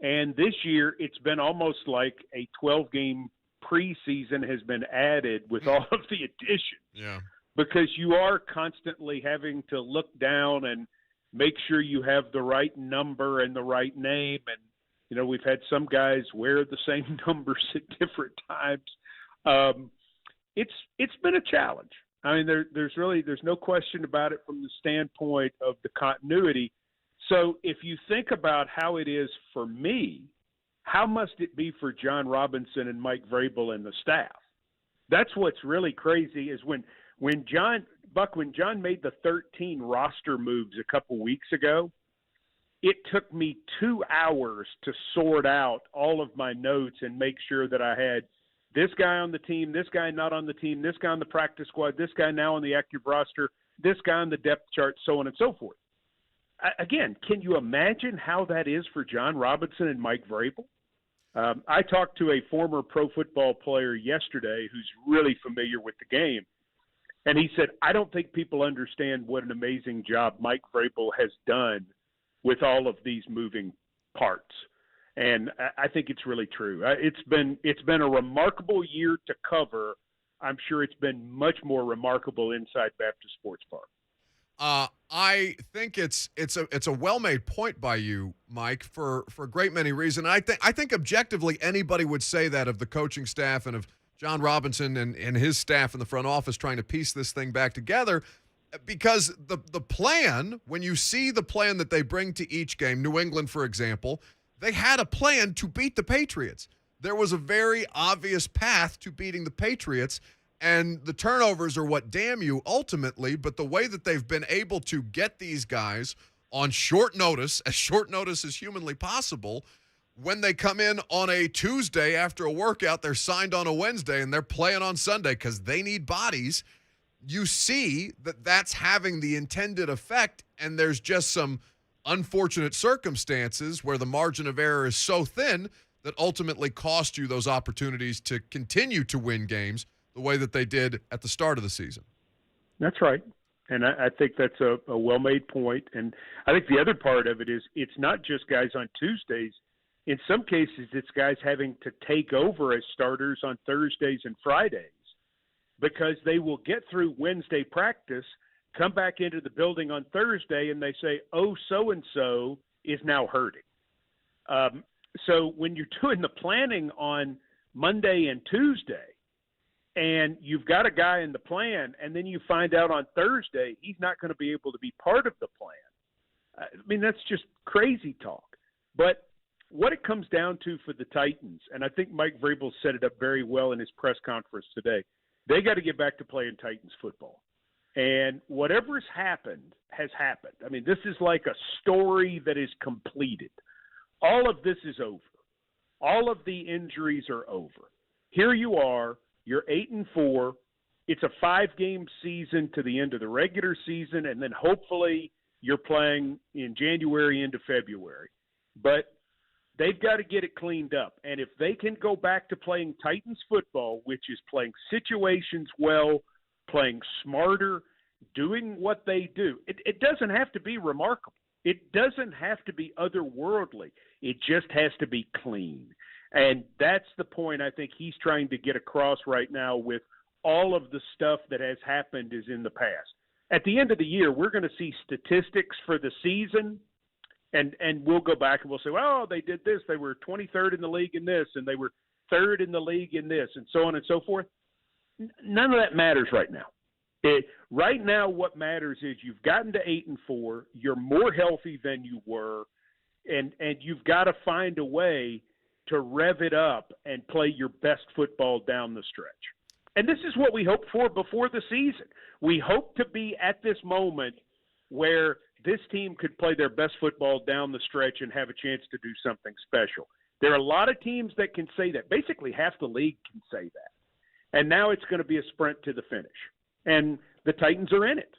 And this year it's been almost like a 12-game preseason has been added with all of the additions. Yeah. Because you are constantly having to look down and make sure you have the right number and the right name. And, we've had some guys wear the same numbers at different times. It's been a challenge. I mean, there's no question about it from the standpoint of the continuity. So if you think about how it is for me, how must it be for John Robinson and Mike Vrabel and the staff? That's what's really crazy is when John made the 13 roster moves a couple weeks ago, it took me 2 hours to sort out all of my notes and make sure that I had this guy on the team, this guy not on the team, this guy on the practice squad, this guy now on the active roster, this guy on the depth chart, so on and so forth. Again, can you imagine how that is for John Robinson and Mike Vrabel? I talked to a former pro football player yesterday who's really familiar with the game. And he said, I don't think people understand what an amazing job Mike Vrabel has done with all of these moving parts. And I think it's really true. It's been a remarkable year to cover. I'm sure it's been much more remarkable inside Baptist Sports Park. I think it's a well-made point by you, Mike, for a great many reasons. I think objectively anybody would say that of the coaching staff and of John Robinson and his staff in the front office trying to piece this thing back together, because the plan, when you see the plan that they bring to each game, New England, for example, they had a plan to beat the Patriots. There was a very obvious path to beating the Patriots, and the turnovers are what damn you ultimately, but the way that they've been able to get these guys on short notice as humanly possible, when they come in on a Tuesday after a workout, they're signed on a Wednesday and they're playing on Sunday because they need bodies. You see that that's having the intended effect, and there's just some unfortunate circumstances where the margin of error is so thin that ultimately cost you those opportunities to continue to win games the way that they did at the start of the season. That's right. And I think that's a well-made point. And I think the other part of it is it's not just guys on Tuesdays. In some cases, it's guys having to take over as starters on Thursdays and Fridays. because they will get through Wednesday practice, come back into the building on Thursday, and they say, oh, so-and-so is now hurting. So when you're doing the planning on Monday and Tuesday, and you've got a guy in the plan, and then you find out on Thursday he's not going to be able to be part of the plan. I mean, that's just crazy talk. But what it comes down to for the Titans, and I think Mike Vrabel set it up very well in his press conference today, they got to get back to playing Titans football. And whatever's happened has happened. I mean, this is like a story that is completed. All of this is over. All of the injuries are over. Here you are. You're 8-4. It's a 5-game season to the end of the regular season, and then hopefully you're playing in January into February. But they've got to get it cleaned up. And if they can go back to playing Titans football, which is playing situations well, playing smarter, doing what they do, it doesn't have to be remarkable. It doesn't have to be otherworldly. It just has to be clean. And that's the point I think he's trying to get across right now with all of the stuff that has happened is in the past. At the end of the year, we're going to see statistics for the season, and we'll go back and we'll say, well, they did this. They were 23rd in the league in this, and they were 3rd in the league in this, and so on and so forth. None of that matters right now. Right now what matters is you've gotten to 8-4. You're more healthy than you were, and you've got to find a way to rev it up and play your best football down the stretch. And this is what we hoped for before the season. We hope to be at this moment where this team could play their best football down the stretch and have a chance to do something special. There are a lot of teams that can say that. Basically, half the league can say that. And now it's going to be a sprint to the finish. And the Titans are in it.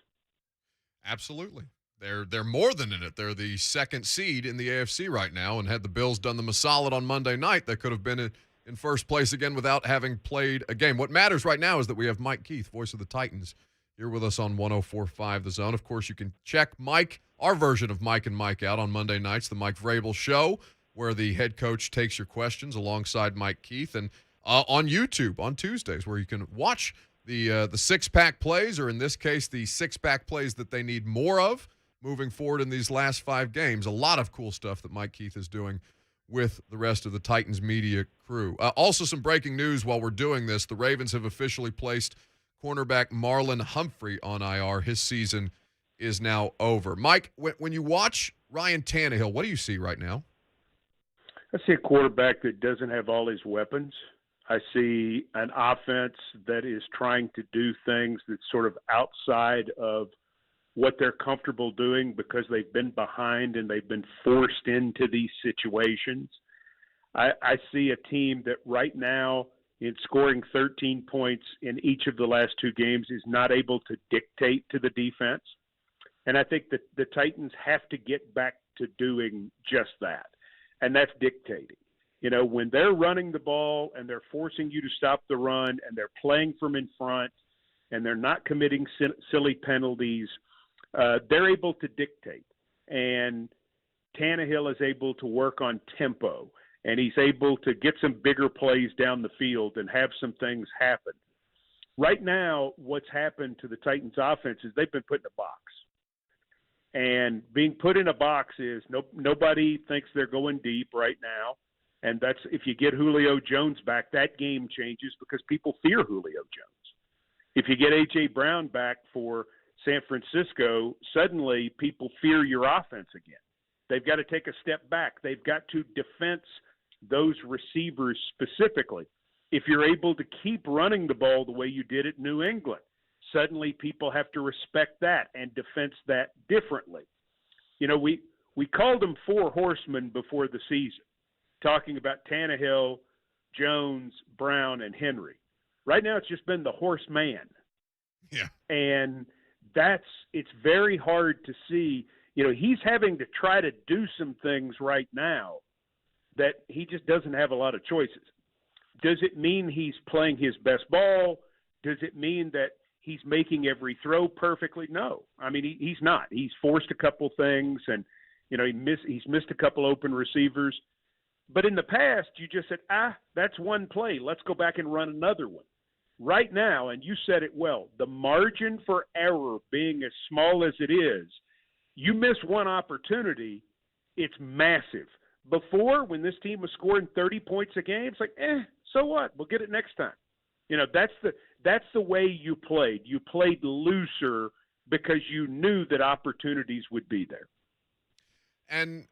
Absolutely. They're more than in it. They're the second seed in the AFC right now, and had the Bills done them a solid on Monday night, they could have been in first place again without having played a game. What matters right now is that we have Mike Keith, voice of the Titans, here with us on 104.5 The Zone. Of course, you can check Mike, our version of Mike and Mike out on Monday nights, the Mike Vrabel Show, where the head coach takes your questions alongside Mike Keith, and on YouTube on Tuesdays, where you can watch the six-pack plays, or in this case, the six-pack plays that they need more of moving forward in these last 5 games. A lot of cool stuff that Mike Keith is doing with the rest of the Titans media crew. Also, some breaking news while we're doing this. The Ravens have officially placed cornerback Marlon Humphrey on IR. His season is now over. Mike, when you watch Ryan Tannehill, what do you see right now? I see a quarterback that doesn't have all his weapons. I see an offense that is trying to do things that's sort of outside of what they're comfortable doing because they've been behind and they've been forced into these situations. I see a team that right now, in scoring 13 points in each of the last 2 games, is not able to dictate to the defense. And I think that the Titans have to get back to doing just that, and that's dictating. You know, when they're running the ball and they're forcing you to stop the run and they're playing from in front and they're not committing silly penalties, they're able to dictate. And Tannehill is able to work on tempo, and he's able to get some bigger plays down the field and have some things happen. Right now, what's happened to the Titans offense is they've been put in a box. And being put in a box is nobody thinks they're going deep right now. And that's, if you get Julio Jones back, that game changes because people fear Julio Jones. If you get A.J. Brown back for San Francisco, suddenly people fear your offense again. They've got to take a step back. They've got to defense those receivers specifically. If you're able to keep running the ball the way you did at New England, suddenly people have to respect that and defense that differently. You know, we called them 4 horsemen before the season, talking about Tannehill, Jones, Brown, and Henry. Right now it's just been the horseman. Yeah. And it's very hard to see. You know, he's having to try to do some things right now that he just doesn't have a lot of choices. Does it mean he's playing his best ball? Does it mean that he's making every throw perfectly? No. I mean, he's not. He's forced a couple things, and, you know, he's missed a couple open receivers. But in the past, you just said, that's one play. Let's go back and run another one. right now, and you said it well, the margin for error being as small as it is, you miss one opportunity, it's massive. Before, when this team was scoring 30 points a game, it's like, so what? We'll get it next time. That's the way you played. You played looser because you knew that opportunities would be there. And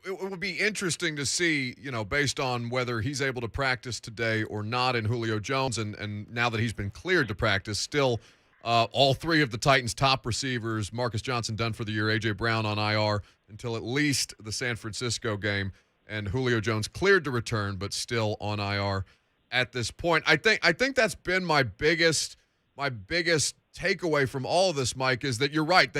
it will be interesting to see, based on whether he's able to practice today or not in Julio Jones. And now that he's been cleared to practice, still all three of the Titans' top receivers, Marcus Johnson done for the year, A.J. Brown on IR until at least the San Francisco game, and Julio Jones cleared to return but still on IR at this point. I think that's been my biggest takeaway from all of this, Mike, is that you're right.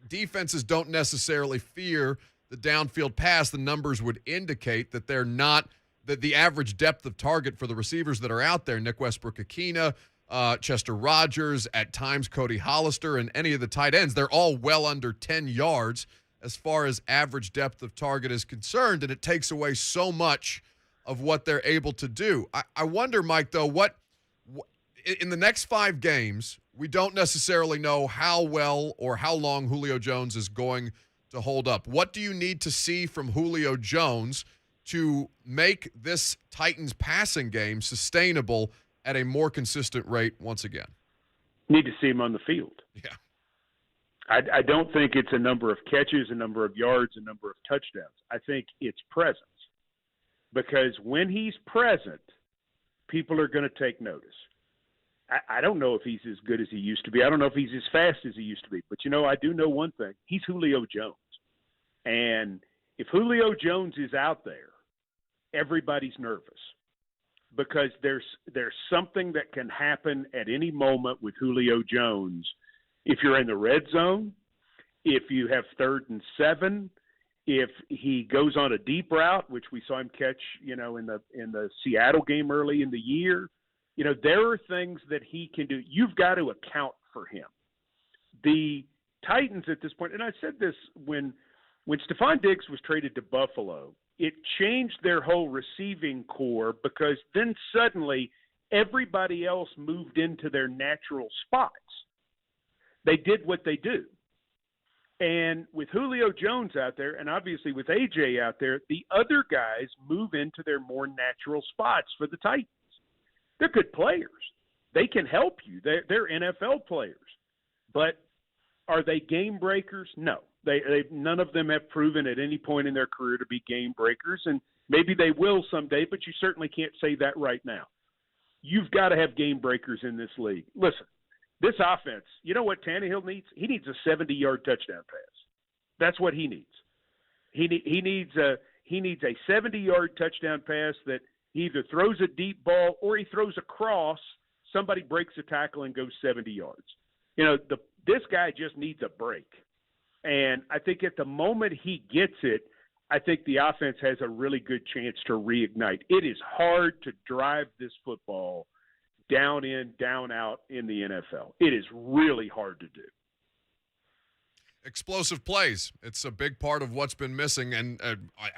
Defenses don't necessarily fear the downfield pass. The numbers would indicate that they're not, that the average depth of target for the receivers that are out there, Nick Westbrook-Akina, Chester Rogers, at times Cody Hollister, and any of the tight ends, they're all well under 10 yards as far as average depth of target is concerned, and it takes away so much of what they're able to do. I wonder, Mike, though, what in the next 5 games, we don't necessarily know how well or how long Julio Jones is going to hold up. What do you need to see from Julio Jones to make this Titans passing game sustainable at a more consistent rate once again? Need to see him on the field. Yeah. I don't think it's a number of catches, a number of yards, a number of touchdowns. I think it's presence. Because when he's present, people are going to take notice. I don't know if he's as good as he used to be. I don't know if he's as fast as he used to be. But, I do know one thing. He's Julio Jones. And if Julio Jones is out there, everybody's nervous. Because there's something that can happen at any moment with Julio Jones. If you're in the red zone, if you have 3rd and 7, if he goes on a deep route, which we saw him catch, in the Seattle game early in the year, there are things that he can do. You've got to account for him. The Titans at this point, and I said this when Stephon Diggs was traded to Buffalo, it changed their whole receiving core because then suddenly everybody else moved into their natural spots. They did what they do. And with Julio Jones out there, and obviously with AJ out there, the other guys move into their more natural spots for the Titans. They're good players. They can help you. They're NFL players. But are they game breakers? No. None of them have proven at any point in their career to be game breakers, and maybe they will someday, but you certainly can't say that right now. You've got to have game breakers in this league. Listen, this offense, you know what Tannehill needs? He needs a 70-yard touchdown pass. That's what he needs. He needs a 70-yard touchdown pass that he either throws a deep ball or he throws a cross, somebody breaks a tackle and goes 70 yards. This guy just needs a break. And I think at the moment he gets it, I think the offense has a really good chance to reignite. It is hard to drive this football down in, down out in the NFL. It is really hard to do. Explosive plays. It's a big part of what's been missing, and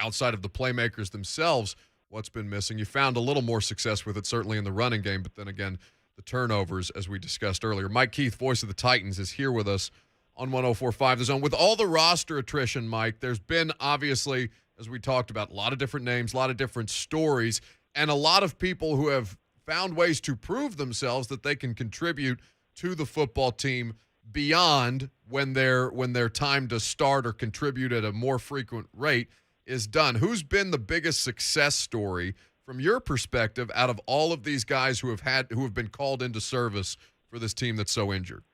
outside of the playmakers themselves, what's been missing. You found a little more success with it, certainly in the running game, but then again, the turnovers, as we discussed earlier. Mike Keith, voice of the Titans, is here with us on 104.5 The Zone. With all the roster attrition, Mike, there's been, obviously, as we talked about, a lot of different names, a lot of different stories, and a lot of people who have found ways to prove themselves that they can contribute to the football team beyond when their time to start or contribute at a more frequent rate is done. Who's been the biggest success story from your perspective out of all of these guys who have been called into service for this team that's so injured?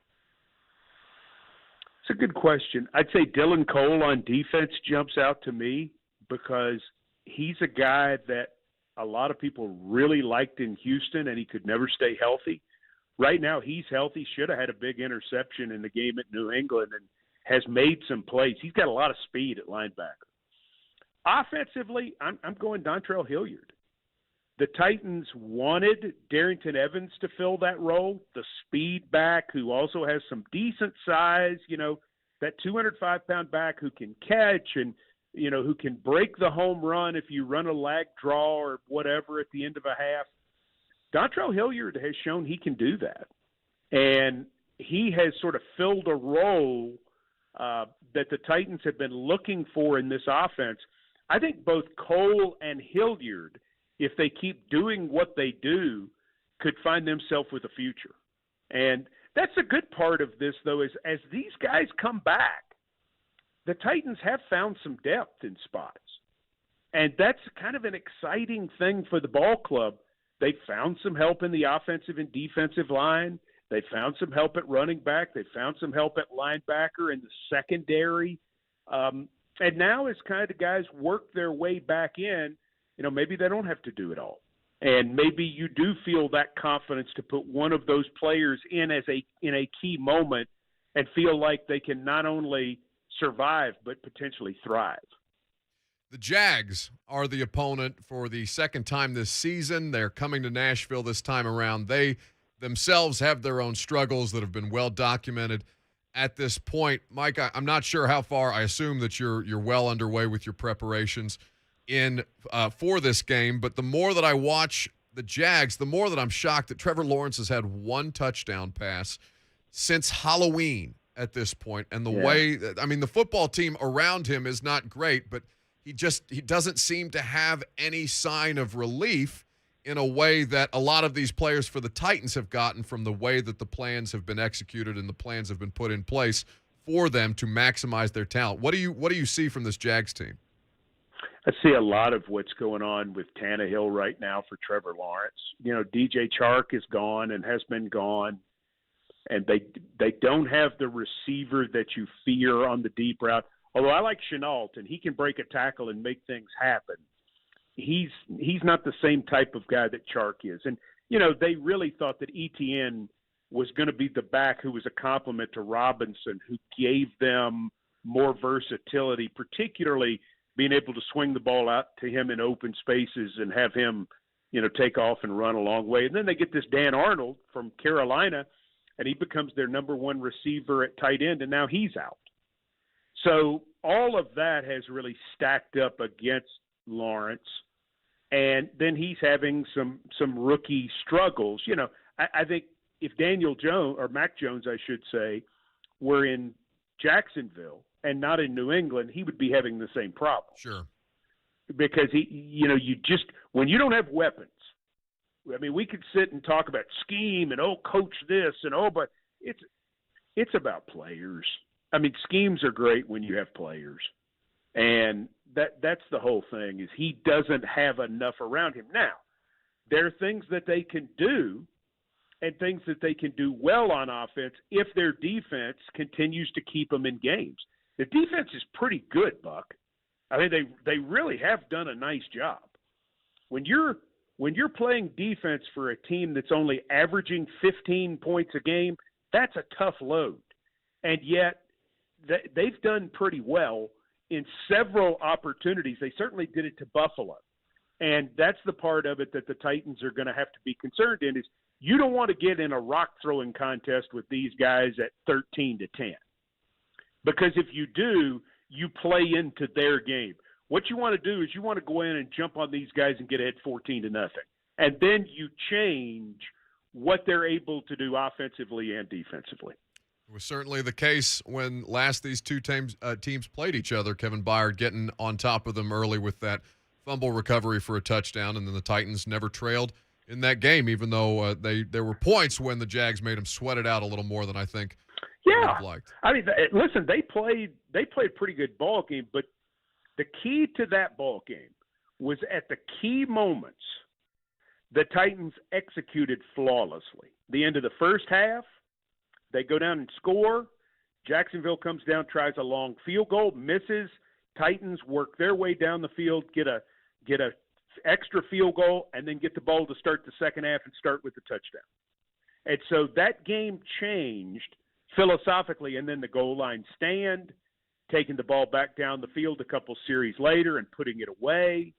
It's a good question. I'd say Dylan Cole on defense jumps out to me because he's a guy that a lot of people really liked in Houston, and he could never stay healthy. Right now, he's healthy. Should have had a big interception in the game at New England and has made some plays. He's got a lot of speed at linebacker. Offensively, I'm going Dontrell Hilliard. The Titans wanted Darrington Evans to fill that role, the speed back who also has some decent size, that 205-pound back who can catch and, who can break the home run if you run a lag draw or whatever at the end of a half. Dontrell Hilliard has shown he can do that. And he has sort of filled a role that the Titans have been looking for in this offense. I think both Cole and Hilliard, if they keep doing what they do, could find themselves with a future. And that's a good part of this, though, is as these guys come back, the Titans have found some depth in spots. And that's kind of an exciting thing for the ball club. They found some help in the offensive and defensive line. They found some help at running back. They found some help at linebacker in the secondary. And now as kind of the guys work their way back in, maybe they don't have to do it all. And maybe you do feel that confidence to put one of those players in a key moment and feel like they can not only survive but potentially thrive. The Jags are the opponent for the second time this season. They're coming to Nashville this time around. They themselves have their own struggles that have been well documented at this point. Mike, I'm not sure how far. I assume that you're well underway with your preparations for this game. But the more that I watch the Jags, the more that I'm shocked that Trevor Lawrence has had one touchdown pass since Halloween at this point. And the way that, the football team around him is not great, but he doesn't seem to have any sign of relief in a way that a lot of these players for the Titans have gotten from the way that the plans have been executed and the plans have been put in place for them to maximize their talent. What do you see from this Jags team? I see a lot of what's going on with Tannehill right now for Trevor Lawrence. DJ Chark is gone and has been gone, and they don't have the receiver that you fear on the deep route. Although I like Chenault, and he can break a tackle and make things happen. He's not the same type of guy that Chark is. And, they really thought that ETN was going to be the back who was a complement to Robinson, who gave them more versatility, particularly being able to swing the ball out to him in open spaces and have him, take off and run a long way. And then they get this Dan Arnold from Carolina, and he becomes their number one receiver at tight end, and now he's out. So all of that has really stacked up against Lawrence. And then he's having some rookie struggles. I think if Daniel Jones, or Mac Jones, I should say, were in Jacksonville and not in New England, he would be having the same problem. Sure. Because when you don't have weapons, we could sit and talk about scheme and, coach this and, but it's about players. Schemes are great when you have players. And that's the whole thing, is he doesn't have enough around him. Now, there are things that they can do and things that they can do well on offense if their defense continues to keep them in games. The defense is pretty good, Buck. They really have done a nice job. When you're playing defense for a team that's only averaging 15 points a game, that's a tough load. And yet they've done pretty well in several opportunities. They certainly did it to Buffalo. And that's the part of it that the Titans are going to have to be concerned in, is you don't want to get in a rock-throwing contest with these guys at 13-10. Because if you do, you play into their game. What you want to do is you want to go in and jump on these guys and get ahead 14-0. And then you change what they're able to do offensively and defensively. It was certainly the case when last these two teams played each other. Kevin Byard getting on top of them early with that fumble recovery for a touchdown, and then the Titans never trailed in that game, even though there were points when the Jags made them sweat it out a little more than I think they would have liked. Listen, they played a pretty good ball game, but the key to that ball game was at the key moments, the Titans executed flawlessly. The end of the first half, they go down and score. Jacksonville comes down, tries a long field goal, misses. Titans work their way down the field, get a extra field goal, and then get the ball to start the second half and start with the touchdown. And so that game changed philosophically, and then the goal line stand, taking the ball back down the field a couple series later and putting it away.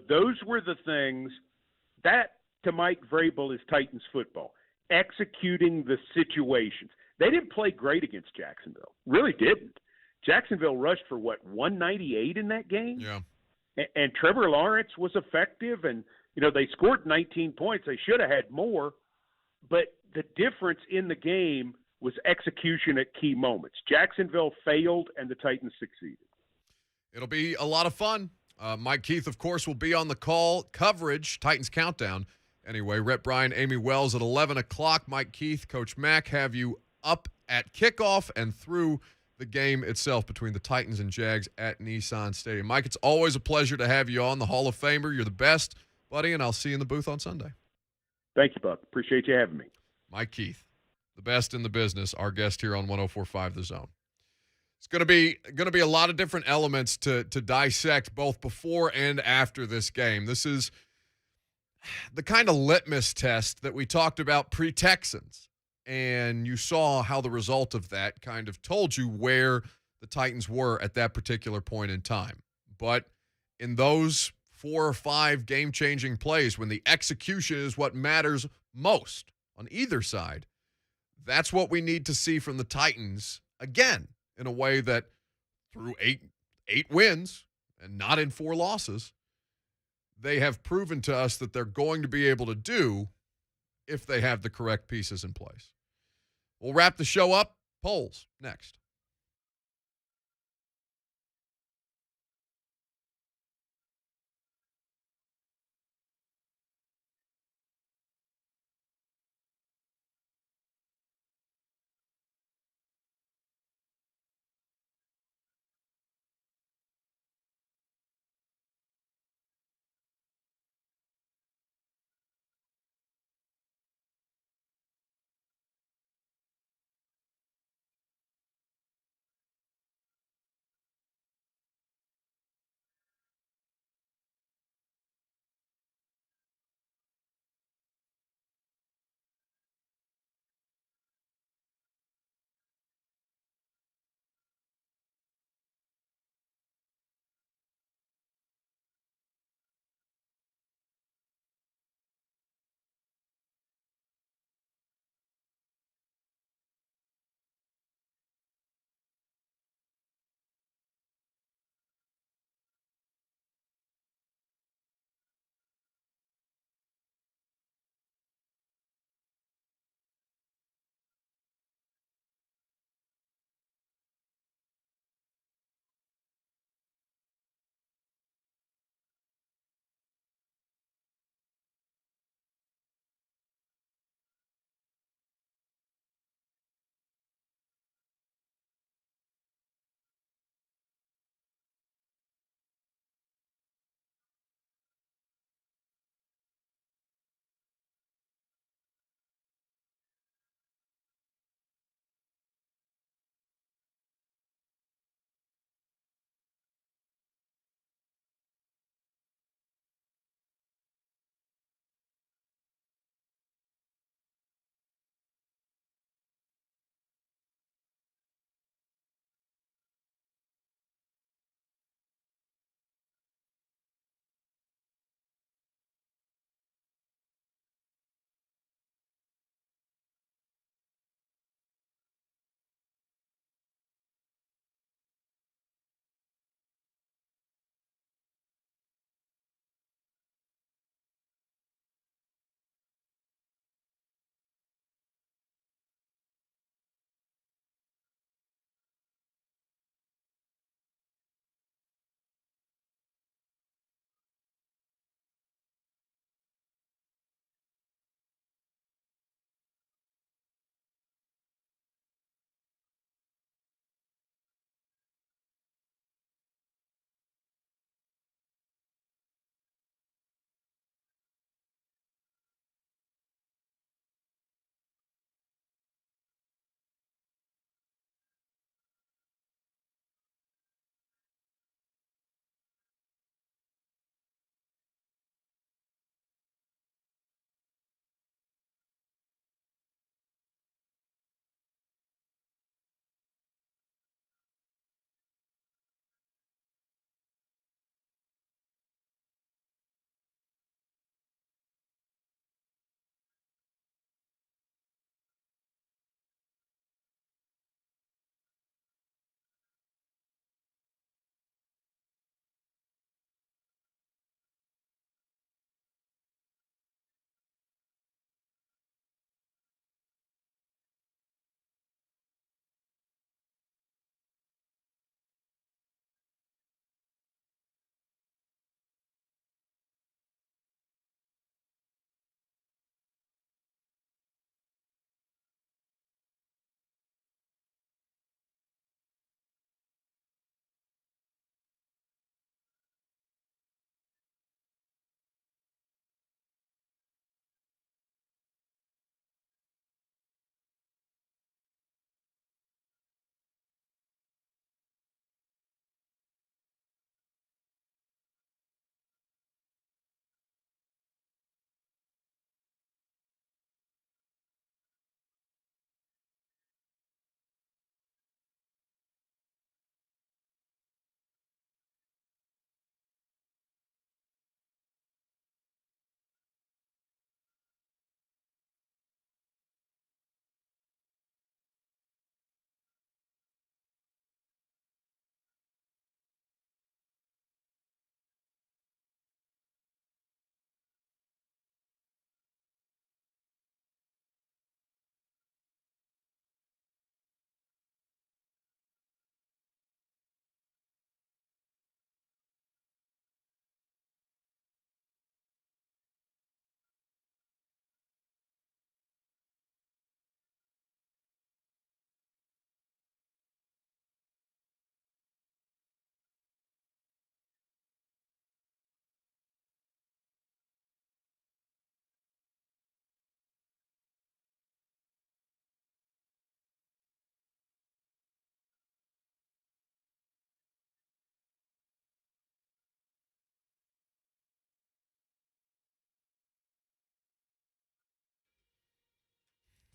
Those were the things that, to Mike Vrabel, is Titans football. Executing the situations. They didn't play great against Jacksonville. Really didn't. Jacksonville rushed for 198 in that game? Yeah. And Trevor Lawrence was effective, and They scored 19 points. They should have had more, but the difference in the game was execution at key moments. Jacksonville failed, and the Titans succeeded. It'll be a lot of fun. Mike Keith, of course, will be on the call coverage, Titans Countdown. Anyway, Rhett Bryan, Amy Wells at 11 o'clock. Mike Keith, Coach Mack have you up at kickoff and through the game itself between the Titans and Jags at Nissan Stadium. Mike, it's always a pleasure to have you on, the Hall of Famer. You're the best, buddy, and I'll see you in the booth on Sunday. Thank you, Buck. Appreciate you having me. Mike Keith, the best in the business, our guest here on 104.5 The Zone. It's going to be a lot of different elements to dissect both before and after this game. This is the kind of litmus test that we talked about pre-Texans, and you saw how the result of that kind of told you where the Titans were at that particular point in time. But in those 4 or 5 game-changing plays, when the execution is what matters most on either side, that's what we need to see from the Titans again, in a way that through eight wins and not in 4 losses, they have proven to us that they're going to be able to do if they have the correct pieces in place. We'll wrap the show up. Polls next.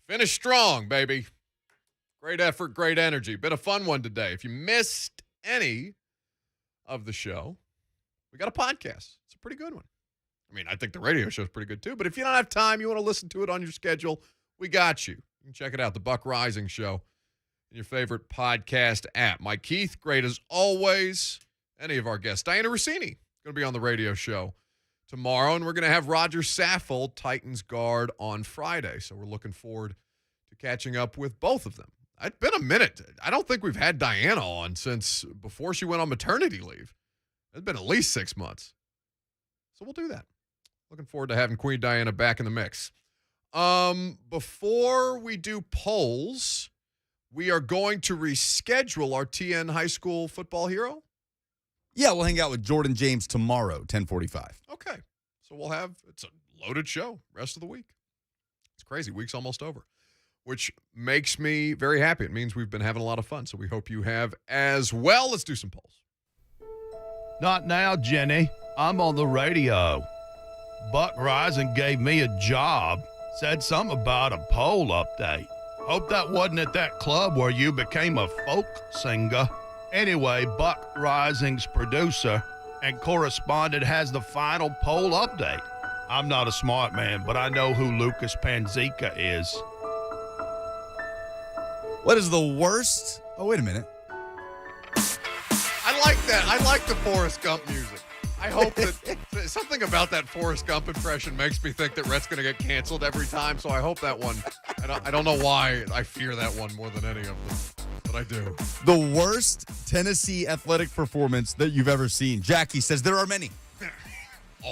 Finish strong, baby. Great effort, great energy. Been a fun one today. If you missed any of the show, we got a podcast. It's a pretty good one. I mean, I think the radio show is pretty good too, but if you don't have time, you want to listen to it on your schedule, we got you. You can check it out, the Buck Reising Show, in your favorite podcast app. Mike Keith, great as always. Any of our guests. Diana Rossini, going to be on the radio show tomorrow, and we're going to have Roger Saffold, Titans guard, on Friday. So we're looking forward to catching up with both of them. It's been a minute. I don't think we've had Diana on since before she went on maternity leave. It's been at least 6 months. So we'll do that. Looking forward to having Queen Diana back in the mix. Before we do polls, we are going to reschedule our TN High School football hero. Yeah, we'll hang out with Jordan James tomorrow, 10:45. Okay. So it's a loaded show rest of the week. It's crazy. Week's almost over, which makes me very happy. It means we've been having a lot of fun, so we hope you have as well. Let's do some polls. Not now, Jenny. I'm on the radio. Buck Reising gave me a job. Said something about a poll update. Hope that wasn't at that club where you became a folk singer. Anyway, Buck Reising's producer and correspondent has the final poll update. I'm not a smart man, but I know who Lucas Panzica is. What is the worst? Oh, wait a minute. I like that. I like the Forrest Gump music. I hope that something about that Forrest Gump impression makes me think that Rhett's going to get canceled every time. So I hope that one, I don't know why I fear that one more than any of them, but I do. The worst Tennessee athletic performance that you've ever seen. Jackie says there are many.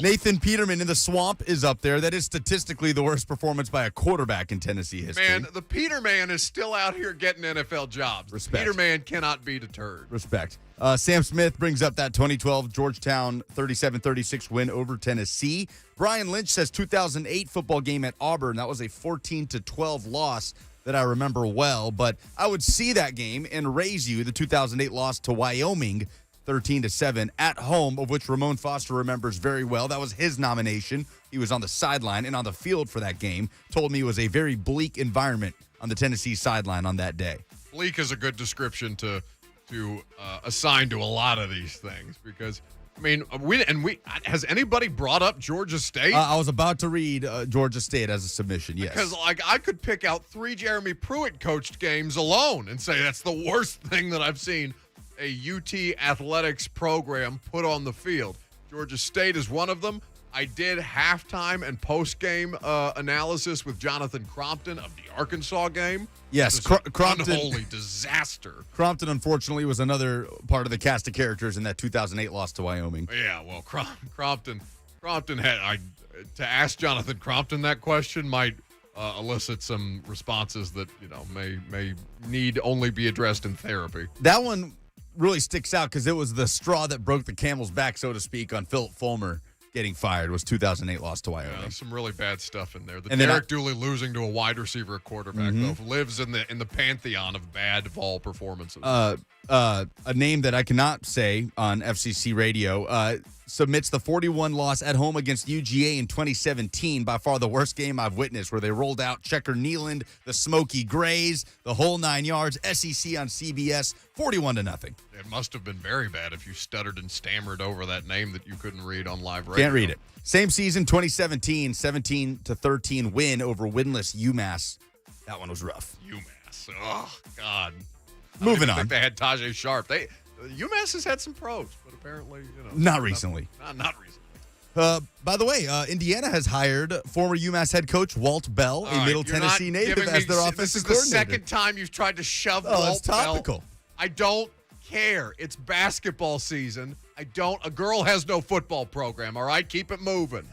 Nathan Peterman in the swamp is up there. That is statistically the worst performance by a quarterback in Tennessee history. Man, the Peterman is still out here getting NFL jobs. Respect. Peterman cannot be deterred. Respect. Sam Smith brings up that 2012 Georgetown 37-36 win over Tennessee. Brian Lynch says 2008 football game at Auburn. That was a 14-12 loss that I remember well. But I would see that game and raise you the 2008 loss to Wyoming, 13-7 at home, of which Ramon Foster remembers very well. That was his nomination. He was on the sideline and on the field for that game. Told me it was a very bleak environment on the Tennessee sideline on that day. Bleak is a good description to assign to a lot of these things because, I mean, has anybody brought up Georgia State? I was about to read Georgia State as a submission, yes. Because, I could pick out 3 Jeremy Pruitt coached games alone and say that's the worst thing that I've seen a UT athletics program put on the field. Georgia State is one of them. I did halftime and post-game analysis with Jonathan Crompton of the Arkansas game. Yes, Crompton. Unholy disaster. Crompton, unfortunately, was another part of the cast of characters in that 2008 loss to Wyoming. Yeah, well, Crompton had to ask Jonathan Crompton that question might elicit some responses that may need only be addressed in therapy. That one really sticks out because it was the straw that broke the camel's back, so to speak, on Philip Fulmer getting fired. Was 2008 loss to Wyoming. Yeah, some really bad stuff in there. And Derek Dooley losing to a wide receiver at quarterback though lives in the pantheon of bad fall performances. A name that I cannot say on FCC radio submits the 41 loss at home against UGA in 2017, by far the worst game I've witnessed, where they rolled out Checker Nealand, the Smoky Grays, the whole 9 yards, SEC on CBS, 41-0. It must have been very bad if you stuttered and stammered over that name that you couldn't read on live radio. Can't read it. Same season, 2017, 17-13 win over winless UMass. That one was rough. UMass. Oh, God. Moving on. I think they had Tajay Sharp. UMass has had some pros, but apparently, not recently. Not recently. By the way, Indiana has hired former UMass head coach Walt Bell, a Middle Tennessee native, as their offensive coordinator. This is the second time you've tried to shove Walt Bell. It's topical. I don't care. It's basketball season. A girl has no football program, all right? Keep it moving.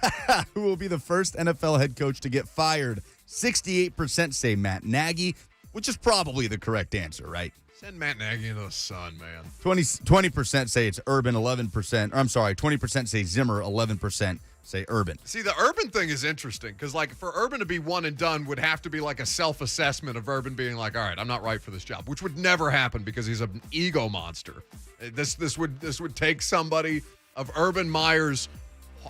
Who will be the first NFL head coach to get fired? 68% say Matt Nagy, which is probably the correct answer, right? Send Matt Nagy into the sun, man. 20% say it's Urban, 11%. Or I'm sorry, 20% say Zimmer, 11% say Urban. See, the Urban thing is interesting because, for Urban to be one and done would have to be like a self-assessment of Urban being like, all right, I'm not right for this job, which would never happen because he's an ego monster. This would take somebody of Urban Meyer's.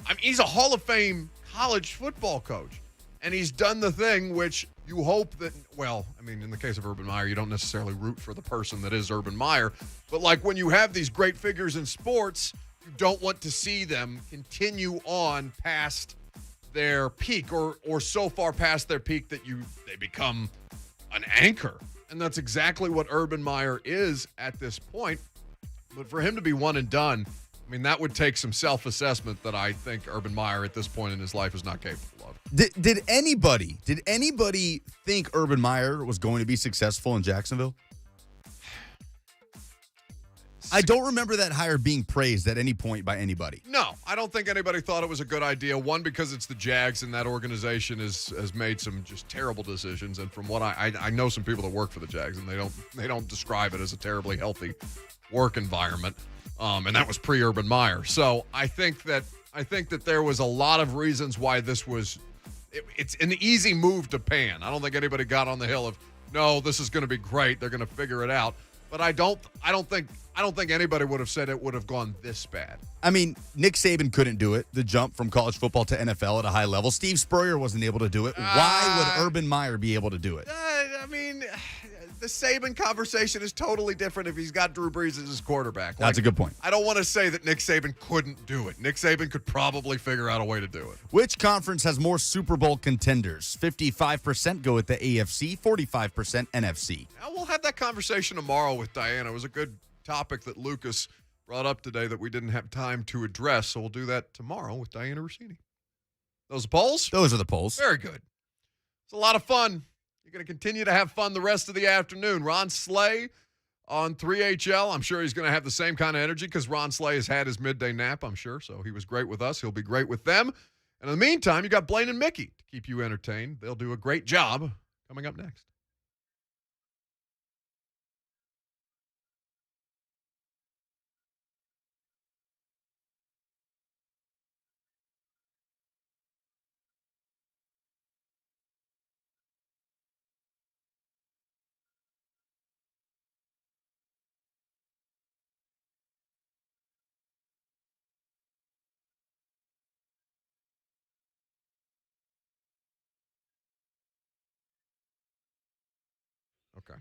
I mean, he's a Hall of Fame college football coach, and he's done the thing which you hope that, well, I mean, in the case of Urban Meyer, you don't necessarily root for the person that is Urban Meyer. But like when you have these great figures in sports, you don't want to see them continue on past their peak or so far past their peak that they become an anchor. And that's exactly what Urban Meyer is at this point. But for him to be one and done, I mean, that would take some self-assessment that I think Urban Meyer at this point in his life is not capable of. Did anybody think Urban Meyer was going to be successful in Jacksonville? I don't remember that hire being praised at any point by anybody. No, I don't think anybody thought it was a good idea. One, because it's the Jags, and that organization has made some just terrible decisions. And from what I know, some people that work for the Jags, and they don't describe it as a terribly healthy work environment. And that was pre-Urban Meyer. So I think that there was a lot of reasons why this was. It's an easy move to pan. I don't think anybody got on the hill of, no, this is going to be great. They're going to figure it out. But I don't think anybody would have said it would have gone this bad. I mean, Nick Saban couldn't do it, the jump from college football to NFL at a high level. Steve Spurrier wasn't able to do it. Why would Urban Meyer be able to do it? I mean, the Saban conversation is totally different if he's got Drew Brees as his quarterback. That's a good point. I don't want to say that Nick Saban couldn't do it. Nick Saban could probably figure out a way to do it. Which conference has more Super Bowl contenders? 55% go with the AFC, 45% NFC. Now, we'll have that conversation tomorrow with Diana. It was a good topic that Lucas brought up today that we didn't have time to address, so we'll do that tomorrow with Diana Rossini. Those are polls? Those are the polls. Very good. It's a lot of fun. You're going to continue to have fun the rest of the afternoon. Ron Slay on 3HL. I'm sure he's going to have the same kind of energy because Ron Slay has had his midday nap, I'm sure. So he was great with us. He'll be great with them. And in the meantime, you got Blaine and Mickey to keep you entertained. They'll do a great job coming up next. Okay.